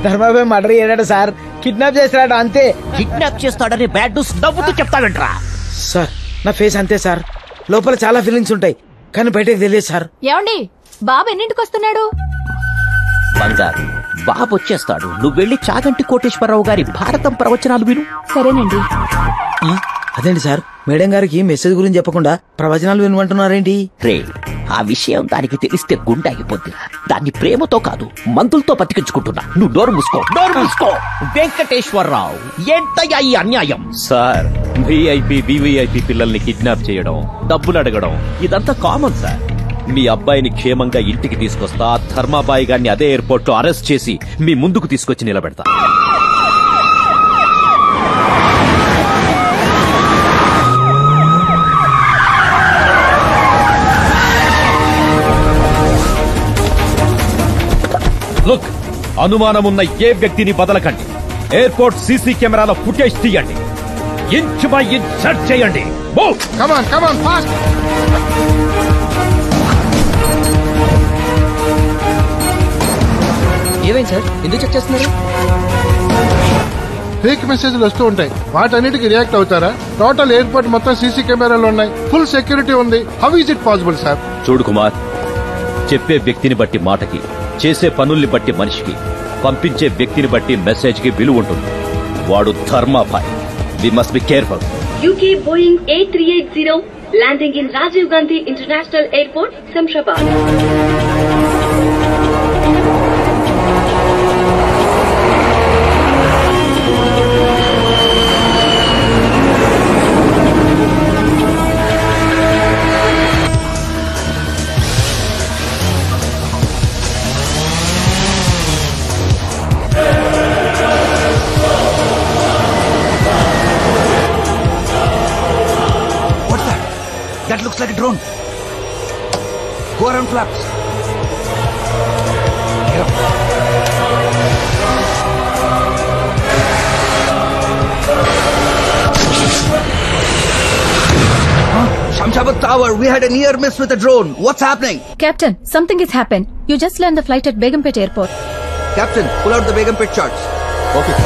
ధర్మాబాయ్ మర్డర్ చేయడాడు సార్. కిడ్నాప్ చేస్తాడు అంతే. కిడ్నాప్ చేస్తాడని బ్యాడ్ న్యూస్ నవ్వుతూ చెప్తాడంట్రా. సార్ నా ఫేస్ అంతే సార్. లోపల చాలా ఫీలింగ్స్ ఉంటాయి కానీ బయటకు తెలియదు సార్. ఏమండి బాబు ఎన్నింటికి వస్తున్నాడు? బంగారు బాబు వచ్చేస్తాడు. నువ్వు వెళ్లి చాగంటి కోటేశ్వరరావు గారి భారతం ప్రవచనాలు విను. సరేనండి. అదేంటి సార్, మేడం గారికి మెసేజ్ గురించి చెప్పకుండా ప్రవచనాలు వినమంటున్నారేంటి? రే ఆ విషయం దానికి తెలిస్తే గుండె ఆగిపోద్ది. దాన్ని ప్రేమతో కాదు మందులతో బతికించుకుంటున్నా. నువ్వు డోర్ మూసుకో. వెంకటేశ్వరరావు ఏంటయ్యా ఈ అన్యాయం? సార్ విఐపి వివిఐపి పిల్లల్ని కిడ్నాప్ చేయడం, డబ్బులు అడగడం ఇదంతా కామన్ సార్. మీ అబ్బాయిని క్షేమంగా ఇంటికి తీసుకొస్తా. ధర్మాబాయి గారిని అదే ఎయిర్పోర్ట్ లో అరెస్ట్ చేసి మీ ముందుకు తీసుకొచ్చి నిలబెడతా. లుక్, అనుమానమున్న ఏ వ్యక్తిని బదలకండి. ఎయిర్పోర్ట్ సీసీ కెమెరాల ఫుటేజ్ తీయండి. ఇంచ్ బై ఇంచ్ సెర్చ్ చేయండి. ఏమైంది సార్, ఎందుకు చెక్ చేస్తున్నారు? ఫేక్ మెసేజ్లు వస్తూ ఉంటాయి. వాటన్నిటికి రియాక్ట్ అవుతారా? టోటల్ ఎయిర్పోర్ట్ మొత్తం సీసీ కెమెరాలు ఉన్నాయి. ఫుల్ సెక్యూరిటీ ఉంది. How is it possible sir? చూడు కుమార్, చెప్పే వ్యక్తిని బట్టి మాటకి, చేసే పనుల్ని బట్టి మనిషికి, పంపించే వ్యక్తిని బట్టి మెసేజ్ కి విలువ ఉంటుంది. వాడు Dharmabhai. We must be careful. UK Boeing A380 landing in Rajiv Gandhi International Airport, Samshabad. That looks like a drone. Go around flaps. Shamshabad Tower, we had a near miss with a drone. What's happening? Captain, something has happened. You just landed the flight at Begumpet Airport. Captain, pull out the Begumpet charts. Okay.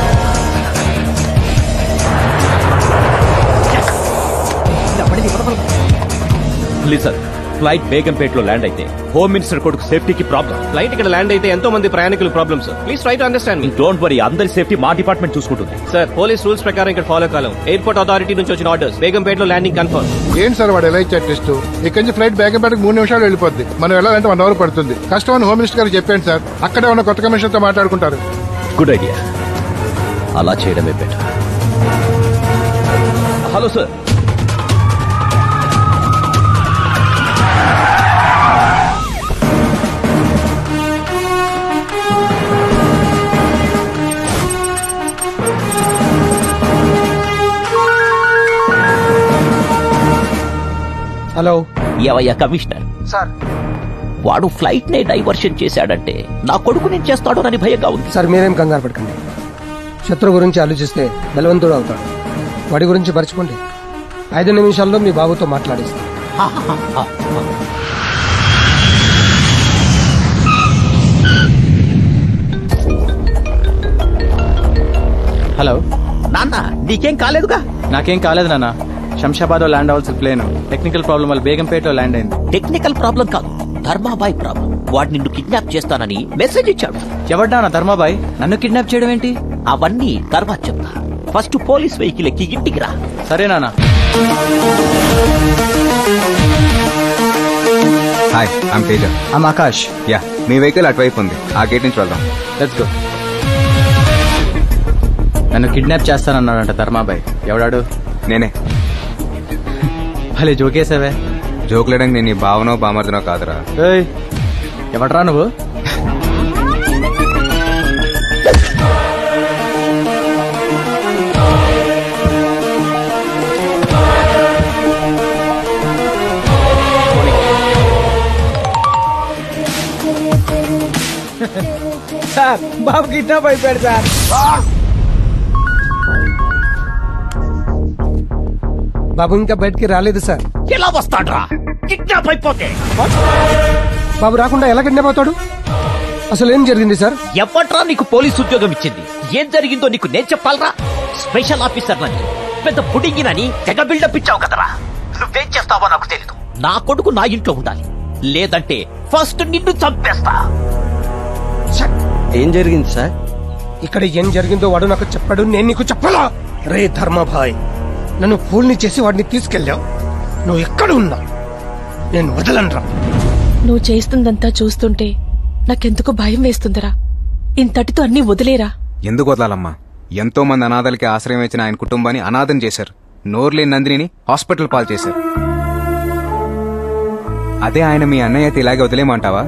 Please sir, flight Begumpet లో land అయితే home minister కొడుకు సేఫ్టీకి problem. Flight ఇక్కడ land అయితే ఎంతో మంది ప్రయాణికులు problem sir. Please try to understand me. Don't worry, అందరి సేఫ్టీ మా డిపార్ట్మెంట్ చూసుకుంటుంది. సార్ పోలీస్ రూల్స్ ప్రకారం ఇక్కడ ఫాలో కాలం. ఎయిర్పోర్ట్ అథారిటీ నుంచి వచ్చిన ఆర్డర్స్ బేగంపేట్ లో ల్యాండింగ్ కన్ఫర్మ్. ఏంటి సార్ వాడు ఎలా ఇచ్చారు టెస్ట్? ఇక్కడి నుంచి ఫ్లైట్ బేగంపేటకి 3 నిమిషాలు వెళ్ళిపోద్ది. మనం వెళ్ళాలంటే 1 అవర్ పడుతుంది. కష్టం అని హోమ్ మినిస్టర్ గారికి చెప్పండి సార్. అక్కడే ఉన్న కొత్త కమిషనర్ తో మాట్లాడుకుంటారు. గుడ్ ఐడియా, అలా చేయడమే బెటర్. Hello sir. హలో. ఏవయ్యా కమిషనర్ సార్, వాడు ఫ్లైట్ నే డైవర్షన్ చేశాడంటే నా కొడుకు నేను చేస్తాడోనని భయంగా ఉంది. సార్ మీరేం కంగారు పడకండి. శత్రు గురించి ఆలోచిస్తే బలవంతుడు అవుతాడు. వాడి గురించి మర్చిపోండి. 5 నిమిషాల్లో మీ బాబుతో మాట్లాడిస్తాను. హలో నాన్న, నీకేం కాలేదుగా? నాకేం కాలేదు నాన్న. శంషాబాద్ లో ల్యాండ్ అవ్వాల్సిన ప్లేన్ టెక్నికల్ ప్రాబ్లం వల్ల బేగంపేటలో ల్యాండ్ అయింది. టెక్నికల్ ప్రాబ్లం కాదు, ధర్మాబాయ్ ప్రాబ్లం. వాడు నిన్ను కిడ్నాప్ చేస్తానని మెసేజ్ ఇచ్చాడు. ఎవడ్డా నా ధర్మాబాయ్? నన్ను కిడ్నాప్ చేయడం ఏంటి? అవన్నీ తర్వాత చెప్తా. ఫస్ట్ పోలీస్ వెహికల్ ఎక్కి ఇంటికి రా. సరే నాన్న. Hi, I'm Teja. I'm Akash. Yeah, me vehicle అటువైపు ఉంది. ఆ గేట్ నుంచి వెళ్దాం. Let's go. నన్ను కిడ్నాప్ చేస్తానన్నాడంట ధర్మాబాయ్. ఎవడాడు? నేనే. భలే జోకేసావే. జోకులేడానికి నేను నీ భావనో బామర్దనో కాదురా. ఎవడరా నువ్వు? సార్, బాబు కిడ్నాప్ అయిపోయాడు సార్. బాబు ఇంకా బయటికి రాలేదు సార్. ఎలా వస్తాడ్రా కిడ్నాప్ అయిపోతే? బాబు రాకుండా ఎలా కిడ్నాప్ అవుతాడు? అసలు ఏం జరిగింది సార్? ఎవట్రా నీకు పోలీస్ ఉద్యోగం ఇచ్చింది? ఏం జరిగిందో నీకు నేను చెప్పాలరా? స్పెషల్ ఆఫీసర్ నని, పెద్ద పుడింగినని తెగ బిల్డప్ ఇచ్చావు కదరా. నువ్వేం చేస్తావో నాకు తెలీదు. నా కొడుకు నా ఇంట్లో ఉండాలి, లేదంటే ఫస్ట్ నిన్ను చంపేస్తా. ఏం జరిగింది సార్? ఇక్కడ ఏం జరిగిందో వాడు నాకు చెప్పాడు, నేను నీకు చెప్పాలా? రే ధర్మాభాయ్, నన్ను ఫూల్ని చేసి వాడిని తీసుకెళ్ళావు. నువ్వు ఎక్కడ ఉన్నా నేను వదలనురా. నువ్వు చేస్తుందంతా చూస్తుంటే నాకెందుకు భయం వేస్తుందిరా. ఇంతటితో అన్ని వదిలేరా. ఎందుకు వదలాలమ్మా? ఎంతో మంది అనాథలకి ఆశ్రయం ఇచ్చిన ఆయన కుటుంబాన్ని అనాథం చేశారు. నోర్లేని నందిని హాస్పిటల్ పాలు చేశారు. అదే ఆయన మీ అన్నయ్య అయితే ఇలాగే వదిలేమంటావా?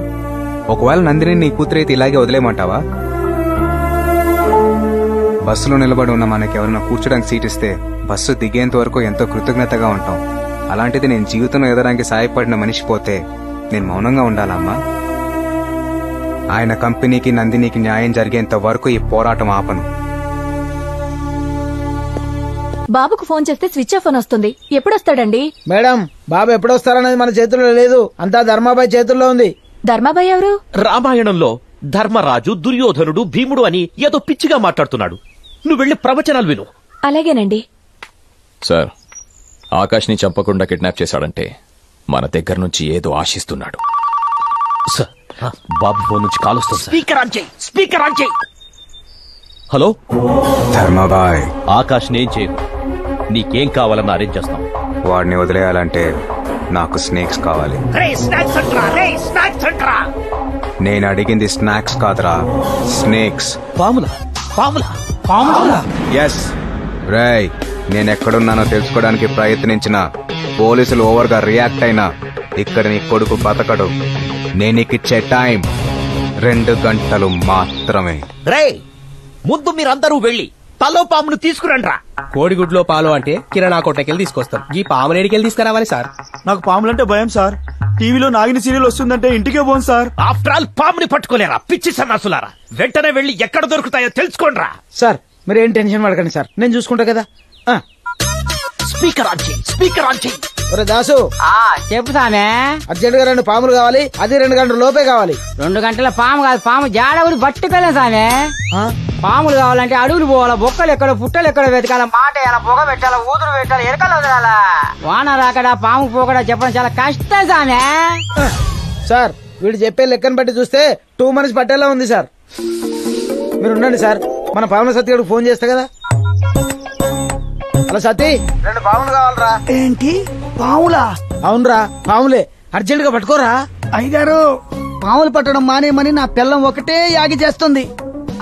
ఒకవేళ నందిని నీ కూతురు అయితే ఇలాగే వదిలేమంటావా? బస్సులో నిలబడి ఉన్న మనకెవరన్నా కూర్చోడానికి సీట్ ఇస్తే బస్సు దిగేంత వరకు ఎంతో కృతజ్ఞతగా ఉంటాం. అలాంటిది నేను జీవితంలో ఎదడానికి సాయపడిన మనిషి పోతే నేను మౌనంగా ఉండాలమ్మా? ఆయన కంపెనీకి నందినికి న్యాయం జరిగేంత వరకు ఈ పోరాటం ఆపను. బాబుకు ఫోన్ చేస్తే స్విచ్ ఆఫ్ అని వస్తుంది. ఎప్పుడొస్తాడండి? మేడం, బాబు ఎప్పుడొస్తారనేది మన చేతుల్లో లేదు, అంతా ధర్మాబాయ్ చేతుల్లో ఉంది. ధర్మాబాయ్ ఎవరు? రామాయణంలో ధర్మరాజు, దుర్యోధనుడు, భీముడు అని ఏదో పిచ్చిగా మాట్లాడుతున్నాడు. నువ్వు వెళ్లి ప్రవచనాలు విను. అలాగేనండి. సార్, ఆకాష్ ని చంపకుండా కిడ్నాప్ చేశాడంటే మన దగ్గర నుంచి ఏదో ఆశిస్తున్నాడు. సార్, బాబు ఫోన్ నుంచి కాల్ వస్తుంది. స్పీకర్ ఆన్ చేయి, స్పీకర్ ఆన్ చేయి. హలో ధర్మాబాయ్, ఆకాష్ నేం చేయకు. నీకేం కావాలన్నా అరేంజ్ చేస్తాం. వాడిని వదిలేయాలంటే నాకు స్నేక్స్ కావాలి. నేను అడిగింది స్నాక్స్ కాదురా, స్నేక్స్. పాములా? పాములా? పాములా? ఎస్ రేయ్, నేనెక్కడున్నానో తెలుసుకోవడానికి ప్రయత్నించిన పోలీసులు ఓవర్ గా రియాక్ట్ అయినా ఇక్కడ నీ కొడుకు బతకడు. నేనికిచ్చే టైం 2 గంటలు మాత్రమే. రే, ముందు మీరందరూ వెళ్లి తలో పామును తీసుకురండ్రా. కోడిగుడ్లో పాలు అంటే కిరాణా కొట్టకెళ్ళి తీసుకొస్తాం. ఈ పామునేడికెళ్ళి తీసుకురావాలి సార్? నాకు పాములంటే భయం సార్. టీవీలో నాగిని సీరియల్ వస్తుందంటే ఇంటికే పోను సార్. ఆఫ్టర్ ఆల్ పాముని పట్టుకోలేరా పిచ్చి సన్నాసులారా? వెంటనే వెళ్లి ఎక్కడ దొరుకుతాయో తెలుసుకోండిరా. సార్, మీరు ఏం టెన్షన్ పడకండి సార్, నేను చూసుకుంటా కదా. స్పీకర్ ఆన్ చేయి, స్పీకర్ ఆన్ చేయి. ఒరే దాసు, చెప్పు సామే. అర్జెంట్ గా 2 పాములు కావాలి, అది 2 గంటల లోపే కావాలి. 2 గంటల పాము కాదు, పాము జాడ ఊరి పట్టుకెళ్ళాం సామే. పాములు కావాలంటే అడవులు పోవాలా, బొక్కలు ఎక్కడ, పుట్టలు ఎక్కడ వెతకాల, మాట వేయాలా, పొగ పెట్టాలా, ఊదురు పెట్టాలా, ఎరకలు వదలాలా. వాన రాకడా పాము పోకడా చెప్పడం చాలా కష్టం సామే. సార్, వీడు చెప్పే లెక్కను బట్టి చూస్తే 2 months పట్టేలా ఉంది సార్. మీరు ఉండండి సార్, మన పాముల సత్యగాడికి ఫోన్ చేస్తా కదా. హలో సతీ, 2 పాములు కావాలరా. ఏంటి పాములా? అవునరా, పాములే, అర్జెంట్ గా పట్టుకోరా. అయ్యగారు, పాములు పట్టడం మానేమని నా పిల్లం ఒకటే యాగి చేస్తుంది,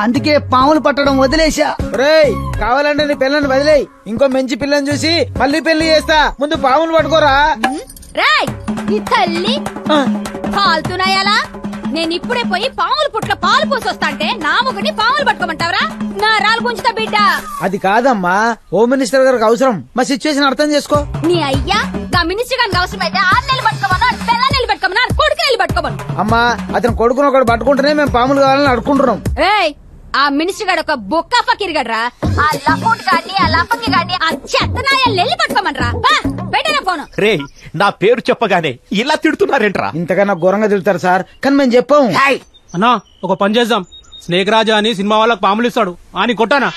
అందుకే పాములు పట్టడం వదిలేశా. రేయ్, కావాలంటే నీ పిల్లని వదిలేయి, ఇంకో మంచి పిల్లని చూసి మళ్ళీ పెళ్లి చేస్తా. ముందు పాములు పట్టుకోరా. రాయ్, ఈ తల్లి కాలుతున్నాయాలా? నేను ఇప్పుడే పోయి పాముల పుట్ల పాలు పోసొస్తాంటే నా మొగుడిని పాములు పట్టుకోమంటావరా? నా రాలు గుంచుతా బిడ్డ. అది కాదమ్మా, హోమ్ మినిస్టర్ గారికి అవసరం. మా సిచ్యువేషన్ అర్థం చేసుకో. నీ అయ్యా మినిస్టర్ గారికి అవసరమైతే 6 నెలలు పట్టుకోమన్నా పిల్లలు పట్టుకోమన్నా కొడుకు నెలలు పట్టుకోమను. అమ్మా అతను కొడుకుని ఒకటి పట్టుకుంటేనే మేము పాములు కావాలని అడుకుంటున్నాం. ఏయ్ ఆ మినిస్టర్ గారు ఒక బొక్క ఫకీర్ గడ్రా. ఆ లఫూట్ గాడిని ఆ లఫకి గాడిని ఆ చెత్తనాయలు నెల్లి పట్టుకోమనరా. పెట్టనా ఫోను. రే నా పేరు చెప్పగానే ఇలా తిడుతున్నారేంట్రా? ఇంతకన్నా ఘోరంగా తిడతారు సార్, కానీ మేము చెప్పాం. అన్నా ఒక పని చేద్దాం, స్నేక్ రాజా అని సినిమా వాళ్ళకి పాములు ఇస్తాడు అని కొట్టానా.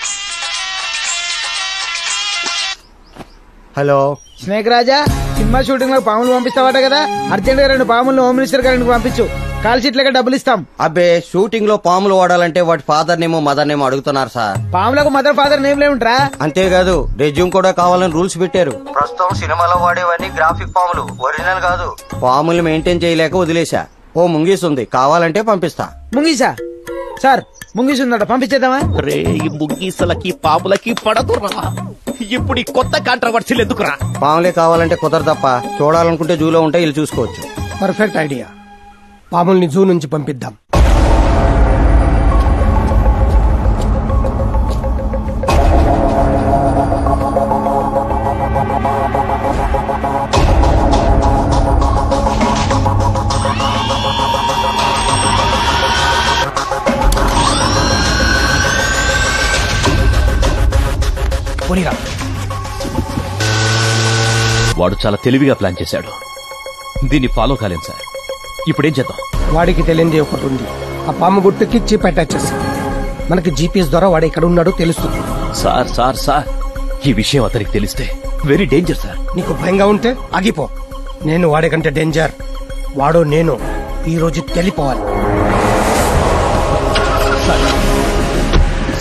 హలో స్నేక్ రాజా, సినిమా షూటింగ్ లో పాములు పంపిస్తావట కదా, అర్జెంట్ గా 2 పాములను హోమ్ మినిస్టర్ గారికి పంపించు, కాల్ షీట్ లెక్క డబ్బులు ఇస్తాం. అబ్బే షూటింగ్ లో పాములు వాడాలంటే వాటి ఫాదర్ నేమో మదర్ నేమో అడుగుతున్నారు సార్. పాములకు మదర్ ఫాదర్ నేమ్ లేవుంట్రా. అంతేకాదు రెజ్యూమ్ కూడా కావాలని రూల్స్ పెట్టారు. ప్రస్తుతం సినిమాలో వాడేవన్నీ గ్రాఫిక్ పాములు, ఒరిజినల్ కాదు. పాములు మెయింటైన్ చేయలేక వదిలేశా. ఓ ముంగీస్ ఉంది, కావాలంటే పంపిస్తా. ముంగీసా సార్? ముంగీస్ ఉందట, పంపించేద్దామా? రే ఈ ముంగీసలకి పాములకి పడదురా. ఇప్పుడు ఈ కొత్త కాంట్రవర్సీలు ఎందుకురా? పాములే కావాలంటే కుదరదప్ప, చూడాలనుకుంటే జూలో ఉంటే వీళ్ళు చూసుకోవచ్చు. పర్ఫెక్ట్ ఐడియా, పాముల్ని జూ నుంచి పంపిద్దాం. వాడు చాలా తెలివిగా ప్లాన్ చేశాడు, దీన్ని ఫాలో కాలేం సార్. ఇప్పుడేం చేద్దాం? వాడికి తెలియంది ఒకటి ఉంది, ఆ పాము గుర్తుకి చిప్ అటాచ్ చేసి మనకి జీపీఎస్ ద్వారా వాడు ఎక్కడ ఉన్నాడో తెలుస్తుంది. సార్ సార్ సార్ ఈ విషయం అతనికి తెలిస్తే వెరీ డేంజర్ సార్. నీకు భయంగా ఉంటే ఆగిపో, నేను వాడికంటే డేంజర్. వాడు నేను ఈ రోజు తెలిపోవాలి.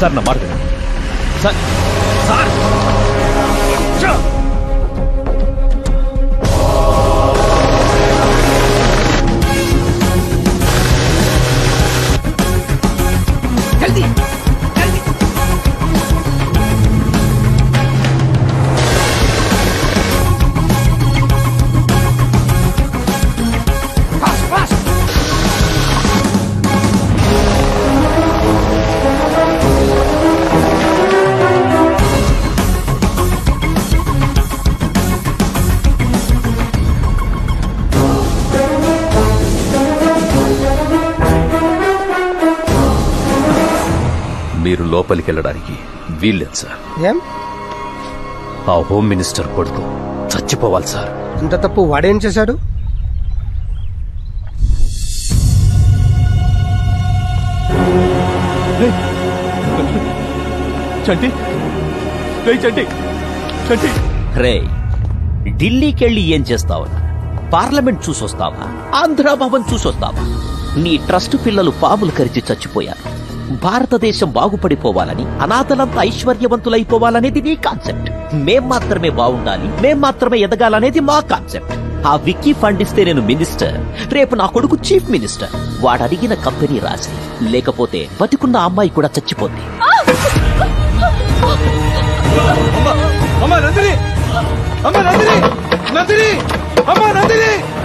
సార్ నా మాట వినండి. సార్ సార్ మీరు లోపలికి వెళ్ళడానికి వీల్లేదు సార్. ఏం? ఆ హోమ్ మినిస్టర్ కొడుకు చచ్చిపోవాలి సార్. అంత తప్పు వాడేం చేశాడు? చంటి చంటి చంటి రే ఢిల్లీకెళ్ళి ఏం చేస్తావా? పార్లమెంట్ చూసొస్తావా? ఆంధ్ర భవన్ చూసొస్తావా? నీ ట్రస్ట్ పిల్లలు పాములు కరిచి చచ్చిపోయారు. భారతదేశం బాగుపడిపోవాలని, అనాథలంతా ఐశ్వర్యవంతులైపోవాలనేది నీ కాన్సెప్ట్. మేం మాత్రమే బాగుండాలి, మేం మాత్రమే ఎదగాలనేది మా కాన్సెప్ట్. ఆ విక్కీ ఫండ్ ఇస్తే నేను మినిస్టర్, రేపు నా కొడుకు చీఫ్ మినిస్టర్. వాడు అడిగిన కంపెనీ రాసి, లేకపోతే బతికున్న అమ్మాయి కూడా చచ్చిపోద్ది.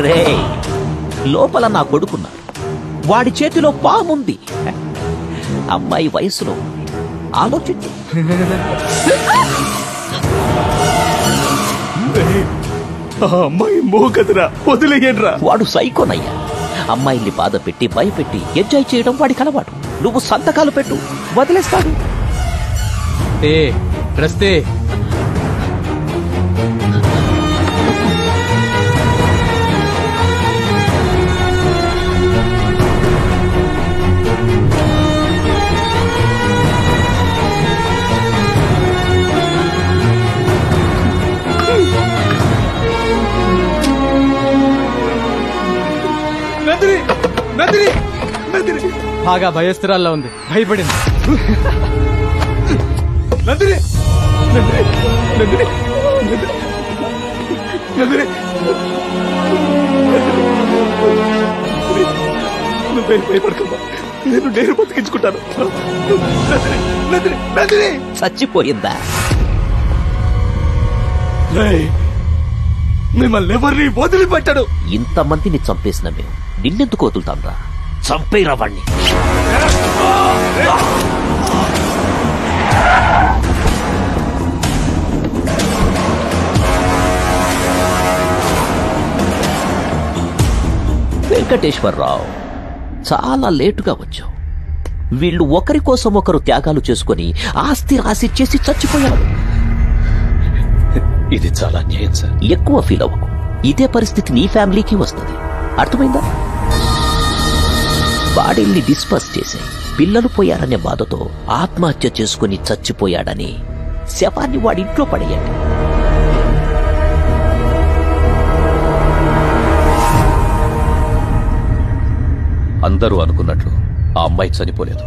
రే లోపల నా కొడుకున్నాడు, వాడి చేతిలో పాముంది, అమ్మాయి వయసులో ఆలోచించు. అమ్మాయి మోగదురా, వదిలేయండిరా. వాడు సైకోనయ్యా. అమ్మాయిల్ని బాధ పెట్టి భయపెట్టి ఎంజాయ్ చేయడం వాడికి అలవాటు. నువ్వు సంతకాలు పెట్టు, వదిలేస్తాడు. రస్తే బాగా భయస్థిరాల్లో ఉంది, భయపడింది. భయపడకమ్మా, నేను బతికించుకుంటాను. చచ్చిపోయిందా? మిమ్మల్ని ఎవరిని వదిలిపెట్టాడు. ఇంతమందిని చంపేసిన మేము నిన్నెందుకు వదులుతాం రా? చంపేరా వాణ్ణి. వెంకటేశ్వరరావు, చాలా లేటుగా వచ్చావు. వీళ్ళు ఒకరి కోసం ఒకరు త్యాగాలు చేసుకుని ఆస్తి రాసిచ్చేసి చచ్చిపోయారు. ఇది చాలా అన్యాయం సార్. ఎక్కువ ఫీల్ అవ్వకు. ఇదే పరిస్థితి నీ ఫ్యామిలీకి వస్తుంది. అర్థమైందా? బాడీల్ని డిస్పర్స్ చేసి పిల్లలు పోయారనే బాధతో ఆత్మహత్య చేసుకుని చచ్చిపోయాడని శవాన్ని వాడి ఇంట్లో పడేయండి. అందరూ అనుకున్నట్లు ఆ అమ్మాయి చనిపోలేదు.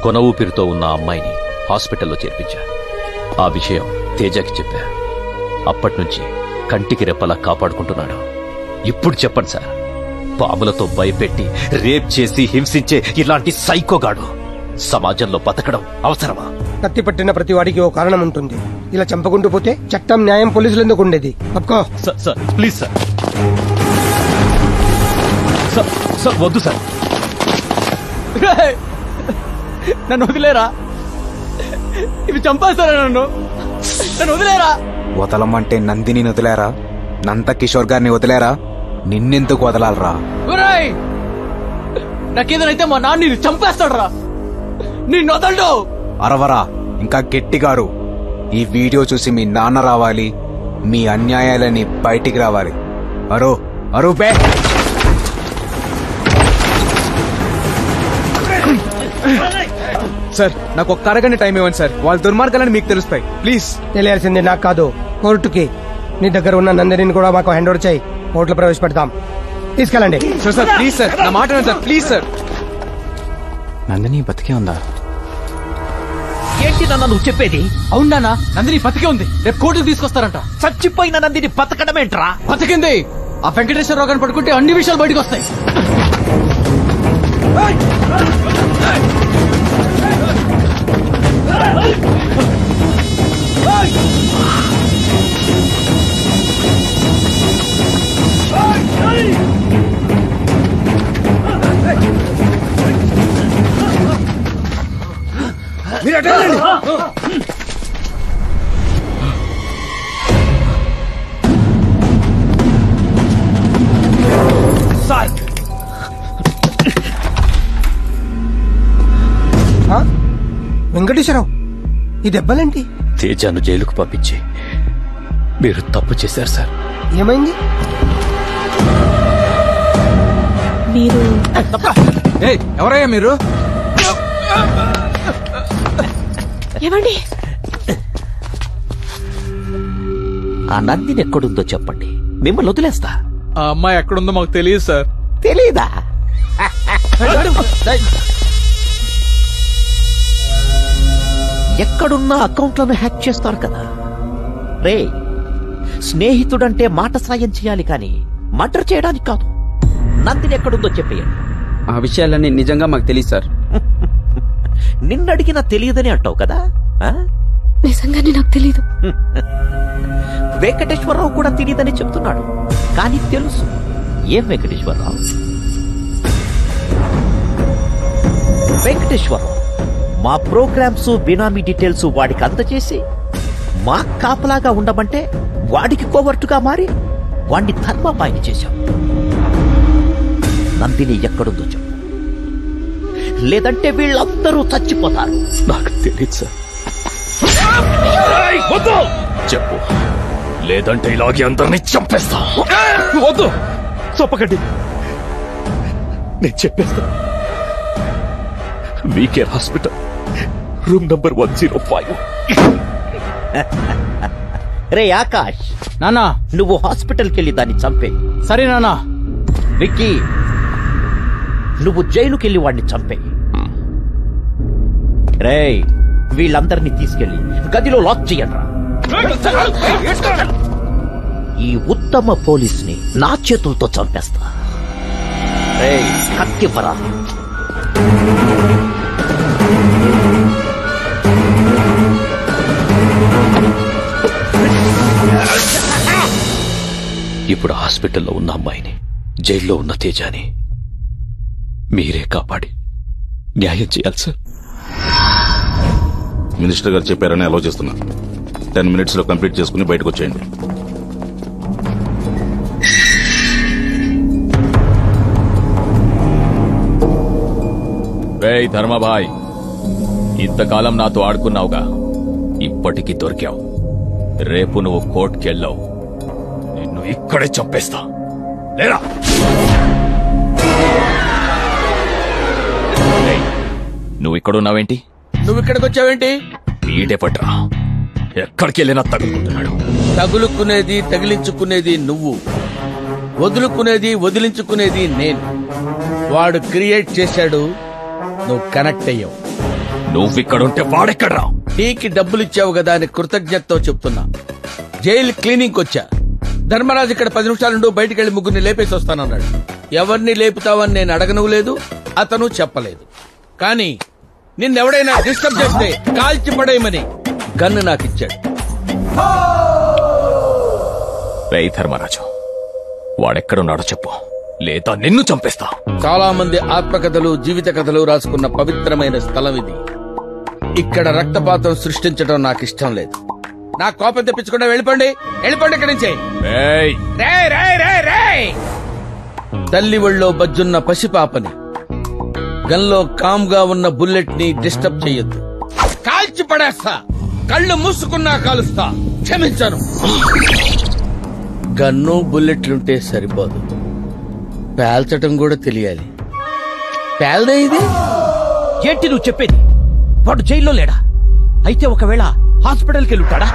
కొన ఊపిరితో ఉన్న ఆ అమ్మాయిని హాస్పిటల్లో చేర్పించా. ఆ విషయం తేజకి చెప్పా. అప్పట్నుంచి కంటికి రెప్పలా కాపాడుకుంటున్నాడు. ఇప్పుడు చెప్పండి సార్, పాములతో భయపెట్టి రేప్ చేసి హింసించే ఇలాంటి సైకోగాడు సమాజంలో బతకడం అవసరమా? కత్తి పట్టిన ప్రతి వాడికి ఓ కారణం ఉంటుంది. ఇలా చంపకుంటూ పోతే చట్టం, న్యాయం, పోలీసులు ఎందుకు ఉండేది? అప్పుకో సార్ ప్లీజ్ సార్. సార్ వద్దు సార్. నన్ను వదిలేరా, ఇవి చంపేస్తారా? నన్ను వదిలేరా. వదలమంటే నందిని వదిలేరా? నంద కిషోర్ గారిని వదిలేరా? నిన్నెందుకు వదలాలరా? నాకేదైతే మా నాన్న చంపేస్తాడు రా. నిన్ను వదలడు. అరవరా, ఇంకా గట్టిగారు. ఈ వీడియో చూసి మీ నాన్న రావాలి, మీ అన్యాయాలని బయటికి రావాలి. అరో అరు బే. సార్, నాకు ఒక్క అరగంట టైం ఇవ్వండి సార్. వాళ్ళ దుర్మార్గాలని మీకు తెలుస్తాయి. ప్లీజ్. తెలియాల్సింది నాకు కాదు, కోర్టుకి. నీ దగ్గర ఉన్న నందిని కూడా మాకు హ్యాండ్ ఓవర్ చేయి. కోర్టులో ప్రవేశపెడతాం. తీసుకెళ్ళండి. సార్ ప్లీజ్ సార్, నా మాట వినండి సార్. Please sir. నందిని బతికే ఉందా? ఏంటి నాన్న నువ్వు చెప్పేది? అవునా? నందిని బతికే ఉంది. రేపు కోర్టుకు తీసుకొస్తారంట. చచ్చిపోయిన నందిని బతకడమేంట్రా? బతికింది. ఆ వెంకటేశ్వరరావు గారిని పట్టుకుంటే అన్ని విషయాలు బయటకు వస్తాయి. మీరు అటెండి. సార్, వెంకటేశ్వరరావు, ఈ దెబ్బలేంటి? తేజాను జైలుకు పంపించి మీరు తప్పు చేశారు సార్. ఏమైంది? మీరు ఎవరయ్యా మీరు? ఏమండి? ఆ నందిని ఎక్కడుందో చెప్పండి, మిమ్మల్ని వదిలేస్తా. ఆ అమ్మాయి ఎక్కడుందో మాకు తెలియదు సార్. తెలీదా? ఎక్కడున్నా అకౌంట్లను హ్యాక్ చేస్తారు కదా. రే, స్నేహితుడంటే మాట సాయం చేయాలి కానీ మర్డర్ చేయడానికి కాదు. నందిని ఎక్కడుందో చెప్పేయండి. ఆ విషయాలన్నీ నిజంగా మాకు తెలియదు సార్. నిన్నడిగినా తెలియదని అంటావు కదా. నిజంగానే నాకు తెలీదు. వెంకటేశ్వరరావు కూడా తెలియదని చెప్తున్నాడు, కానీ తెలుసు. ఏం వెంకటేశ్వరరావు? వెంకటేశ్వరరావు మా ప్రోగ్రామ్స్, బినామీ డీటెయిల్స్ వాడికి అందజేసి మా కాపలాగా ఉండమంటే వాడికి కోవర్టుగా మారి వాడిని ధర్మపాయిని చేశాం. నందిని ఎక్కడుందో చెప్పు, లేదంటే వీళ్ళందరూ చచ్చిపోతారు. నాకు తెలియదు సార్. చెప్పు, లేదంటే ఇలాగే అందరినీ చంపేస్తా. వద్దు, చంపకండి. నేను చెప్పేస్తా. WeCare hospital, room number 105. రే ఆకాష్, నానా నువ్వు హాస్పిటల్కి వెళ్ళి దాన్ని చంపే. సరే నానా. విక్కీ, నువ్వు జైలుకెళ్ళి వాడిని చంపే. రే, వీళ్ళందరినీ తీసుకెళ్లి గదిలో లాక్ చేయండి. ఈ ఉత్తమ పోలీస్ని నా చేతులతో చంపేస్తా. రే, కత్తివ్వరా. ఇప్పుడు హాస్పిటల్లో ఉన్న అమ్మాయిని, జైల్లో ఉన్న తేజాని మీరే కాపాడి న్యాయం చేయాలి సార్. మినిస్టర్ గారు చెప్పారని అలౌ చేస్తున్నా. 10 minutes లో కంప్లీట్ చేసుకుని బయటకు వచ్చేయండి. రేయ్ ధర్మభాయ్, ఇంతకాలం నాతో ఆడుకున్నావుగా, ఇప్పటికి దొరికావు. రేపు నువ్వు కోర్టుకెళ్ళావు, నిన్ను ఇక్కడే చంపేస్తా. లేరా? నువ్వు ఇక్కడున్నావేంటి? నువ్వు ఇక్కడికి వచ్చావేంటి? వీడే పట్రా, ఎక్కడికి వెళ్ళినా తగులుకుంటున్నాడు. తగులుకునేది తగిలించుకునేది నువ్వు, వదులుకునేది వదిలించుకునేది నేను. వాడు క్రియేట్ చేశాడు, నువ్వు కనెక్ట్ అయ్యావు. నువ్విక్కడుంటే వాడెక్కడ్రా? టీకి డబ్బులు ఇచ్చావు కదా అని కృతజ్ఞతతో చెప్తున్నా. జైలు క్లీనింగ్ వచ్చా. ధర్మరాజు ఇక్కడ 10 నిమిషాలుండు, బయటికి వెళ్లి ముగ్గురిని లేపేసి వస్తానన్నాడు. ఎవరిని లేపుతావని నేను అడగను లేదు, అతను చెప్పలేదు. కానీ నిన్నెవడైనా డిస్టర్బ్ చేస్తే కాల్చి పడేయమని గన్ను నాకిచ్చాడు. రేయ్ ధర్మరాజు, వాడెక్కడున్నాడో చెప్పు, లేదా నిన్ను చంపేస్తా. చాలా మంది ఆత్మకథలు, జీవిత కథలు రాసుకున్న పవిత్రమైన స్థలం ఇది. ఇక్కడ రక్తపాతం సృష్టించడం నాకు ఇష్టం లేదు. నా కోపం తెప్పించకుండా వెళ్ళిపోండి, వెళ్ళిపోండి ఇక్కడి నుంచి. తల్లి ఒళ్ళో బజ్జున్న పసిపాపని, గన్లో కామ్ గా ఉన్న బుల్లెట్ ని డిస్టర్బ్ చెయ్యొద్దు. కాల్చి పడేస్తా, కళ్ళు మూసుకున్నా కాలుస్తా. క్షమించాను. గన్ను బుల్లెట్లుంటే సరిపోదు, పేల్చటం కూడా తెలియాలి. పేల్దే ఇది ఏంటి నువ్వు చెప్పేది? వాడు జైల్లో లేడా? అయితే ఒకవేళ హాస్పిటల్కి వెళ్ళుంటాడా?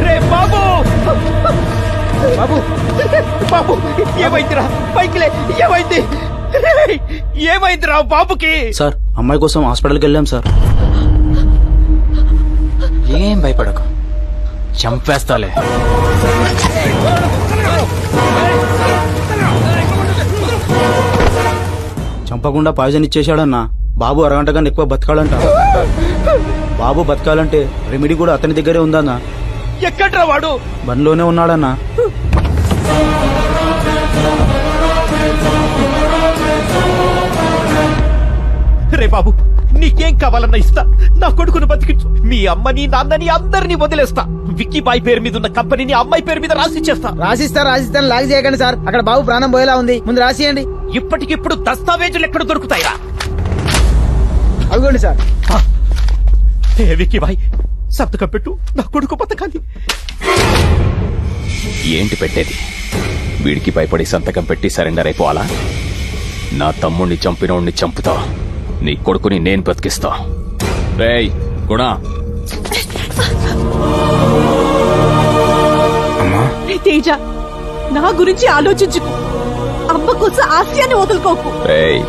రే బాబు, బాబు, బాబు, ఏమైందిరా? పైకిలే, ఏమైంది? ఏమైందిరా బాబుకి? సార్, అమ్మాయి కోసం హాస్పిటల్కి వెళ్ళాం సార్. ఏం భయపడకు, చంపేస్తాలే. చంపకుండా పాయిజన్ ఇచ్చేశాడన్నా. బాబు అరగంట కన్నా ఎక్కువ బతకాలంట. బాబు బతకాలంటే రెమెడీ కూడా అతని దగ్గరే ఉందన్నా. ఎక్కడ్రా వాడు? బండిలోనే ఉన్నాడన్నా. రే బాబు, నీకేం కావాలన్నా ఇస్తా. నా కొడుకును బతికించు. మీ అమ్మని, నాన్నని అందరినీ వదిలేస్తా. విక్కీ బాయ్ పేరు మీద ఉన్న కంపెనీని అమ్మాయి పేరు మీద రాసిచ్చేస్తా. రాసిస్తాను లాగ్ చేయకండి సార్. అక్కడ బాబు ప్రాణం పోయేలా ఉంది, ముందు రాసియండి. ఇప్పటికిప్పుడు దస్తావేజులు ఎక్కడ దొరుకుతాయిరా? అదిగోండి సార్. విక్కీ బాయ్, సంతకం పెట్టు, నా కొడుకు బతకాలి. ఏంటి పెట్టేది? వీడికి భయపడి సంతకం పెట్టి సరెండర్ అయిపోవాలా? నా తమ్ముణ్ణి చంపినోడిని చంపుతా, నీ కొడుకుని నేను బతికిస్తా. రేయ్ గుణా, తేజ, నా గురించి ఆలోచించుకో. అమ్మ కోసం ఆశయాన్ని వదులుకోకు. రేయ్,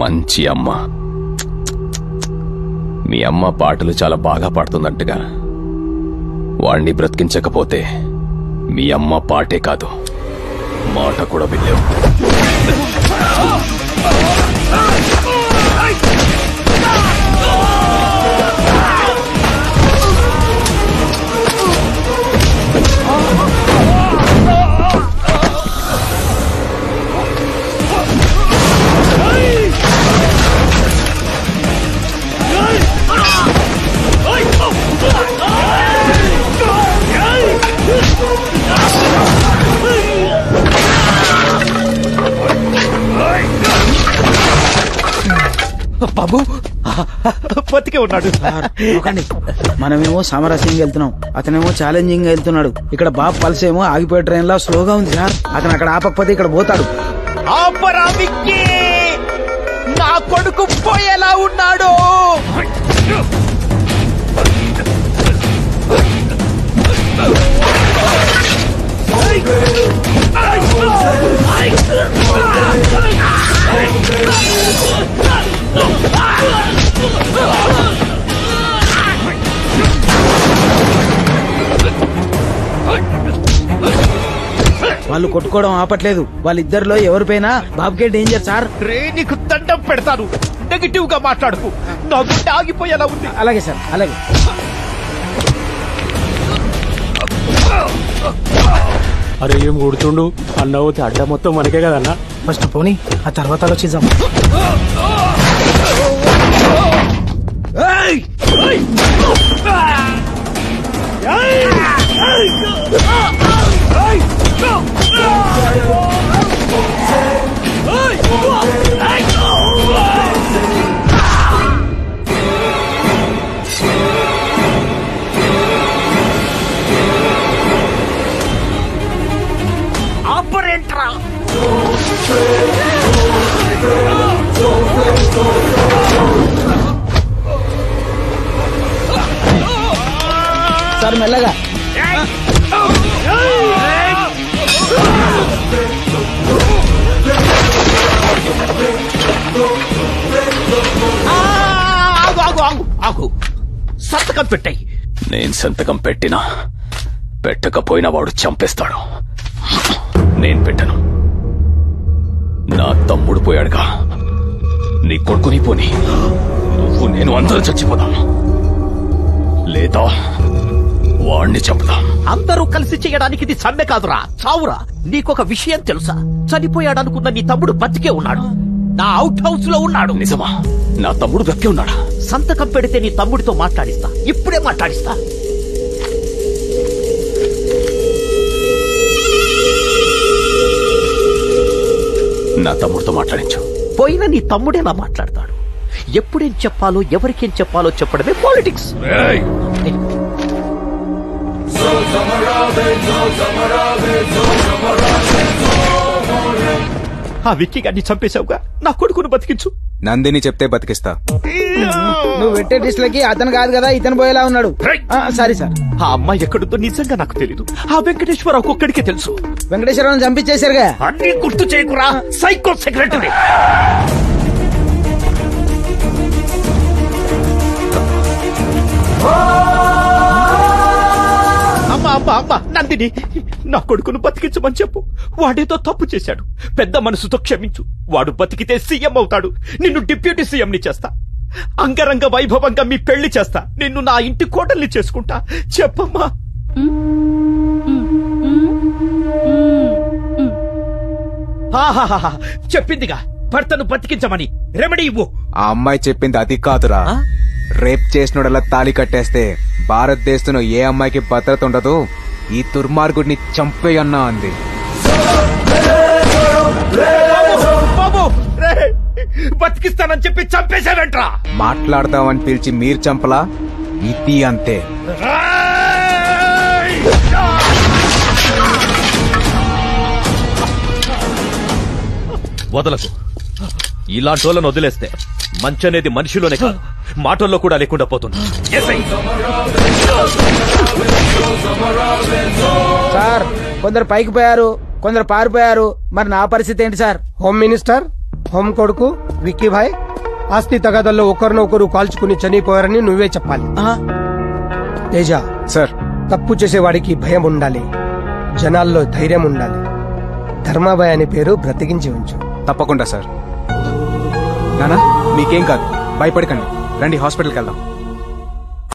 మంచి అమ్మ. మీ అమ్మ పాటలు చాలా బాగా పాడుతుందంటగా. వాణ్ణి బ్రతికించకపోతే మీ అమ్మ పాటే కాదు, మాట కూడా వినలేవు. బాబు బతికే ఉన్నాడు. మనమేమో సామరస్యంగా వెళ్తున్నాం, అతనేమో ఛాలెంజింగ్ గా వెళ్తున్నాడు. ఇక్కడ బాబు పల్స్ ఏమో ఆగిపోయే ట్రైన్ లా స్లోగా ఉంది సార్. అతను అక్కడ ఆపకపోతే ఇక్కడ పోతాడు. ఆపరా విక్కీ, నా కొడుకు పోయేలా ఉన్నాడు. వాళ్ళు కొట్టుకోవడం ఆపట్లేదు. వాళ్ళిద్దరిలో ఎవరిపైనా బాబుకే డేంజర్ సార్. రే, నీకు దండం పెడతాను. నెగిటివ్ గా మాట్లాడుకు, నా గుండె ఆగిపోయేలా ఉంది. అలాగే సార్, అలాగే. అరే ఏం కొడుతుండు అన్న, పోతే అడ్డ మొత్తం మనకే కదన్నా. ఫస్ట్ పోనీ, ఆ తర్వాత ఆలోచిద్దాం. ఆపరేటరా సార్ మెల్లగా ఆగు సంతకం పెట్టాయి. నేను సంతకం పెట్టినా పెట్టకపోయినా వాడు చంపేస్తాడు. నేను పెట్టను. నా తమ్ముడు పోయాడుగా, నీ కొడుకుని పోని నువ్వు నేను అందరూ చచ్చిపోదాం, లేదా వాణ్ణి చంపుదాం. అందరూ కలిసి చేయడానికి ఇది సమ్మె కాదురా, చావురా. నీకొక విషయం తెలుసా? చనిపోయాడనుకున్న నీ తమ్ముడు బతికే ఉన్నాడు, నా అవుట్ హౌస్ లో ఉన్నాడు. నిజమా? నా తమ్ముడు బతికే ఉన్నాడా? సంతకం పెడితే నీ తమ్ముడితో మాట్లాడిస్తా, ఇప్పుడే మాట్లాడిస్తా. నా తమ్ముడితో మాట్లాడించు. పోయిన నీ తమ్ముడేలా మాట్లాడతాడు? ఎప్పుడేం చెప్పాలో ఎవరికేం చెప్పాలో చెప్పడమే పాలిటిక్స్. ఆ విక్కీ గారిని చంపేశావుగా, నా కొడుకును బతికించు. నందిని చెప్తే బతికిస్తా. నువ్వు పెట్టే డిస్లకి అతను కాదు కదా, ఇతను పోయేలా ఉన్నాడు. Sorry sir. ఆ అమ్మాయి ఎక్కడుందో నిజంగా నాకు తెలీదు. ఆ వెంకటేశ్వరరావు ఒక్కడికే తెలుసు. వెంకటేశ్వరరావు చంపించేశారుగా. అన్ని గుర్తు చేయకురా, సైకో సెక్రటరీ. అమ్మా నందిని, నా కొడుకును బతికించమని చెప్పు. వాడేదో తప్పు చేశాడు, పెద్ద మనసుతో క్షమించు. వాడు బతికితే సీఎం అవుతాడు, నిన్ను డిప్యూటీ సీఎంని చేస్తా. అంగరంగ వైభవంగా మీ పెళ్లి చేస్తా, నిన్ను నా ఇంటి కోడల్ని చేసుకుంటా. చెప్పమ్మా. చెప్పిందిగా భర్తను బతికించమని, రెమెడీ ఇవ్వు. ఆ అమ్మాయి చెప్పింది అది కాదురా. రేప్ చేసినోడలా తాళి కట్టేస్తే భారతదేశంలో ఏ అమ్మాయికి భద్రత ఉండదు, ఈ దుర్మార్గుడిని చంపేయన్నా అంది. బాబు బతికిస్తానని చెప్పి చంపేశాడంట్రా. మాట్లాడదామని పిలిచి మీరు చంపలా, ఇది అంతే. వదలకు. ఇలాంటి వాళ్ళని వదిలేస్తే మంచి అనేది మనిషిలోనే కాదు, మాటల్లో కూడా లేకుండా పోతుంది. సార్ కొందరు పైకి పోయారు, కొందరు పారిపోయారు. మరి నా పరిస్థితి ఏంటి సార్? హోమ్ మినిస్టర్, హోమ్ కొడుకు విక్కీ భాయ్ ఆస్తి తగాదల్లో ఒకరినొకరు కాల్చుకుని చనిపోయారని నువ్వే చెప్పాలి. తేజ సార్, తప్పు చేసేవాడికి భయం ఉండాలి, జనాల్లో ధైర్యం ఉండాలి. ధర్మాబాయ్ అనే పేరు బ్రతికించి ఉంచు. తప్పకుండా సార్. నానా మీకేం కాదు, భయపడకండి. రండి హాస్పిటల్కి వెళ్దాం.